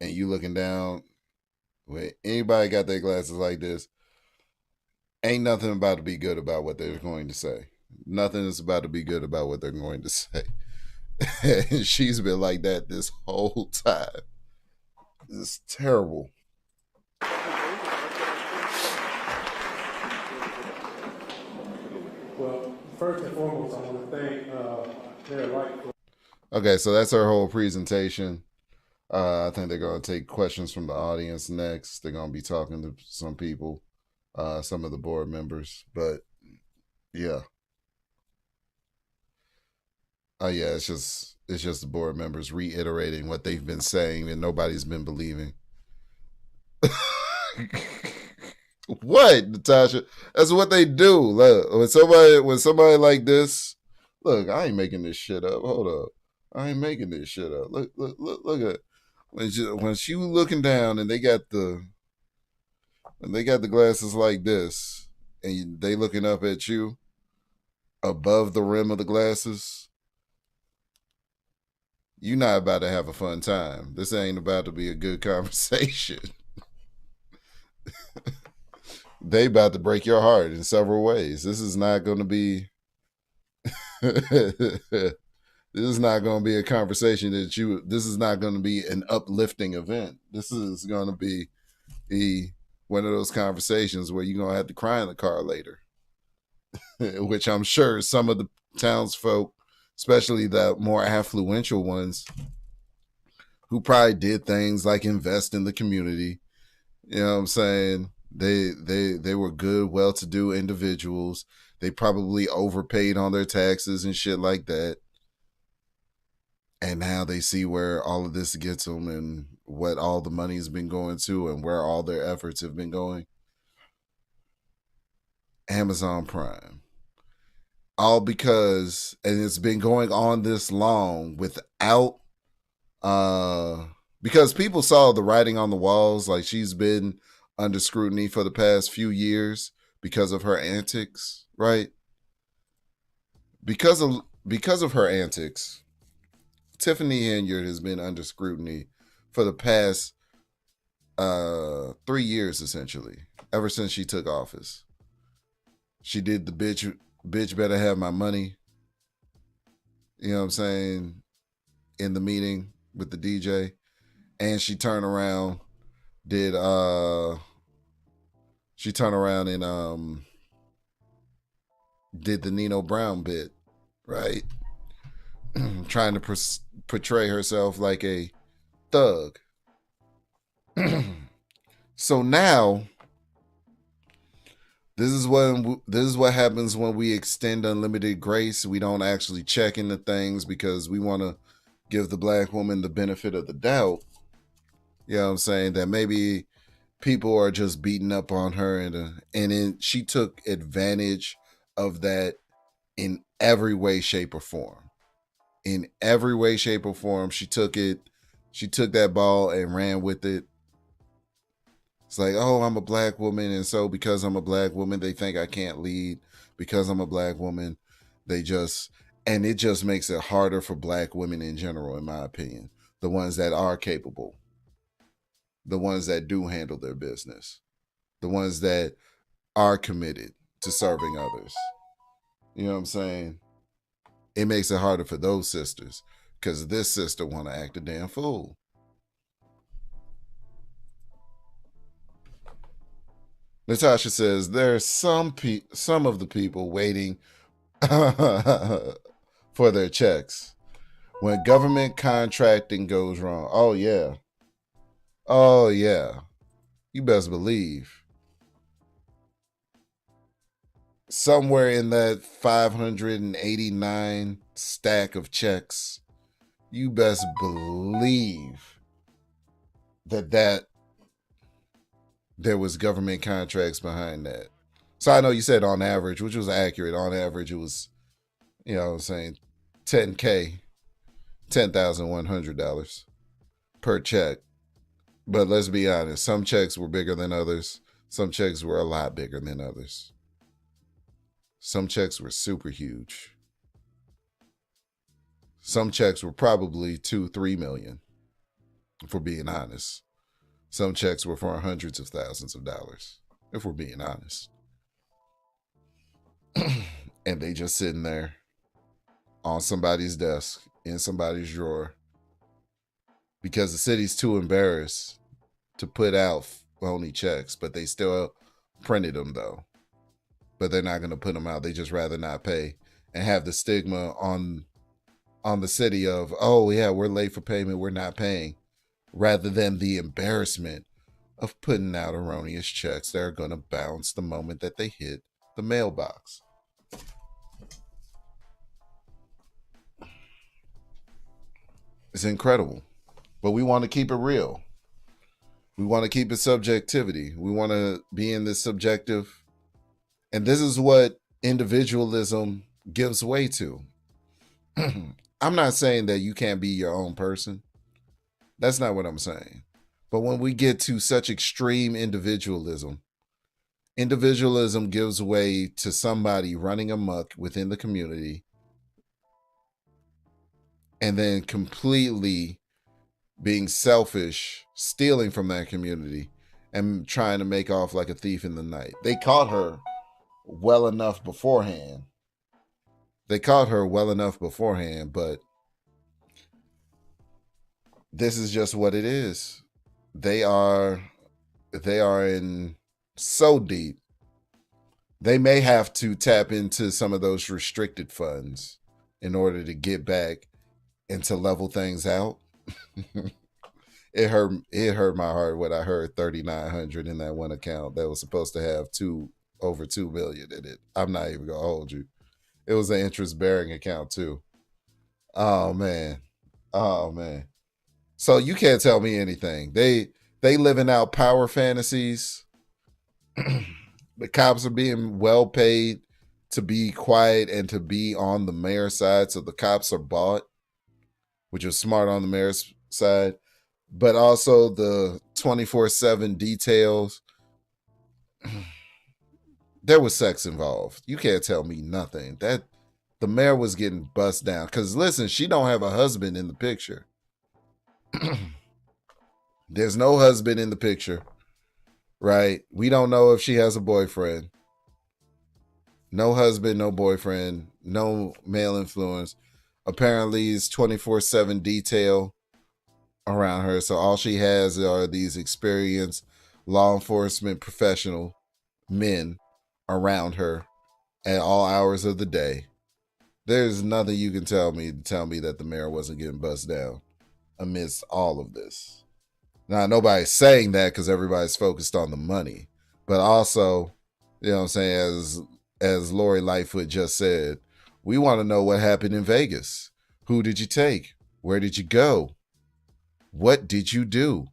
[SPEAKER 1] and you looking down, when anybody got their glasses like this, ain't nothing about to be good about what they're going to say. Nothing is about to be good about what they're going to say. And she's been like that this whole time. It's terrible.
[SPEAKER 16] Well, first and foremost, I want to thank Mayor Light.
[SPEAKER 1] Okay, so that's our whole presentation. I think they're going to take questions from the audience next. They're going to be talking to some people, some of the board members. But yeah, yeah, it's just the board members reiterating what they've been saying and nobody's been believing. What, Natasha? That's what they do. Look, when somebody like this, look, I ain't making this shit up. Hold up, I ain't making this shit up. Look at when she was looking down and they got the glasses like this, and they looking up at you above the rim of the glasses. you're not about to have a fun time. This ain't about to be a good conversation. They about to break your heart in several ways. This is not going to be this is not going to be a conversation this is not going to be an uplifting event. This is going to be one of those conversations where you're going to have to cry in the car later. Which I'm sure some of the townsfolk, especially the more affluential ones, who probably did things like invest in the community. You know what I'm saying? They were good, well-to-do individuals. They probably overpaid on their taxes and shit like that. And now they see where all of this gets them and what all the money's been going to and where all their efforts have been going. Amazon Prime. All because, and it's been going on this long without, because people saw the writing on the walls, like she's been under scrutiny for the past few years because of her antics, right? Because of her antics, Tiffany Henyard has been under scrutiny for the past 3 years, essentially, ever since she took office. She did the bitch better have my money. You know what I'm saying? In the meeting with the DJ. And she turned around, and did the Nino Brown bit, right? Trying to portray herself like a thug. So now, this is what happens when we extend unlimited grace. We don't actually check into things because we want to give the black woman the benefit of the doubt. You know what I'm saying? That maybe people are just beating up on her, and she took advantage of that in every way, shape, or form. In every way, shape, or form, she took that ball and ran with it. It's like, oh, I'm a black woman, and so because I'm a black woman, they think I can't lead. Because I'm a black woman, it just makes it harder for black women in general, in my opinion. The ones that are capable. The ones that do handle their business. The ones that are committed to serving others. You know what I'm saying? It makes it harder for those sisters because this sister want to act a damn fool. Natasha says there's some of the people waiting for their checks when government contracting goes wrong. Oh yeah. Oh yeah. You best believe. Somewhere in that 589 stack of checks, you best believe that there was government contracts behind that. So I know you said on average, which was accurate. On average, it was, you know what I'm saying, $10,100 per check. But let's be honest, some checks were bigger than others. Some checks were a lot bigger than others. Some checks were super huge. Some checks were probably 2-3 million, if we're being honest. Some checks were for hundreds of thousands of dollars, if we're being honest. And they just sitting there on somebody's desk, in somebody's drawer, because the city's too embarrassed to put out phony checks, but they still printed them though. But they're not going to put them out. They just rather not pay and have the stigma on the city of, oh yeah, we're late for payment, we're not paying, rather than the embarrassment of putting out erroneous checks that are going to bounce the moment that they hit the mailbox. It's incredible. But we want to keep it real. We want to keep it subjectivity. We want to be in this subjective. And this is what individualism gives way to. I'm not saying that you can't be your own person. That's not what I'm saying. But when we get to such extreme individualism gives way to somebody running amok within the community and then completely being selfish, stealing from that community, and trying to make off like a thief in the night. They caught her well enough beforehand. But this is just what it is. They are in so deep. They may have to tap into some of those restricted funds in order to get back and to level things out. It hurt my heart when I heard 3,900 in that one account that was supposed to have over 2 million in it. I'm not even gonna hold you. It was an interest-bearing account too. Oh man. So you can't tell me anything. They living out power fantasies. The cops are being well paid to be quiet and to be on the mayor's side. So the cops are bought, which was smart on the mayor's side. But also the 24/7 details. There was sex involved. You can't tell me nothing. That the mayor was getting bust down. Because listen, she don't have a husband in the picture. There's no husband in the picture. Right? We don't know if she has a boyfriend. No husband, no boyfriend, no male influence. Apparently it's 24/7 detail around her. So all she has are these experienced law enforcement professional men around her at all hours of the day. There's nothing you can tell me that the mayor wasn't getting bussed down amidst all of this. Now, nobody's saying that because everybody's focused on the money. But also, you know what I'm saying, as Lori Lightfoot just said, we want to know what happened in Vegas. Who did you take? Where did you go? What did you do?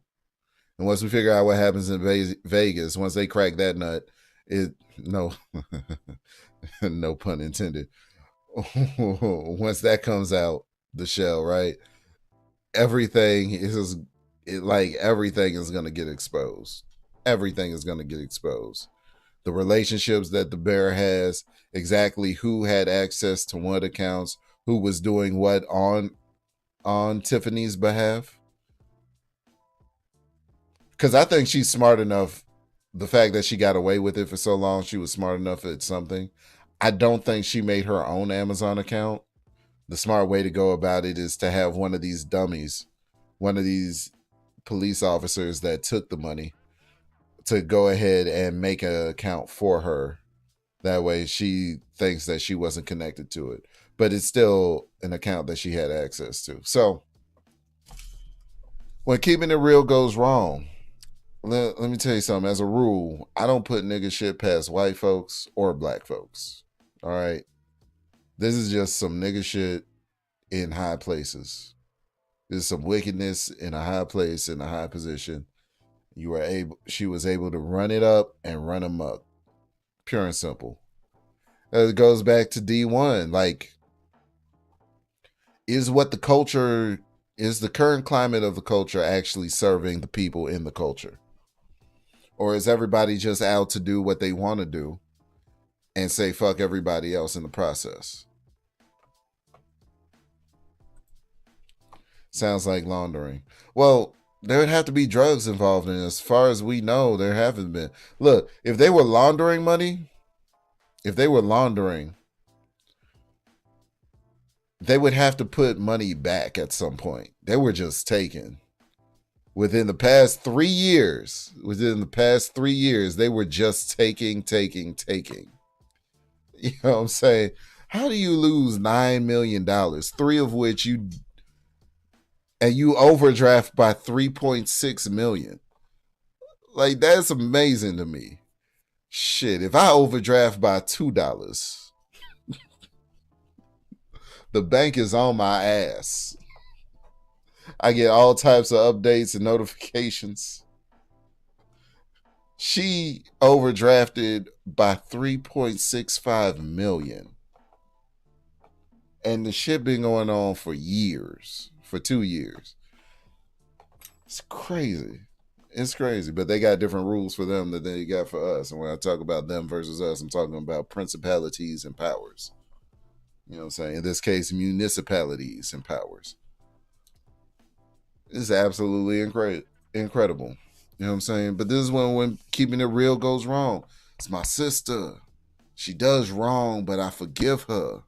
[SPEAKER 1] And once we figure out what happens in Vegas, once they crack that nut, no pun intended. Once that comes out the shell, right? Everything is going to get exposed. Everything is going to get exposed. The relationships that the bear has, exactly who had access to what accounts, who was doing what on Tiffany's behalf. Because I think she's smart enough. The fact that she got away with it for so long, she was smart enough at something. I don't think she made her own Amazon account. The smart way to go about it is to have one of these dummies, one of these police officers that took the money, to go ahead and make an account for her. That way she thinks that she wasn't connected to it. But it's still an account that she had access to. So when keeping it real goes wrong, let me tell you something. As a rule, I don't put nigga shit past white folks or black folks. All right? This is just some nigga shit in high places. This is some wickedness in a high place, in a high position. She was able to run it up and run amok. Pure and simple. It goes back to D1. Like, is the current climate of the culture actually serving the people in the culture? Or is everybody just out to do what they want to do and say fuck everybody else in the process? Sounds like laundering. Well, there would have to be drugs involved in it. As far as we know, there haven't been. Look, if they were laundering money, they would have to put money back at some point. They were just taking. Within the past 3 years, they were just taking. You know what I'm saying? How do you lose $9 million, 3 of which you overdraft by 3.6 million? Like, that's amazing to me. Shit, if I overdraft by $2, the bank is on my ass. I get all types of updates and notifications. She overdrafted by 3.65 million. And the shit been going on for years. For 2 years. It's crazy. It's crazy. But they got different rules for them than they got for us. And when I talk about them versus us, I'm talking about principalities and powers. You know what I'm saying? In this case, municipalities and powers. It's absolutely incredible. You know what I'm saying? But this is when keeping it real goes wrong. It's my sister. She does wrong, but I forgive her.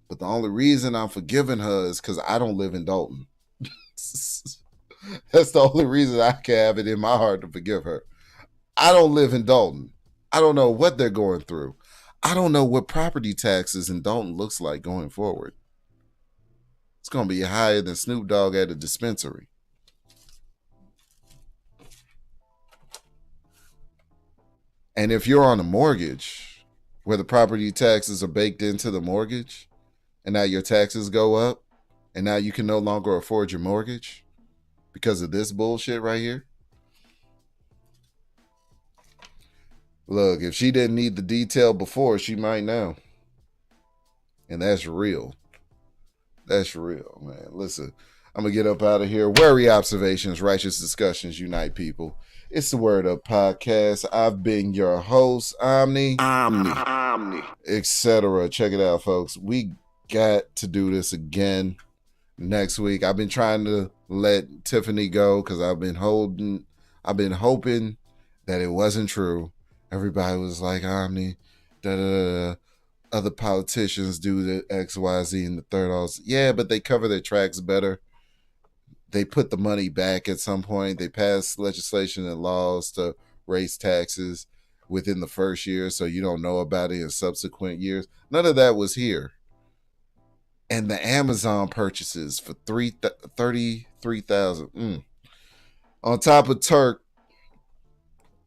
[SPEAKER 1] But the only reason I'm forgiving her is because I don't live in Dalton. That's the only reason I can have it in my heart to forgive her. I don't live in Dalton. I don't know what they're going through. I don't know what property taxes in Dalton looks like going forward. It's going to be higher than Snoop Dogg at a dispensary. And if you're on a mortgage where the property taxes are baked into the mortgage and now your taxes go up and now you can no longer afford your mortgage because of this bullshit right here. Look, if she didn't need the detail before, she might now. And that's real. That's real, man. Listen, I'm going to get up out of here. Wary observations, righteous discussions, unite people. It's the Word Up Podcast. I've been your host, Omni, etc. Check it out, folks. We got to do this again next week. I've been trying to let Tiffany go because I've been hoping that it wasn't true. Everybody was like, Omni, other politicians do the X, Y, Z, and the third. Yeah, but they cover their tracks better. They put the money back at some point. They passed legislation and laws to raise taxes within the first year, so you don't know about it in subsequent years. None of that was here. And the Amazon purchases for $33,000. On top of Turk,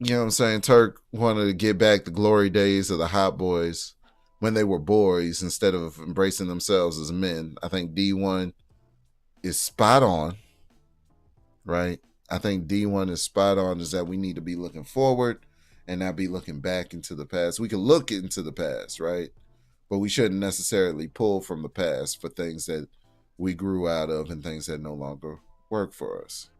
[SPEAKER 1] you know what I'm saying? Turk wanted to get back the glory days of the Hot Boys when they were boys instead of embracing themselves as men. I think D1 is spot on, right? I think D1 is spot on, is that we need to be looking forward and not be looking back into the past. We can look into the past, right? But we shouldn't necessarily pull from the past for things that we grew out of and things that no longer work for us.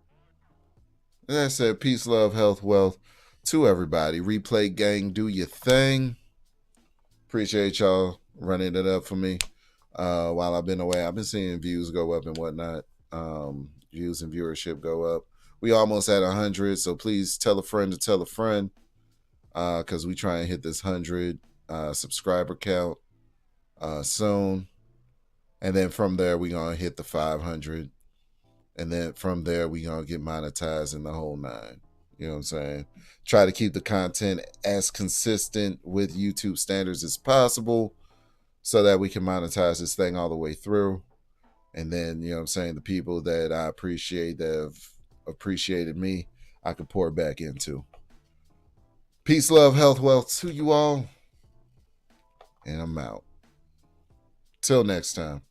[SPEAKER 1] And that said, peace, love, health, wealth to everybody. Replay gang, do your thing. Appreciate y'all running it up for me while I've been away. I've been seeing views go up and whatnot. Views and viewership go up. We almost at 100, so please tell a friend to tell a friend because we try and hit this 100 subscriber count soon. And then from there, we're going to hit the 500. And then from there, we're going to get monetized in the whole 9. You know what I'm saying? Try to keep the content as consistent with YouTube standards as possible so that we can monetize this thing all the way through. And then, you know what I'm saying, the people that I appreciate that have appreciated me, I can pour back into. Peace, love, health, wealth to you all. And I'm out. Till next time.